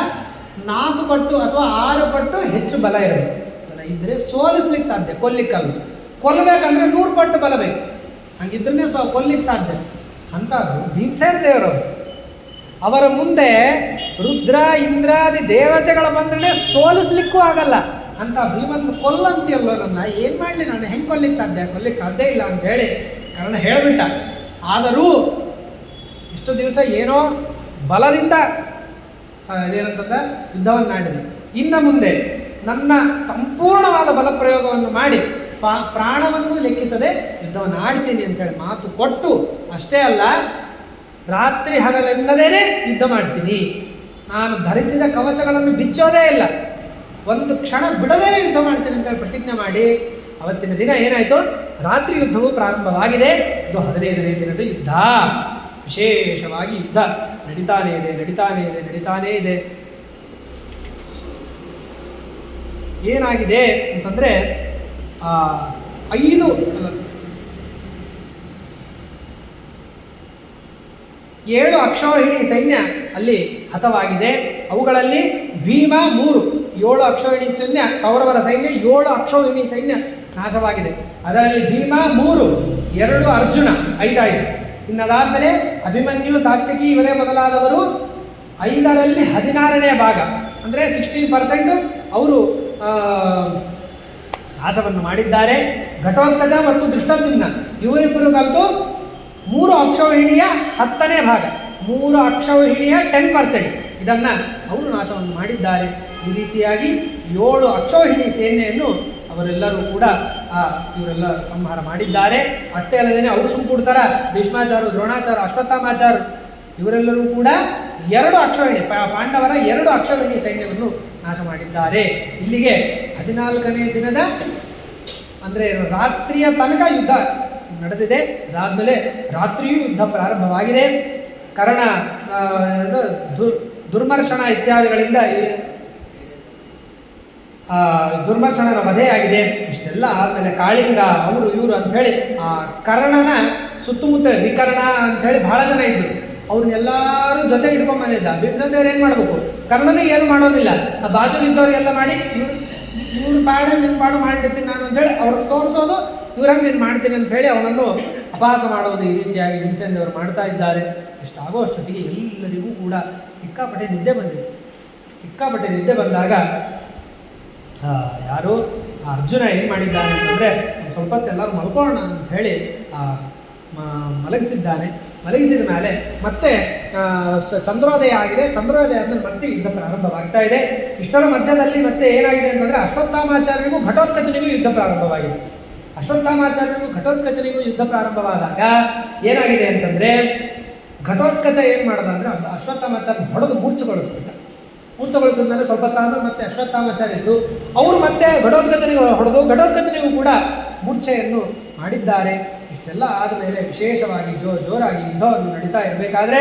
4 ಪಟ್ಟು ಅಥವಾ 6 ಪಟ್ಟು ಹೆಚ್ಚು ಬಲ ಇರಬೇಕು. ಬಲ ಇದ್ದರೆ ಸೋಲಿಸ್ಲಿಕ್ಕೆ ಸಾಧ್ಯ, ಕೊಲ್ಲಿಕ್ಕಲ್ಲ. ಕೊಲ್ಲಬೇಕಂದ್ರೆ 100 ಪಟ್ಟು ಬಲ ಬೇಕು. ಹಂಗಿದ್ರೆ ಕೊಲ್ಲಿಕ್ಕೆ ಸಾಧ್ಯ. ಅಂಥದ್ದು ಭೀಮಸೇನ ದೇವರವರು. ಅವರ ಮುಂದೆ ರುದ್ರ ಇಂದ್ರಾದಿ ದೇವತೆಗಳ ಬಂದ್ರೆ ಸೋಲಿಸ್ಲಿಕ್ಕೂ ಆಗಲ್ಲ. ಅಂತ ಭೀಮನ್ನು ಕೊಲ್ಲಂತೀಯಲ್ಲೋ, ನನ್ನ ಏನು ಮಾಡಲಿ, ನಾನು ಹೆಂಗೆ ಕೊಲ್ಲಿಕ್ಕೆ ಸಾಧ್ಯ ಇಲ್ಲ ಅಂಥೇಳಿ ಕಾರಣ ಹೇಳಿಬಿಟ್ಟ. ಆದರೂ ಇಷ್ಟು ದಿವಸ ಏನೋ ಬಲದಿಂದ ಏನಂತಂದ ಯುದ್ಧವನ್ನು ಆಡಿದೆ. ಇನ್ನು ಮುಂದೆ ನನ್ನ ಸಂಪೂರ್ಣವಾದ ಬಲಪ್ರಯೋಗವನ್ನು ಮಾಡಿ ಪ್ರಾಣವನ್ನು ಲೆಕ್ಕಿಸದೆ ಯುದ್ಧವನ್ನು ಆಡ್ತೀನಿ ಅಂತೇಳಿ ಮಾತು ಕೊಟ್ಟು, ಅಷ್ಟೇ ಅಲ್ಲ ರಾತ್ರಿ ಹಗಲೆನ್ನದೇನೆ ಯುದ್ಧ ಮಾಡ್ತೀನಿ, ನಾನು ಧರಿಸಿದ ಕವಚಗಳನ್ನು ಬಿಚ್ಚೋದೇ ಇಲ್ಲ, ಒಂದು ಕ್ಷಣ ಬಿಡದೇ ಯುದ್ಧ ಮಾಡ್ತೀನಿ ಅಂತೇಳಿ ಪ್ರತಿಜ್ಞೆ ಮಾಡಿ ಅವತ್ತಿನ ದಿನ ಏನಾಯಿತು? ರಾತ್ರಿ ಯುದ್ಧವು ಪ್ರಾರಂಭವಾಗಿದೆ. ಇದು 15ನೇ ದಿನದ ಯುದ್ಧ. ವಿಶೇಷವಾಗಿ ಯುದ್ಧ ನಡೀತಾನೇ ಇದೆ. ಏನಾಗಿದೆ ಅಂತಂದರೆ 7 ಅಕ್ಷೌಹಿಣಿ ಸೈನ್ಯ ಅಲ್ಲಿ ಹತವಾಗಿದೆ. ಅವುಗಳಲ್ಲಿ ಭೀಮ 3, 7 ಅಕ್ಷೌಹಿಣಿ ಸೈನ್ಯ, ಕೌರವರ ಸೈನ್ಯ 7 ಅಕ್ಷೌಹಿಣಿ ಸೈನ್ಯ ನಾಶವಾಗಿದೆ. ಅದರಲ್ಲಿ ಭೀಮ 3, 2 ಅರ್ಜುನ 5 ಆಯಿತು. ಇನ್ನದಾದಮೇಲೆ ಅಭಿಮನ್ಯು, ಸಾತ್ಯಕಿ ಇವರೇ ಮೊದಲಾದವರು 5ರಲ್ಲಿ 16ನೇ ಭಾಗ ಅಂದರೆ 16% ಅವರು ನಾಶವನ್ನು ಮಾಡಿದ್ದಾರೆ. ಘಟೋತ್ಕಚ ಮತ್ತು ದೃಷ್ಟದ್ಯುಮ್ನ ಇವರಿಬ್ಬರು ಕಲಿತು 3 ಅಕ್ಷೌಹಿಣಿಯ 10ನೇ ಭಾಗ, 3 ಅಕ್ಷೌಹಿಣಿಯ 10% ಇದನ್ನು ಅವರು ನಾಶವನ್ನು ಮಾಡಿದ್ದಾರೆ. ಈ ರೀತಿಯಾಗಿ 7 ಅಕ್ಷೌಹಿಣಿ ಸೇನೆಯನ್ನು ಅವರೆಲ್ಲರೂ ಕೂಡ ಇವರೆಲ್ಲ ಸಂಹಾರ ಮಾಡಿದ್ದಾರೆ. ಅಷ್ಟೇ ಅಲ್ಲದೇ ಅವರು ಸುಮ್ಕೂಡ್ತಾರ ಭೀಷ್ಮಾಚಾರ್ಯ, ದ್ರೋಣಾಚಾರ್ಯ, ಅಶ್ವತ್ಥಾಮಾಚಾರ್ಯ ಇವರೆಲ್ಲರೂ ಕೂಡ 2 ಅಕ್ಷೌಹಿಣಿ ಪಾಂಡವರ 2 ಅಕ್ಷೌಹಿಣಿ ಸೈನ್ಯವನ್ನು ನಾಶ ಮಾಡಿದ್ದಾರೆ. ಇಲ್ಲಿಗೆ 14ನೇ ದಿನದ ಅಂದರೆ ರಾತ್ರಿಯ ತನಕ ಯುದ್ಧ ನಡೆದಿದೆ. ಅದಾದಮೇಲೆ ರಾತ್ರಿಯೂ ಯುದ್ಧ ಪ್ರಾರಂಭವಾಗಿದೆ. ಕರ್ಣ ದುರ್ಮರ್ಶನ ಇತ್ಯಾದಿಗಳಿಂದ ದುರ್ಮರ್ಶನನ ವಧೆಯಾಗಿದೆ. ಇಷ್ಟೆಲ್ಲ ಆದಮೇಲೆ ಕಾಳಿಂಗ ಅವರು ಇವರು ಅಂಥೇಳಿ ಕರ್ಣನ ಸುತ್ತಮುತ್ತ ವಿಕರ್ಣ ಅಂಥೇಳಿ ಬಹಳ ಜನ ಇದ್ದರು. ಅವ್ರನ್ನೆಲ್ಲರೂ ಜೊತೆಗೆ ಹಿಡ್ಕೊಂಡ್ ಬಂದಿದ್ದ. ಭೀಮಸೇನದೇವರು ಏನು ಮಾಡಬೇಕು, ಕರ್ಣನಿಗೆ ಏನು ಮಾಡೋದಿಲ್ಲ, ಆ ಬಾಜುಲಿದ್ದವ್ರಿಗೆಲ್ಲ ಮಾಡಿ ಇವ್ರ ಪಾಡು ನಿನ್ನ ಪಾಡು ಮಾಡಿರ್ತೀನಿ ನಾನು ಅಂತೇಳಿ ಅವ್ರಿಗೆ ತೋರಿಸೋದು, ಇವ್ರಂಗೆ ನೀನು ಮಾಡ್ತೀನಿ ಅಂತ ಹೇಳಿ ಅವನನ್ನು ಅಪಹಾಸ ಮಾಡೋದು. ಈ ರೀತಿಯಾಗಿ ಭೀಮಸೇನದೇವರು ಮಾಡ್ತಾ ಇದ್ದಾರೆ. ಇಷ್ಟಾಗೋ ಅಷ್ಟೊತ್ತಿಗೆ ಎಲ್ಲರಿಗೂ ಕೂಡ ಸಿಕ್ಕಾಪಟ್ಟೆ ನಿದ್ದೆ ಬಂದಿದೆ. ಸಿಕ್ಕಾಪಟ್ಟೆ ನಿದ್ದೆ ಬಂದಾಗ ಯಾರು ಅರ್ಜುನ ಏನು ಮಾಡಿದ್ದಾನೆ ಅಂತಂದರೆ ಒಂದು ಸ್ವಲ್ಪ ಹೊತ್ತೆಲ್ಲರೂ ಮಲ್ಕೊಳ್ಳೋಣ ಅಂತ ಹೇಳಿ ಮಲಗಿಸಿದ್ದಾನೆ. ಮಲಗಿಸಿದ ಮೇಲೆ ಮತ್ತೆ ಚಂದ್ರೋದಯ ಆಗಿದೆ. ಚಂದ್ರೋದಯ ಆದಮೇಲೆ ಮತ್ತೆ ಯುದ್ಧ ಪ್ರಾರಂಭವಾಗ್ತಾ ಇದೆ. ಇಷ್ಟರ ಮಧ್ಯದಲ್ಲಿ ಮತ್ತೆ ಏನಾಗಿದೆ ಅಂತಂದರೆ ಅಶ್ವತ್ಥಾಮಾಚಾರ್ಯನಿಗೂ ಘಟೋತ್ಕಚನಿಗೂ ಯುದ್ಧ ಪ್ರಾರಂಭವಾಗಿದೆ. ಅಶ್ವತ್ಥಾಮಾಚಾರ್ಯನಿಗೂ ಘಟೋತ್ಕಚನಿಗೂ ಯುದ್ಧ ಪ್ರಾರಂಭವಾದಾಗ ಏನಾಗಿದೆ ಅಂತಂದರೆ ಘಟೋತ್ಕಚ ಏನು ಮಾಡೋದು ಅಂದರೆ ಅಶ್ವತ್ಥಾಮಾಚಾರ್ಯ ಹೊಡೆದು ಮೂರ್ಛೆಗೊಳಿಸ್ಬಿಟ್ಟ. ಮೂರ್ಛೆಗೊಳಿಸಿದ್ಮೇಲೆ ಸ್ವಲ್ಪ ತಾನು ಮತ್ತೆ ಅಶ್ವತ್ಥಾಮಾಚಾರ್ಯರು ಅವರು ಮತ್ತೆ ಘಟೋತ್ಕಚನಿಗೂ ಹೊಡೆದು ಘಟೋತ್ಕಚನಿಗೂ ಕೂಡ ಮೂರ್ಛೆಯನ್ನು ಮಾಡಿದ್ದಾರೆ. ಇಷ್ಟೆಲ್ಲ ಆದಮೇಲೆ ವಿಶೇಷವಾಗಿ ಜೋರಾಗಿ ಯುದ್ಧವನ್ನು ನಡೀತಾ ಇರಬೇಕಾದ್ರೆ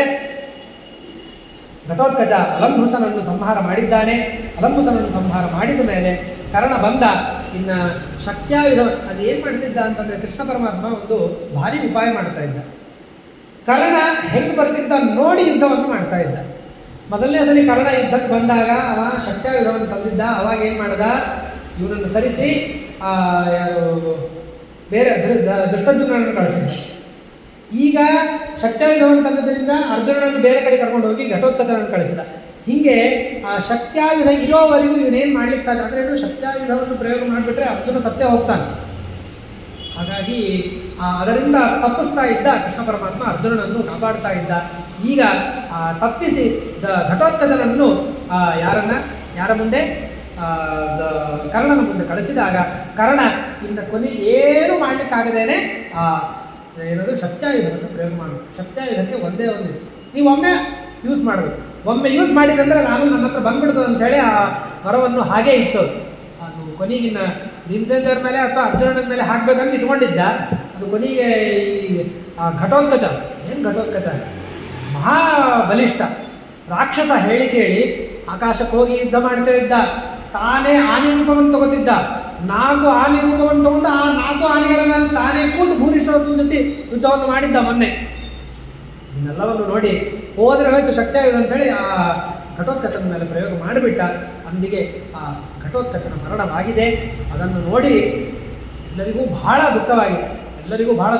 ಘಟೋತ್ಕಚ ಅಲಂಭುಸನನ್ನು ಸಂಹಾರ ಮಾಡಿದ್ದಾನೆ. ಅಲಂಭುಸನನ್ನು ಸಂಹಾರ ಮಾಡಿದ ಮೇಲೆ ಕರ್ಣ ಬಂದ. ಇನ್ನು ಶಕ್ತ್ಯಾಯುಧ ಅದು ಏನು ಮಾಡ್ತಿದ್ದ ಅಂತಂದರೆ ಕೃಷ್ಣ ಪರಮಾತ್ಮ ಒಂದು ಭಾರಿ ಉಪಾಯ ಮಾಡ್ತಾ ಇದ್ದ. ಕರ್ಣ ಹೆಂಗೆ ಬರ್ತಿದ್ದ ನೋಡಿ ಯುದ್ಧವನ್ನು ಮಾಡ್ತಾ ಇದ್ದ. ಮೊದಲನೇ ಸಲ ಕರ್ಣ ಯುದ್ಧಕ್ಕೆ ಬಂದಾಗ ಅವ ಶಕ್ತ್ಯಾಯುಧವನ್ನು ತಂದಿದ್ದ. ಅವಾಗ ಏನು ಮಾಡ್ದ, ಇವನನ್ನು ಸರಿಸಿ ಬೇರೆ ದೃಷ್ಟದ್ಯುಮ್ನನ್ನು ಕಳಿಸಿದ್ದ. ಈಗ ಶಕ್ತ್ಯಾಯುಧವನ್ನು ತಂದದ್ರಿಂದ ಅರ್ಜುನನನ್ನು ಬೇರೆ ಕಡೆ ಕರ್ಕೊಂಡು ಹೋಗಿ ಘಟೋತ್ಕಚನನ್ನು ಕಳಿಸಿದ. ಹೀಗೆ ಆ ಶಕ್ತ್ಯಾಯುಧ ಇರೋವರೆಗೂ ಇವನೇನು ಮಾಡ್ಲಿಕ್ಕೆ ಸಾಧ್ಯ ಅಂದರೆ ಶಕ್ತ್ಯಾಯುಧವನ್ನು ಪ್ರಯೋಗ ಮಾಡಿಬಿಟ್ರೆ ಅರ್ಜುನ ಸತ್ಯ ಹೋಗ್ತಾನೆ. ಹಾಗಾಗಿ ಅದರಿಂದ ತಪ್ಪಿಸ್ತಾ ಇದ್ದ ಕೃಷ್ಣ ಪರಮಾತ್ಮ ಅರ್ಜುನನನ್ನು ಕಾಪಾಡ್ತಾ ಇದ್ದ. ಈಗ ತಪ್ಪಿಸಿ ಘಟೋತ್ಕಚನನ್ನು ಯಾರ ಮುಂದೆ ಕರ್ಣನ ಮುಂದೆ ಕಳಿಸಿದಾಗ ಕರ್ಣ ಇನ್ನು ಕೊನೆ ಏನು ಮಾಡಲಿಕ್ಕಾಗದೇನೆ ಏನದು ಶಕ್ತ್ಯಾಯುಧವನ್ನು ಪ್ರಯೋಗ ಮಾಡಬೇಕು. ಶಕ್ತ್ಯಾಯುಧಕ್ಕೆ ಒಂದೇ ಒಂದು ನೀವು ಒಮ್ಮೆ ಯೂಸ್ ಮಾಡಬೇಕು. ಒಮ್ಮೆ ಯೂಸ್ ಮಾಡಿದಂದರೆ ನಾನು ನನ್ನ ಹತ್ರ ಬಂದ್ಬಿಡ್ತದೆ ಅಂಥೇಳಿ ಆ ವರವನ್ನು ಹಾಗೇ ಇತ್ತು. ಅದು ಕೊನೆಗಿನ್ನ ಭೀಮಸೇನದೇವರ ಮೇಲೆ ಅಥವಾ ಅರ್ಜುನನ ಮೇಲೆ ಹಾಕಬೇಕಂತ ಇಟ್ಕೊಂಡಿದ್ದ. ಅದು ಕೊನೆಗೆ ಈ ಘಟೋತ್ಕಚ ಏನು ಘಟೋತ್ಕಚ ಮಹಾಬಲಿಷ್ಠ ರಾಕ್ಷಸ ಹೇಳಿ ಕೇಳಿ ಆಕಾಶಕ್ಕೆ ಹೋಗಿ ಯುದ್ಧ ಮಾಡ್ತಾ ಇದ್ದ. ತಾನೇ ಆನೆ ರೂಪವನ್ನು ತಗೋತಿದ್ದ. 4 ಆನೆ ರೂಪವನ್ನು ತಗೊಂಡು ಆ 4 ಆನೆಗಳ ಮೇಲೆ ತಾನೇ ಕೂತು ಭೂರಿಶ್ವರಸನ ಜೊತೆ ಯುದ್ಧವನ್ನು ಮಾಡಿದ್ದ ಮೊನ್ನೆ. ಇದನ್ನೆಲ್ಲವನ್ನು ನೋಡಿ ಹೋದರೆ ಹೋಯ್ತು ಶಕ್ತ್ಯಾಯುಧ ಅಂತೇಳಿ ಆ ಘಟೋತ್ಕಚನ ಮೇಲೆ ಪ್ರಯೋಗ ಮಾಡಿಬಿಟ್ಟ. ಅಂದಿಗೆ ಆ ಘಟೋತ್ಕಚನ ಮರಣವಾಗಿದೆ. ಅದನ್ನು ನೋಡಿ ಎಲ್ಲರಿಗೂ ಬಹಳ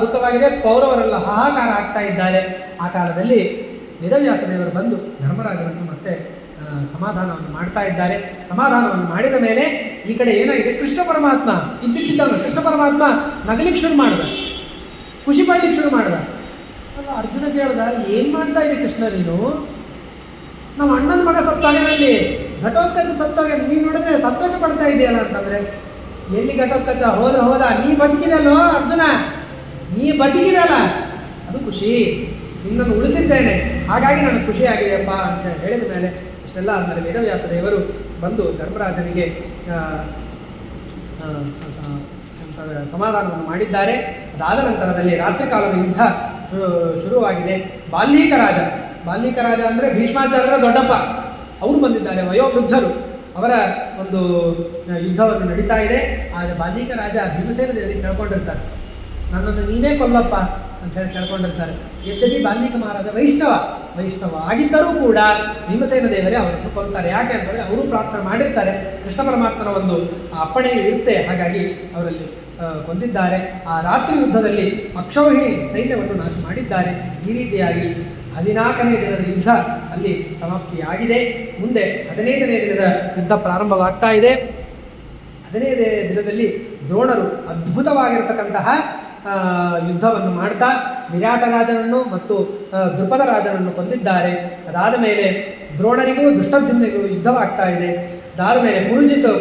ದುಃಖವಾಗಿದೆ. ಕೌರವರೆಲ್ಲ ಹಾಹಾಕಾರ ಆಗ್ತಾ ಇದ್ದಾರೆ. ಆ ಕಾಲದಲ್ಲಿ ವೇದವ್ಯಾಸ ದೇವರು ಬಂದು ಧರ್ಮರಾಜನನ್ನು ಮತ್ತೆ ಸಮಾಧಾನವನ್ನು ಮಾಡ್ತಾ ಇದ್ದಾರೆ. ಸಮಾಧಾನವನ್ನು ಮಾಡಿದ ಮೇಲೆ ಈ ಕಡೆ ಏನಾಗಿದೆ, ಕೃಷ್ಣ ಪರಮಾತ್ಮ ಇದ್ದಕ್ಕಿದ್ದವನು ಕೃಷ್ಣ ಪರಮಾತ್ಮ ನಗಲಿಕ್ಕೆ ಶುರು ಮಾಡಿದ, ಖುಷಿ ಪಡ್ಲಿಕ್ಕೆ ಶುರು ಮಾಡಿದ. ಅರ್ಜುನ ಕೇಳ್ದ, ಏನು ಮಾಡ್ತಾ ಇದೆ ಕೃಷ್ಣ ನೀನು? ನಮ್ಮ ಅಣ್ಣನ ಮಗ ಸತ್ತಾಗನಲ್ಲಿ ಘಟೋತ್ಕಚ ಸತ್ತಾಗ ನೀನು ನೋಡಿದ್ರೆ ಸಂತೋಷ ಪಡ್ತಾ ಇದೆಯಲ್ಲ ಅಂತಂದರೆ, ಎಲ್ಲಿ ಘಟೋತ್ಕಚ ಹೋದ ನೀ ಬದುಕಿದಲ್ಲೋ ಅರ್ಜುನ, ನೀ ಬದುಕಿದಲ್ಲ ಅದು ಖುಷಿ, ನಿನ್ನನ್ನು ಉಳಿಸಿದ್ದೇನೆ, ಹಾಗಾಗಿ ನನಗೆ ಖುಷಿಯಾಗಿದೆಯಪ್ಪ ಅಂತ ಹೇಳಿದ ಮೇಲೆ ಇಷ್ಟೆಲ್ಲ ಆದಮೇಲೆ ವೇದವ್ಯಾಸ ದೇವರು ಬಂದು ಧರ್ಮರಾಜನಿಗೆ ಸಮಾಧಾನವನ್ನು ಮಾಡಿದ್ದಾರೆ. ಅದಾದ ನಂತರದಲ್ಲಿ ರಾತ್ರಿ ಕಾಲದ ಯುದ್ಧ ಶುರುವಾಗಿದೆ. ಬಾಲ್ಮೀಕ ರಾಜ ಅಂದರೆ ಭೀಷ್ಮಾಚಾರ್ಯರ ದೊಡ್ಡಪ್ಪ, ಅವರು ಬಂದಿದ್ದಾರೆ, ವಯೋವೃದ್ಧರು. ಅವರ ಒಂದು ಯುದ್ಧವನ್ನು ನಡೀತಾ ಇದೆ. ಆದರೆ ಬಾಲ್ಮೀಕ ರಾಜ ಭೀಮಸೇನ ದೇವರಿಗೆ ಕೇಳ್ಕೊಂಡಿರ್ತಾರೆ, ನನ್ನನ್ನು ನೀನೇ ಕೊಲ್ಲಪ್ಪ ಅಂತ ಹೇಳಿ ಕೇಳ್ಕೊಂಡಿರ್ತಾರೆ. ಯದ್ಯಪಿ ಬಾಲ್ಮೀಕ ಮಹಾರಾಜ ವೈಷ್ಣವ ಆಗಿದ್ದರೂ ಕೂಡ ಭೀಮಸೇನ ದೇವರೇ ಅವರನ್ನು ಕೊಲ್ತಾರೆ. ಯಾಕೆ ಅಂತಂದರೆ ಅವರು ಪ್ರಾರ್ಥನೆ ಮಾಡಿರ್ತಾರೆ, ಕೃಷ್ಣ ಪರಮಾತ್ಮನ ಒಂದು ಅಪ್ಪಣೆ ಇರುತ್ತೆ, ಹಾಗಾಗಿ ಅವರಲ್ಲಿ ಕೊಂದಿದ್ದಾರೆ. ಆ ರಾತ್ರಿ ಯುದ್ಧದಲ್ಲಿ ಅಕ್ಷೌಹಿಣಿ ಸೈನ್ಯವನ್ನು ನಾಶ ಮಾಡಿದ್ದಾರೆ. ಈ ರೀತಿಯಾಗಿ 14ನೇ ದಿನದ ಯುದ್ಧ ಅಲ್ಲಿ ಸಮಾಪ್ತಿಯಾಗಿದೆ. ಮುಂದೆ 15ನೇ ದಿನದ ಯುದ್ಧ ಪ್ರಾರಂಭವಾಗ್ತಾ ಇದೆ. 15ನೇ ದಿನದಲ್ಲಿ ದ್ರೋಣರು ಅದ್ಭುತವಾಗಿರತಕ್ಕಂತಹ ಯುದ್ಧವನ್ನು ಮಾಡ್ತಾ ವಿರಾಟ ರಾಜನನ್ನು ಮತ್ತು ದೃಪದ ರಾಜನನ್ನು ಕೊಂದಿದ್ದಾರೆ. ಅದಾದ ಮೇಲೆ ದ್ರೋಣರಿಗೂ ದುಷ್ಟದ್ಯುಮ್ನಿಗೂ ಯುದ್ಧವಾಗ್ತಾ ಇದೆ. ಅದಾದ ಮೇಲೆ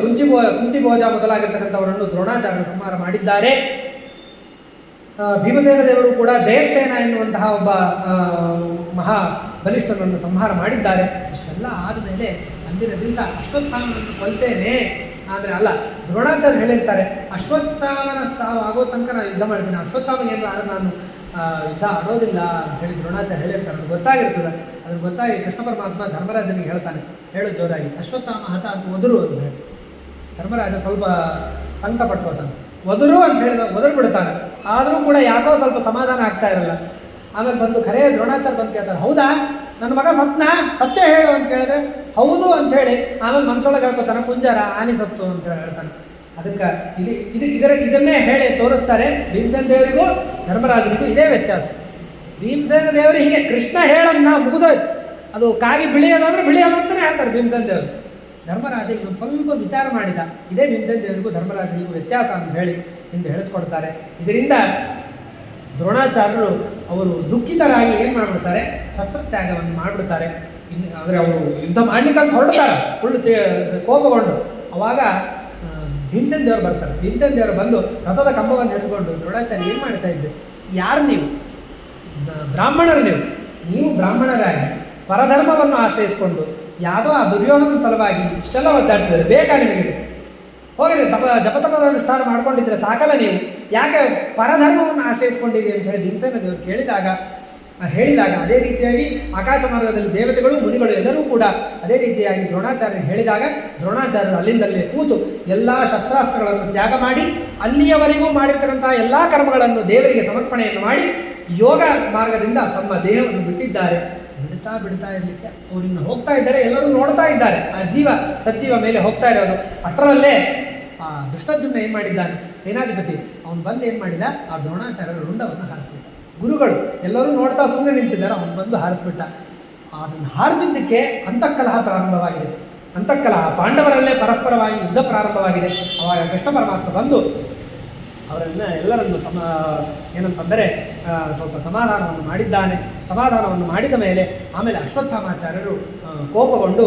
ಕುಂತಿಭೋಜ ಮೊದಲಾಗಿರ್ತಕ್ಕಂಥವರನ್ನು ದ್ರೋಣಾಚಾರ್ಯರು ಸಂಹಾರ ಮಾಡಿದ್ದಾರೆ. ಭೀಮಸೇನ ದೇವರು ಕೂಡ ಜಯತ್ಸೇನ ಎನ್ನುವಂತಹ ಒಬ್ಬ ಮಹಾ ಬಲಿಷ್ಠನನ್ನು ಸಂಹಾರ ಮಾಡಿದ್ದಾರೆ. ಇಷ್ಟೆಲ್ಲ ಆದಮೇಲೆ ಅಂದಿನ ದಿವಸ ಅಶ್ವತ್ಥಾಮನನ್ನು ಕೊಲ್ತೇನೆ ಆದರೆ ಅಲ್ಲ, ದ್ರೋಣಾಚಾರ್ಯ ಹೇಳಿರ್ತಾರೆ ಅಶ್ವತ್ಥಾಮನ ಸಾವು ಆಗೋ ತನಕ ನಾನು ಯುದ್ಧ ಮಾಡ್ತೀನಿ, ಅಶ್ವತ್ಥಾಮಗೆ ಏನು ಆದರೆ ನಾನು ಯುದ್ಧ ಆಡೋದಿಲ್ಲ ಅಂತ ಹೇಳಿ ದ್ರೋಣಾಚಾರ್ಯ ಹೇಳಿರ್ತಾರೆ. ಅದು ಗೊತ್ತಾಗಿರ್ತದೆ. ಅದ್ರ ಗೊತ್ತಾಗಿ ಕೃಷ್ಣ ಪರಮಾತ್ಮ ಧರ್ಮರಾಜನಿಗೆ ಹೇಳ್ತಾನೆ, ಹೇಳು ಜೋರಾಗಿ ಅಶ್ವತ್ಥಾಮ ಹತ ಅಂತ ಒದರು ಅಂತ ಹೇಳಿ. ಧರ್ಮರಾಜ ಸ್ವಲ್ಪ ಸಂಕಟ ಪಟ್ಕೋತಾನೆ. ಒದರು ಅಂತ ಹೇಳಿದ ಒದರು ಬಿಡ್ತಾನೆ. ಆದರೂ ಕೂಡ ಯಾಕೋ ಸ್ವಲ್ಪ ಸಮಾಧಾನ ಆಗ್ತಾ ಇರಲ್ಲ. ಆಮೇಲೆ ಬಂದು ಖರೇ ದ್ರೋಣಾಚಾರ್ಯ ಬಂದು ಕೇಳ್ತಾರೆ, ಹೌದಾ ನನ್ನ ಮಗ ಸತ್ನ ಸತ್ಯ ಹೇಳು ಅಂತ ಕೇಳಿದ್ರೆ ಹೌದು ಅಂತ ಹೇಳಿ ಆಮೇಲೆ ಮನಸ್ಸೊಳಗೆ ಹೇಳ್ಕೊತಾನೆ, ಕುಂಜಾರ ಆನೆ ಸತ್ತು ಅಂತ ಹೇಳ್ತಾನೆ. ಅದಕ್ಕೆ ಇದನ್ನೇ ಹೇಳಿ ತೋರಿಸ್ತಾರೆ. ಭೀಮಸೇನ ದೇವರಿಗೂ ಧರ್ಮರಾಜನಿಗೂ ಇದೇ ವ್ಯತ್ಯಾಸ. ಭೀಮಸೇನ ದೇವರು ಹಿಂಗೆ ಕೃಷ್ಣ ಹೇಳನ್ನ ಮುಗಿದೋಯ್ತು, ಅದು ಕಾಗಿ ಬಿಳಿಯೋದು ಅಂದರೆ ಬಿಳಿಯೋದು ಅಂತಲೇ ಹೇಳ್ತಾರೆ ಭೀಮಸೇನ ದೇವರು. ಧರ್ಮರಾಜ ಇನ್ನೊಂದು ಸ್ವಲ್ಪ ವಿಚಾರ ಮಾಡಿದ. ಇದೇ ಭೀಮಸೇನ ದೇವರಿಗೂ ಧರ್ಮರಾಜನಿಗೂ ವ್ಯತ್ಯಾಸ ಅಂತ ಹೇಳಿ ಹಿಂದೆ ಹೇಳಿಸ್ಕೊಡ್ತಾರೆ. ಇದರಿಂದ ದ್ರೋಣಾಚಾರ್ಯರು ಅವರು ದುಃಖಿತರಾಗಿ ಏನು ಮಾಡಿಬಿಡ್ತಾರೆ, ಶಸ್ತ್ರತ್ಯಾಗವನ್ನು ಮಾಡಿಬಿಡ್ತಾರೆ. ಅಂದರೆ ಅವರು ಯುದ್ಧ ಮಾಡ್ಲಿಕ್ಕಂತ ಹೊರಡ್ತಾರೆ ಫುಲ್ ಕೋಪಗೊಂಡು. ಅವಾಗ ಭೀಮಸೇನ ದೇವರು ಬರ್ತಾರೆ. ಭೀಮಸೇನ ದೇವರು ಬಂದು ರಥದ ಕಂಬವನ್ನು ಹಿಡಿದುಕೊಂಡು, ದ್ರೋಣಾಚಾರ್ಯ ಏನು ಮಾಡ್ತಾ ಇದ್ದೆ, ಯಾರು ನೀವು, ಬ್ರಾಹ್ಮಣರು ನೀವು ಬ್ರಾಹ್ಮಣರಾಗಿ ಪರಧರ್ಮವನ್ನು ಆಶ್ರಯಿಸಿಕೊಂಡು ಯಾವುದೋ ಆ ದುರ್ಯೋಧನ ಸಲುವಾಗಿ ಇಷ್ಟೆಲ್ಲ ಒದ್ದಾಡ್ತಿದ್ದಾರೆ, ಬೇಕಾ ನಿಮಗೆ? ಹೋಗಿದೆ ಜಪತಪದ ಅನುಷ್ಠಾನ ಮಾಡ್ಕೊಂಡಿದ್ರೆ ಸಾಕಲ್ಲ, ನೀವು ಯಾಕೆ ಪರಧರ್ಮವನ್ನು ಆಶ್ರಯಿಸ್ಕೊಂಡಿರಿ ಅಂತ ಹೇಳಿ ಭೀಮಸೇನ ದೇವರು ಹೇಳಿದಾಗ ಅದೇ ರೀತಿಯಾಗಿ ಆಕಾಶ ಮಾರ್ಗದಲ್ಲಿ ದೇವತೆಗಳು ಮುನಿಗಳು ಎಲ್ಲರೂ ಕೂಡ ಅದೇ ರೀತಿಯಾಗಿ ದ್ರೋಣಾಚಾರ್ಯ ಹೇಳಿದಾಗ ದ್ರೋಣಾಚಾರ್ಯರು ಅಲ್ಲಿಂದಲೇ ಕೂತು ಎಲ್ಲ ಶಸ್ತ್ರಾಸ್ತ್ರಗಳನ್ನು ತ್ಯಾಗ ಮಾಡಿ ಅಲ್ಲಿಯವರೆಗೂ ಮಾಡಿರ್ತಕ್ಕಂತಹ ಎಲ್ಲ ಕರ್ಮಗಳನ್ನು ದೇವರಿಗೆ ಸಮರ್ಪಣೆಯನ್ನು ಮಾಡಿ ಯೋಗ ಮಾರ್ಗದಿಂದ ತಮ್ಮ ದೇಹವನ್ನು ಬಿಟ್ಟಿದ್ದಾರೆ. ಬಿಡ್ತಾ ಇರಲಿಕ್ಕೆ ಅವರಿನ್ನು ಹೋಗ್ತಾ ಇದ್ದಾರೆ, ಎಲ್ಲರೂ ನೋಡ್ತಾ ಇದ್ದಾರೆ. ಆ ಸಜ್ಜೀವ ಮೇಲೆ ಹೋಗ್ತಾ ಇರೋದು. ಅಷ್ಟರಲ್ಲೇ ಆ ದುಷ್ಟದ್ಯುಮ್ನ ಏನು ಮಾಡಿದ್ದಾನೆ, ಸೇನಾಧಿಪತಿ ಅವನು ಬಂದು ಏನು ಮಾಡಿದ, ಆ ದ್ರೋಣಾಚಾರ್ಯರ ರುಂಡವನ್ನು ಹಾರಿಸ್ಬಿಟ್ಟ. ಗುರುಗಳು ಎಲ್ಲರೂ ನೋಡ್ತಾ ಸುಮ್ಮನೆ ನಿಂತಿದ್ದಾರೆ, ಅವನು ಬಂದು ಹಾರಿಸ್ಬಿಟ್ಟ. ಅದನ್ನು ಹಾರಿಸಿದ್ದಕ್ಕೆ ಅಂತಃಕಲಹ ಪ್ರಾರಂಭವಾಗಿದೆ. ಅಂತಃಕಲಹ ಪಾಂಡವರಲ್ಲೇ ಪರಸ್ಪರವಾಗಿ ಯುದ್ಧ ಪ್ರಾರಂಭವಾಗಿದೆ. ಅವಾಗ ಕೃಷ್ಣ ಪರಮಾತ್ಮ ಬಂದು ಎಲ್ಲರನ್ನು ಏನಂತಂದರೆ ಸ್ವಲ್ಪ ಸಮಾಧಾನವನ್ನು ಮಾಡಿದ್ದಾನೆ. ಸಮಾಧಾನವನ್ನು ಮಾಡಿದ ಮೇಲೆ ಆಮೇಲೆ ಅಶ್ವತ್ಥಾಮಾಚಾರ್ಯರು ಕೋಪಗೊಂಡು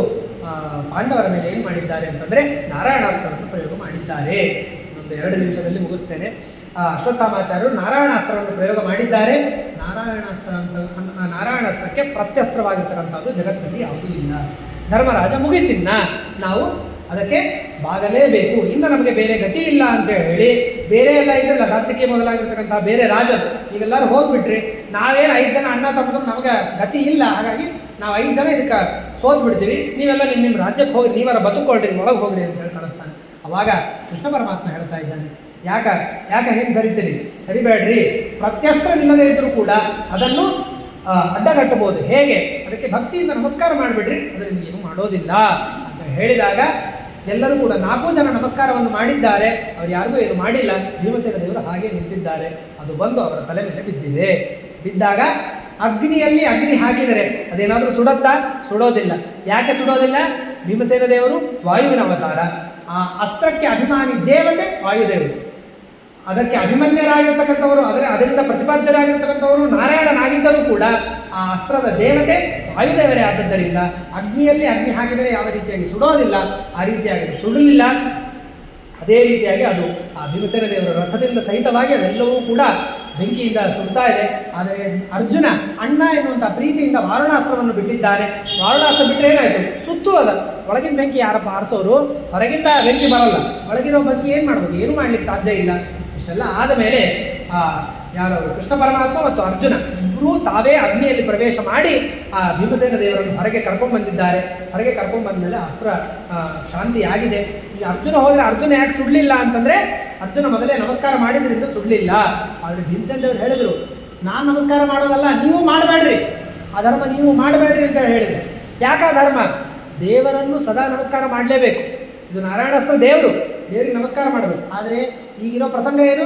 ಪಾಂಡವರ ಮೇಲೆ ಏನು ಮಾಡಿದ್ದಾರೆ ಅಂತಂದರೆ ನಾರಾಯಣಾಸ್ತ್ರವನ್ನು ಪ್ರಯೋಗ ಮಾಡಿದ್ದಾರೆ. ಒಂದು 2 ನಿಮಿಷದಲ್ಲಿ ಮುಗಿಸ್ತೇನೆ. ಅಶ್ವತ್ಥಾಮಾಚಾರ್ಯರು ನಾರಾಯಣಾಸ್ತ್ರವನ್ನು ಪ್ರಯೋಗ ಮಾಡಿದ್ದಾರೆ. ನಾರಾಯಣಾಸ್ತ್ರಕ್ಕೆ ಪ್ರತ್ಯಸ್ತ್ರವಾಗಿರ್ತಕ್ಕಂಥದ್ದು ಜಗತ್ತಿನಲ್ಲಿ ಯಾವುದೂ ಇಲ್ಲ. ಧರ್ಮರಾಜ ಮುಗಿತಿನ್ನ ನಾವು ಅದಕ್ಕೆ ಬಾಗಲೇಬೇಕು, ಇನ್ನು ನಮಗೆ ಬೇರೆ ಗತಿ ಇಲ್ಲ ಅಂತ ಹೇಳಿ ಬೇರೆ ಎಲ್ಲ ಇದೆಲ್ಲ ಸಾತ್ವಿಕೆ ಮೊದಲಾಗಿರ್ತಕ್ಕಂಥ ಬೇರೆ ರಾಜರು ನೀವೆಲ್ಲರೂ ಹೋಗ್ಬಿಟ್ರಿ, ನಾವೇನು 5 ಜನ ಅಣ್ಣ ತಮ್ಮದು ನಮಗೆ ಗತಿ ಇಲ್ಲ, ಹಾಗಾಗಿ ನಾವು 5 ಜನ ಇದಕ್ಕೆ ಸೋತು ಬಿಡ್ತೀವಿ, ನೀವೆಲ್ಲ ನಿಮ್ಮ ರಾಜ್ಯಕ್ಕೆ ಹೋಗಿ ನೀವರ ಬದುಕೊಳ್ರಿ, ಒಳಗೆ ಹೋಗ್ರಿ ಅಂತ ಹೇಳಿ ಕಳಿಸ್ತಾನೆ. ಅವಾಗ ಕೃಷ್ಣ ಪರಮಾತ್ಮ ಹೇಳ್ತಾ ಇದ್ದಾನೆ, ಯಾಕೆ ಹಿಂಗೆ ಸರಿತೀರಿ, ಸರಿಬೇಡ್ರಿ, ಪ್ರತ್ಯಸ್ತ್ರ ನಿಲ್ಲದೇ ಇದ್ದರೂ ಕೂಡ ಅದನ್ನು ಅಡ್ಡಗಟ್ಟಬಹುದು. ಹೇಗೆ? ಅದಕ್ಕೆ ಭಕ್ತಿಯಿಂದ ನಮಸ್ಕಾರ ಮಾಡಿಬಿಡ್ರಿ, ಅದರಿಂದ ಏನು ಮಾಡೋದಿಲ್ಲ ಅಂತ ಹೇಳಿದಾಗ ಎಲ್ಲರೂ ಕೂಡ 4 ಜನ ನಮಸ್ಕಾರವನ್ನು ಮಾಡಿದ್ದಾರೆ. ಅವ್ರು ಯಾರಿಗೂ ಏನು ಮಾಡಿಲ್ಲ. ಭೀಮಸೇನ ದೇವರು ಹಾಗೆ ನಿಂತಿದ್ದಾರೆ. ಅದು ಬಂದು ಅವರ ತಲೆ ಮೇಲೆ ಬಿದ್ದಾಗ ಅಗ್ನಿಯಲ್ಲಿ ಅಗ್ನಿ ಹಾಕಿದರೆ ಅದೇನಾದರೂ ಸುಡುತ್ತಾ? ಸುಡೋದಿಲ್ಲ. ಯಾಕೆ ಸುಡೋದಿಲ್ಲ? ಭೀಮಸೇನ ದೇವರು ವಾಯುವಿನ ಅವತಾರ. ಆ ಅಸ್ತ್ರಕ್ಕೆ ಅಭಿಮಾನಿ ದೇವತೆ ವಾಯುದೇವರು. ಅದಕ್ಕೆ ಅಭಿಮನ್ಯರಾಗಿರ್ತಕ್ಕಂಥವರು, ಅದರಿಂದ ಪ್ರತಿಪಾದ್ಯರಾಗಿರ್ತಕ್ಕಂಥವರು ನಾರಾಯಣನಾಗಿದ್ದರೂ ಕೂಡ ಆ ಅಸ್ತ್ರದ ದೇವತೆ ವಾಯುದೇವರೇ ಆದದ್ದರಿಂದ ಅಗ್ನಿಯಲ್ಲಿ ಅಗ್ನಿ ಹಾಕಿದರೆ ಯಾವ ರೀತಿಯಾಗಿ ಸುಡೋದಿಲ್ಲ, ಆ ರೀತಿಯಾಗಿ ಸುಡಲಿಲ್ಲ. ಅದೇ ರೀತಿಯಾಗಿ ಅದು ಆ ಭೀಮಸೇನ ದೇವರ ರಥದಿಂದ ಸಹಿತವಾಗಿ ಅದೆಲ್ಲವೂ ಕೂಡ ಬೆಂಕಿಯಿಂದ ಸುಡ್ತಾ ಇದೆ. ಆದರೆ ಅರ್ಜುನ ಅಣ್ಣ ಎನ್ನುವಂಥ ಪ್ರೀತಿಯಿಂದ ವಾರಣಾಸ್ತ್ರವನ್ನು ಬಿಟ್ಟಿದ್ದಾರೆ. ವಾರಣಾಸ್ತ್ರ ಬಿಟ್ಟರೆ ಏನಾಯಿತು? ಸುತ್ತು ಅದ. ಒಳಗಿನ ಬೆಂಕಿ ಯಾರಪ್ಪ ಆರಿಸೋರು? ಹೊರಗಿಂದ ಬೆಂಕಿ ಬರಲ್ಲ, ಒಳಗಿರೋ ಬೆಂಕಿ ಏನು ಮಾಡ್ಬೋದು? ಏನು ಮಾಡಲಿಕ್ಕೆ ಸಾಧ್ಯ ಇಲ್ಲ. ಇಷ್ಟೆಲ್ಲ ಆದ ಮೇಲೆ ಯಾರು ಕೃಷ್ಣ ಪರಮಾತ್ಮ ಮತ್ತು ಅರ್ಜುನ ಇಬ್ಬರೂ ತಾವೇ ಅಗ್ನಿಯಲ್ಲಿ ಪ್ರವೇಶ ಮಾಡಿ ಆ ಭೀಮಸೇನ ದೇವರನ್ನು ಹೊರಗೆ ಕರ್ಕೊಂಡ್ಬಂದಿದ್ದಾರೆ. ಹೊರಗೆ ಕರ್ಕೊಂಡ್ಬಂದ ಮೇಲೆ ಅಸ್ತ್ರ ಶಾಂತಿಯಾಗಿದೆ. ಈ ಅರ್ಜುನ ಹೋದರೆ ಅರ್ಜುನ ಯಾಕೆ ಸುಡಲಿಲ್ಲ ಅಂತಂದರೆ, ಅರ್ಜುನ ಮೊದಲೇ ನಮಸ್ಕಾರ ಮಾಡಿದ್ರಿಂದ ಸುಡಲಿಲ್ಲ. ಆದರೆ ಭೀಮಸೇನ ದೇವರು ಹೇಳಿದರು, ನಾನು ನಮಸ್ಕಾರ ಮಾಡೋದಲ್ಲ, ನೀವು ಮಾಡಬೇಡ್ರಿ, ಆ ಧರ್ಮ ನೀವು ಮಾಡಬೇಡ್ರಿ ಅಂತ ಹೇಳಿದರು. ಯಾಕೆ ಆ ಧರ್ಮ? ದೇವರನ್ನು ಸದಾ ನಮಸ್ಕಾರ ಮಾಡಲೇಬೇಕು. ಇದು ನಾರಾಯಣಾಸ್ತ್ರ ದೇವರಿಗೆ ನಮಸ್ಕಾರ ಮಾಡಬೇಕು. ಆದರೆ ಈಗಿರೋ ಪ್ರಸಂಗ ಏನು?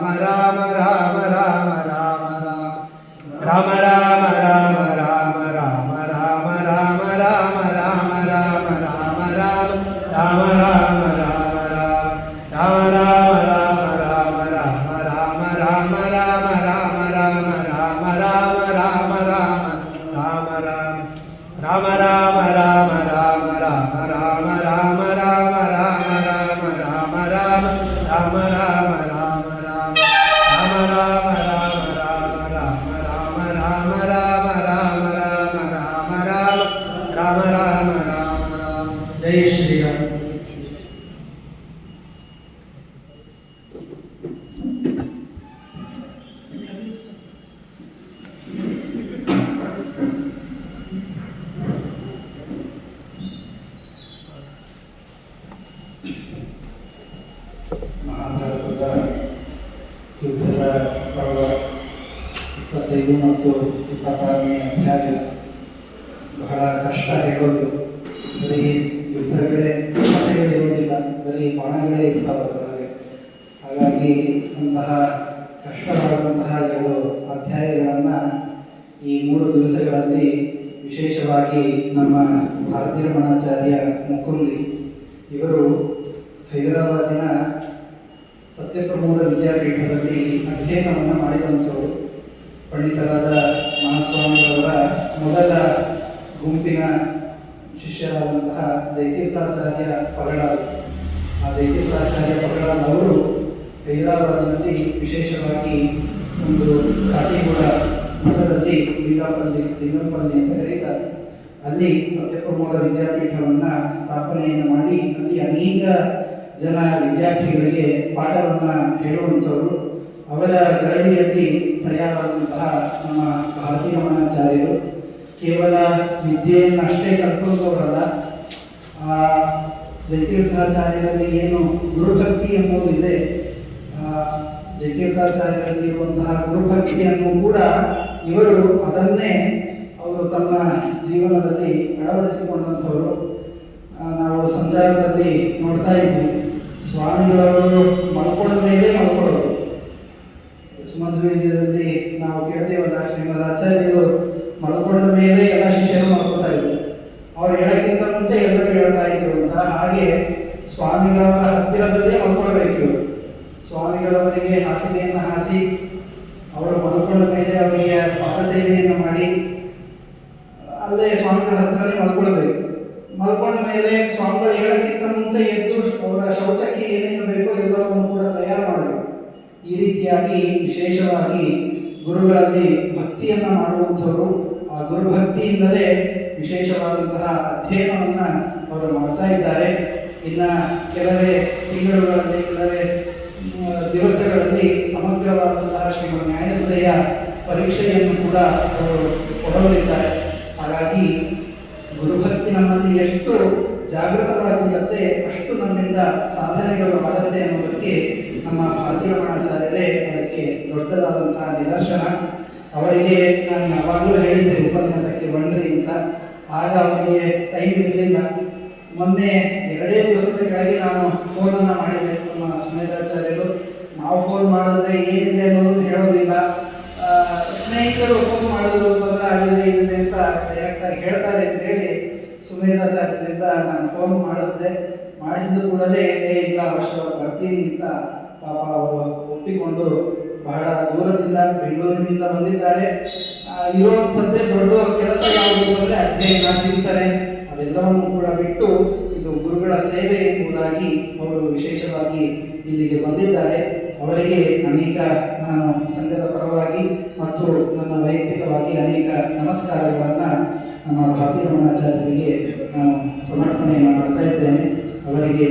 ಮಹಾಭಾರತದ ಯುದ್ಧದ ಪರ್ವ 25 ಮತ್ತು 26ನೇ ಅಧ್ಯಾಯ ಬಹಳ ಕಷ್ಟ ಹೇಳೋದು. ಬರೀ ಯುದ್ಧಗಳೇ ಕಥೆಗಳಿರೋದಿಲ್ಲ, ಬರೀ ಬಾಣಗಳೇ ಇರ್ತಾವೆ. ಹಾಗಾಗಿ ಅಂತಹ ಕಷ್ಟವಾದಂತಹ 2 ಅಧ್ಯಾಯಗಳನ್ನು ಈ 3 ದಿವಸಗಳಲ್ಲಿ ವಿಶೇಷವಾಗಿ ನಮ್ಮ ಭಾರತೀಯ ರಮಣಾಚಾರ್ಯ ಮುಕುಂದಿ ಇವರು ಹೈದರಾಬಾದಿನ ಸತ್ಯಪ್ರಮೋದ ವಿದ್ಯಾಪೀಠದಲ್ಲಿ ಅಧ್ಯಯನವನ್ನು ಮಾಡಿದಂಥವರು. ಪಂಡಿತರಾದ ಮಹಾಸ್ವಾಮಿಯವರ ಮೊದಲ ಗುಂಪಿನ ಶಿಷ್ಯರಾದಂತಹ ಜಯತೀರ್ಥಾಚಾರ್ಯ ಪಗಡಾಲ್. ಆ ಜಯತೀರ್ಥಾಚಾರ್ಯ ಪಗಡಾಲ್ ಅವರು ಹೈದರಾಬಾದಿನಲ್ಲಿ ವಿಶೇಷವಾಗಿ ಒಂದು ಕಾಚಿಗೂಡ ಮಠದಲ್ಲಿ ಲಿಂಗಂಪಲ್ಲಿ ಅಂತ ಕರೀತಾರೆ, ಅಲ್ಲಿ ಸತ್ಯಪ್ರಮೋದ ವಿದ್ಯಾಪೀಠವನ್ನು ಸ್ಥಾಪನೆಯನ್ನು ಮಾಡಿ ಅಲ್ಲಿ ಅನೇಕ ಜನ ವಿದ್ಯಾರ್ಥಿಗಳಿಗೆ ಪಾಠವನ್ನು ಹೇಳುವಂಥವರು. ಅವರ ಗರಡಿಯಲ್ಲಿ ತಯಾರಾದಂತಹ ನಮ್ಮ ಭಾರತೀಯ ರಮಣಾಚಾರ್ಯರು ಕೇವಲ ವಿದ್ಯೆಯನ್ನು ಅಷ್ಟೇ ಕಲ್ತ್ಕೊಂಡವರಲ್ಲ, ಆ ಜಯತೀರ್ಥಾಚಾರ್ಯರಲ್ಲಿ ಏನು ಗುರುಭಕ್ತಿ ಎಂಬುದು ಇದೆ, ಜಯತೀರ್ಥಾಚಾರ್ಯರಲ್ಲಿ ಇರುವಂತಹ ಗುರುಭಕ್ತಿಯನ್ನು ಕೂಡ ಇವರು ಅದನ್ನೇ ಅವರು ತಮ್ಮ ಜೀವನದಲ್ಲಿ ಅಳವಡಿಸಿಕೊಂಡಂಥವರು. ನಾವು ಸಂಚಾರದಲ್ಲಿ ನೋಡ್ತಾ ಇದ್ವಿ, ಸ್ವಾಮಿಗಳವರು ಮಲ್ಕೊಂಡ ಮೇಲೆ ಮಲ್ಕೊಳ್ಳೋದು. ಸುಮಧ್ವೀಜದಲ್ಲಿ ನಾವು ಕೇಳ್ತೇವಲ್ಲ, ಶ್ರೀಮದ್ ಆಚಾರ್ಯರು ಮಲ್ಕೊಂಡ ಮೇಲೆ ಎಲ್ಲ ಶಿಷ್ಯರು ಮಲ್ಕೊತಾ ಇದ್ರು, ಅವ್ರು ಹೇಳಕ್ಕಿಂತ ಮುಂಚೆ ಎಲ್ಲರೂ ಹೇಳ್ತಾ ಇದ್ರು ಅಂತ. ಹಾಗೆ ಸ್ವಾಮಿಗಳವರ ಹತ್ತಿರದಲ್ಲೇ ಮಲ್ಕೊಳ್ಬೇಕು. ಸ್ವಾಮಿಗಳವರಿಗೆ ಹಾಸಿಗೆಯನ್ನು ಹಾಸಿ ಅವರು ಮಲ್ಕೊಂಡ ಮೇಲೆ ಅವರಿಗೆ ಪಾದಸೇವೆಯನ್ನು ಮಾಡಿ ಅಲ್ಲೇ ಸ್ವಾಮಿಗಳ ಹತ್ರನೇ ಮಲ್ಕೊಳ್ಬೇಕು. ಮಲ್ಕೊಂಡ ಮೇಲೆ ಸ್ವಾಮಿಗಳು ಹೇಳಕ್ಕಿಂತ ಮುಂಚೆ ಎದ್ದು ಅವರ ಶೌಚಕ್ಕೆ ಏನೇನು ಬೇಕೋ ಎಲ್ಲವನ್ನು ಕೂಡ ತಯಾರು ಮಾಡಬೇಕು. ಈ ರೀತಿಯಾಗಿ ವಿಶೇಷವಾಗಿ ಗುರುಗಳಲ್ಲಿ ಭಕ್ತಿಯನ್ನ ಮಾಡುವಂಥವರು. ಆ ಗುರುಭಕ್ತಿಯಿಂದಲೇ ವಿಶೇಷವಾದಂತಹ ಅಧ್ಯಯನವನ್ನ ಅವರು ಮಾಡ್ತಾ ಇದ್ದಾರೆ. ಇನ್ನ ಕೆಲವೇ ತಿಂಗಳುಗಳಲ್ಲಿ, ಕೆಲವೇ ದಿವಸಗಳಲ್ಲಿ ಸಮಗ್ರವಾದಂತಹ ಶ್ರೀಮದ್ ನ್ಯಾಯಸುಧೆಯ ಪರೀಕ್ಷೆಯನ್ನು ಕೂಡ ಅವರು ಕೊಡಲಿದ್ದಾರೆ. ಹಾಗಾಗಿ ಗುರುಭಕ್ತಿ ನಮ್ಮಲ್ಲಿ ಎಷ್ಟು ಜಾಗೃತವಾಗಿರುತ್ತೆ ಅಷ್ಟು ನಮ್ಮಿಂದ ಸಾಧನೆಗಳು ಆಗತ್ತೆ ಅನ್ನೋದಕ್ಕೆ ನಮ್ಮ ಭಾರತೀಯ ರಮಣಾಚಾರ್ಯರೇ ಅದಕ್ಕೆ ದೊಡ್ಡದಾದಂತಹ ನಿದರ್ಶನ. ಅವರಿಗೆ ನಾನು ಯಾವಾಗಲೂ ಹೇಳಿದ್ದೆ ಉಪನ್ಯಾಸಕ್ಕೆ ಬನ್ನಿರಿ ಅಂತ, ಆಗ ಅವರಿಗೆ ಟೈಮ್ ಇರಲಿಲ್ಲ. ಮೊನ್ನೆ 2 ದಿವಸದ ಕೆಳಗೆ ನಾನು ಫೋನನ್ನು ಮಾಡಿದೆ ನಮ್ಮ ಸುಮೇಧಾಚಾರ್ಯರು. ನಾವು ಫೋನ್ ಮಾಡಿದ್ರೆ ಏನಿದೆ ಅನ್ನೋದು ಹೇಳೋದಿಲ್ಲ, ಸ್ನೇಹಿತರು ಫೋನ್ ಮಾಡೋದು ತೊಂದರೆ ಆಗಿದೆ ಇದೆ ಅಂತ ಡೈರೆಕ್ಟಾಗಿ ಹೇಳ್ತಾರೆ ಅಂತ ಹೇಳಿ ಸುಮೇಧಾಚಾರ್ಯರಿಂದ ನಾನು ಫೋನ್ ಮಾಡಿಸಿದ ಕೂಡಲೇ ಇಲ್ಲ ಅವಶ್ಯವಾಗಿ ಬರ್ತೀನಿ ಅಂತ ಪಾಪ ಅವರು ಒಪ್ಪಿಕೊಂಡು ಬಹಳ ದೂರದಿಂದ ಬೆಂಗಳೂರಿನಿಂದ ಬಂದಿದ್ದಾರೆ. ಇರುವಂಥದ್ದೇ ದೊಡ್ಡ ಕೆಲಸ ಯಾವುದು ಅಂದರೆ ಅಧ್ಯಯನ, ಚಿಂತನೆ, ಅದೆಲ್ಲವನ್ನು ಕೂಡ ಬಿಟ್ಟು ಇದು ಗುರುಗಳ ಸೇವೆ ಎಂಬುದಾಗಿ ಅವರು ವಿಶೇಷವಾಗಿ ಇಲ್ಲಿಗೆ ಬಂದಿದ್ದಾರೆ. ಅವರಿಗೆ ಅನೇಕ ನಾನು ಸಂಘದ ಪರವಾಗಿ ಮತ್ತು ನನ್ನ ವೈಯಕ್ತಿಕವಾಗಿ ಅನೇಕ ನಮಸ್ಕಾರಗಳನ್ನು ನಮ್ಮ ಭಾರತೀಯ ರಮಣಾಚಾರ್ಯರಿಗೆ ನಾನು ಸಮರ್ಪಣೆಯನ್ನು ಮಾಡ್ತಾ ಇದ್ದೇನೆ. ಅವರಿಗೆ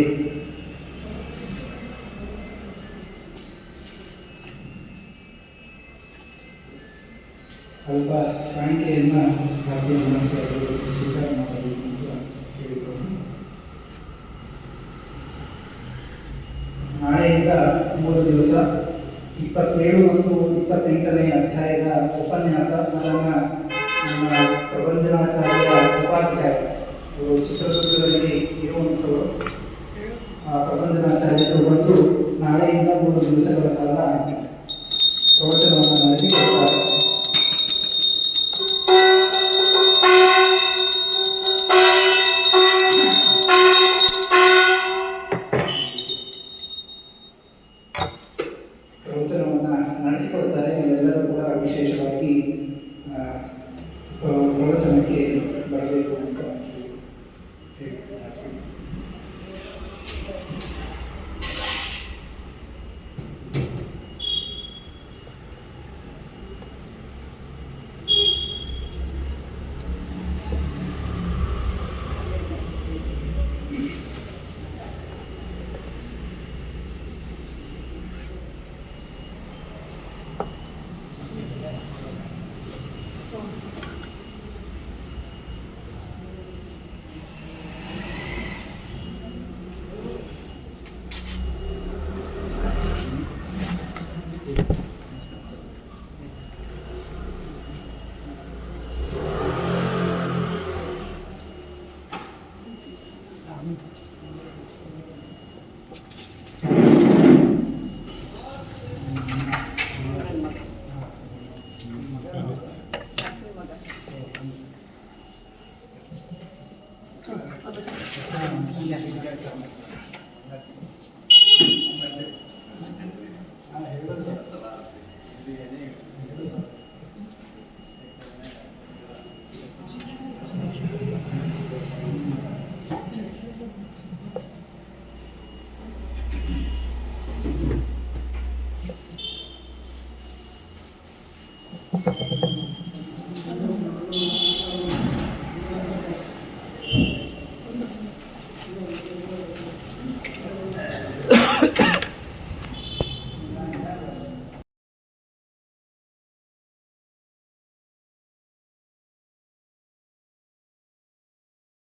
ಅಲ್ಪ ಕಾಣಿಕೆಯನ್ನು ಭಾರತೀಯ ರಮಣಾಚಾರ್ಯರು ಸ್ವೀಕಾರ ಮಾಡಲು ಹೇಳಿಕೊಂಡು, ನಾಳೆಯಿಂದ 3 ದಿವಸ 27 ಮತ್ತು 28ನೇ ಅಧ್ಯಾಯದ ಉಪನ್ಯಾಸ ಅದನ್ನು ನಮ್ಮ ಪ್ರಬಂಧನಾಚಾರ್ಯ ಉಪಾಧ್ಯಾಯ ಅವರು ಚಿತ್ರದುರ್ಗದಲ್ಲಿ ಇರುವಂಥವರು. ಆ ಪ್ರಬಂಧನಾಚಾರ್ಯರು ಬಂದು ನಾಳೆಯಿಂದ 3 ದಿವಸಗಳ ಕಾಲ ಪ್ರವಚನವನ್ನು ನಡೆಸಿಕೊಡ್ತಾರೆ. ನೀವೆಲ್ಲರೂ ಕೂಡ ವಿಶೇಷವಾಗಿ ಪ್ರವಚನಕ್ಕೆ ಬರಬೇಕು ಅಂತ ವಿದ್ಯಾರ್ಥಿ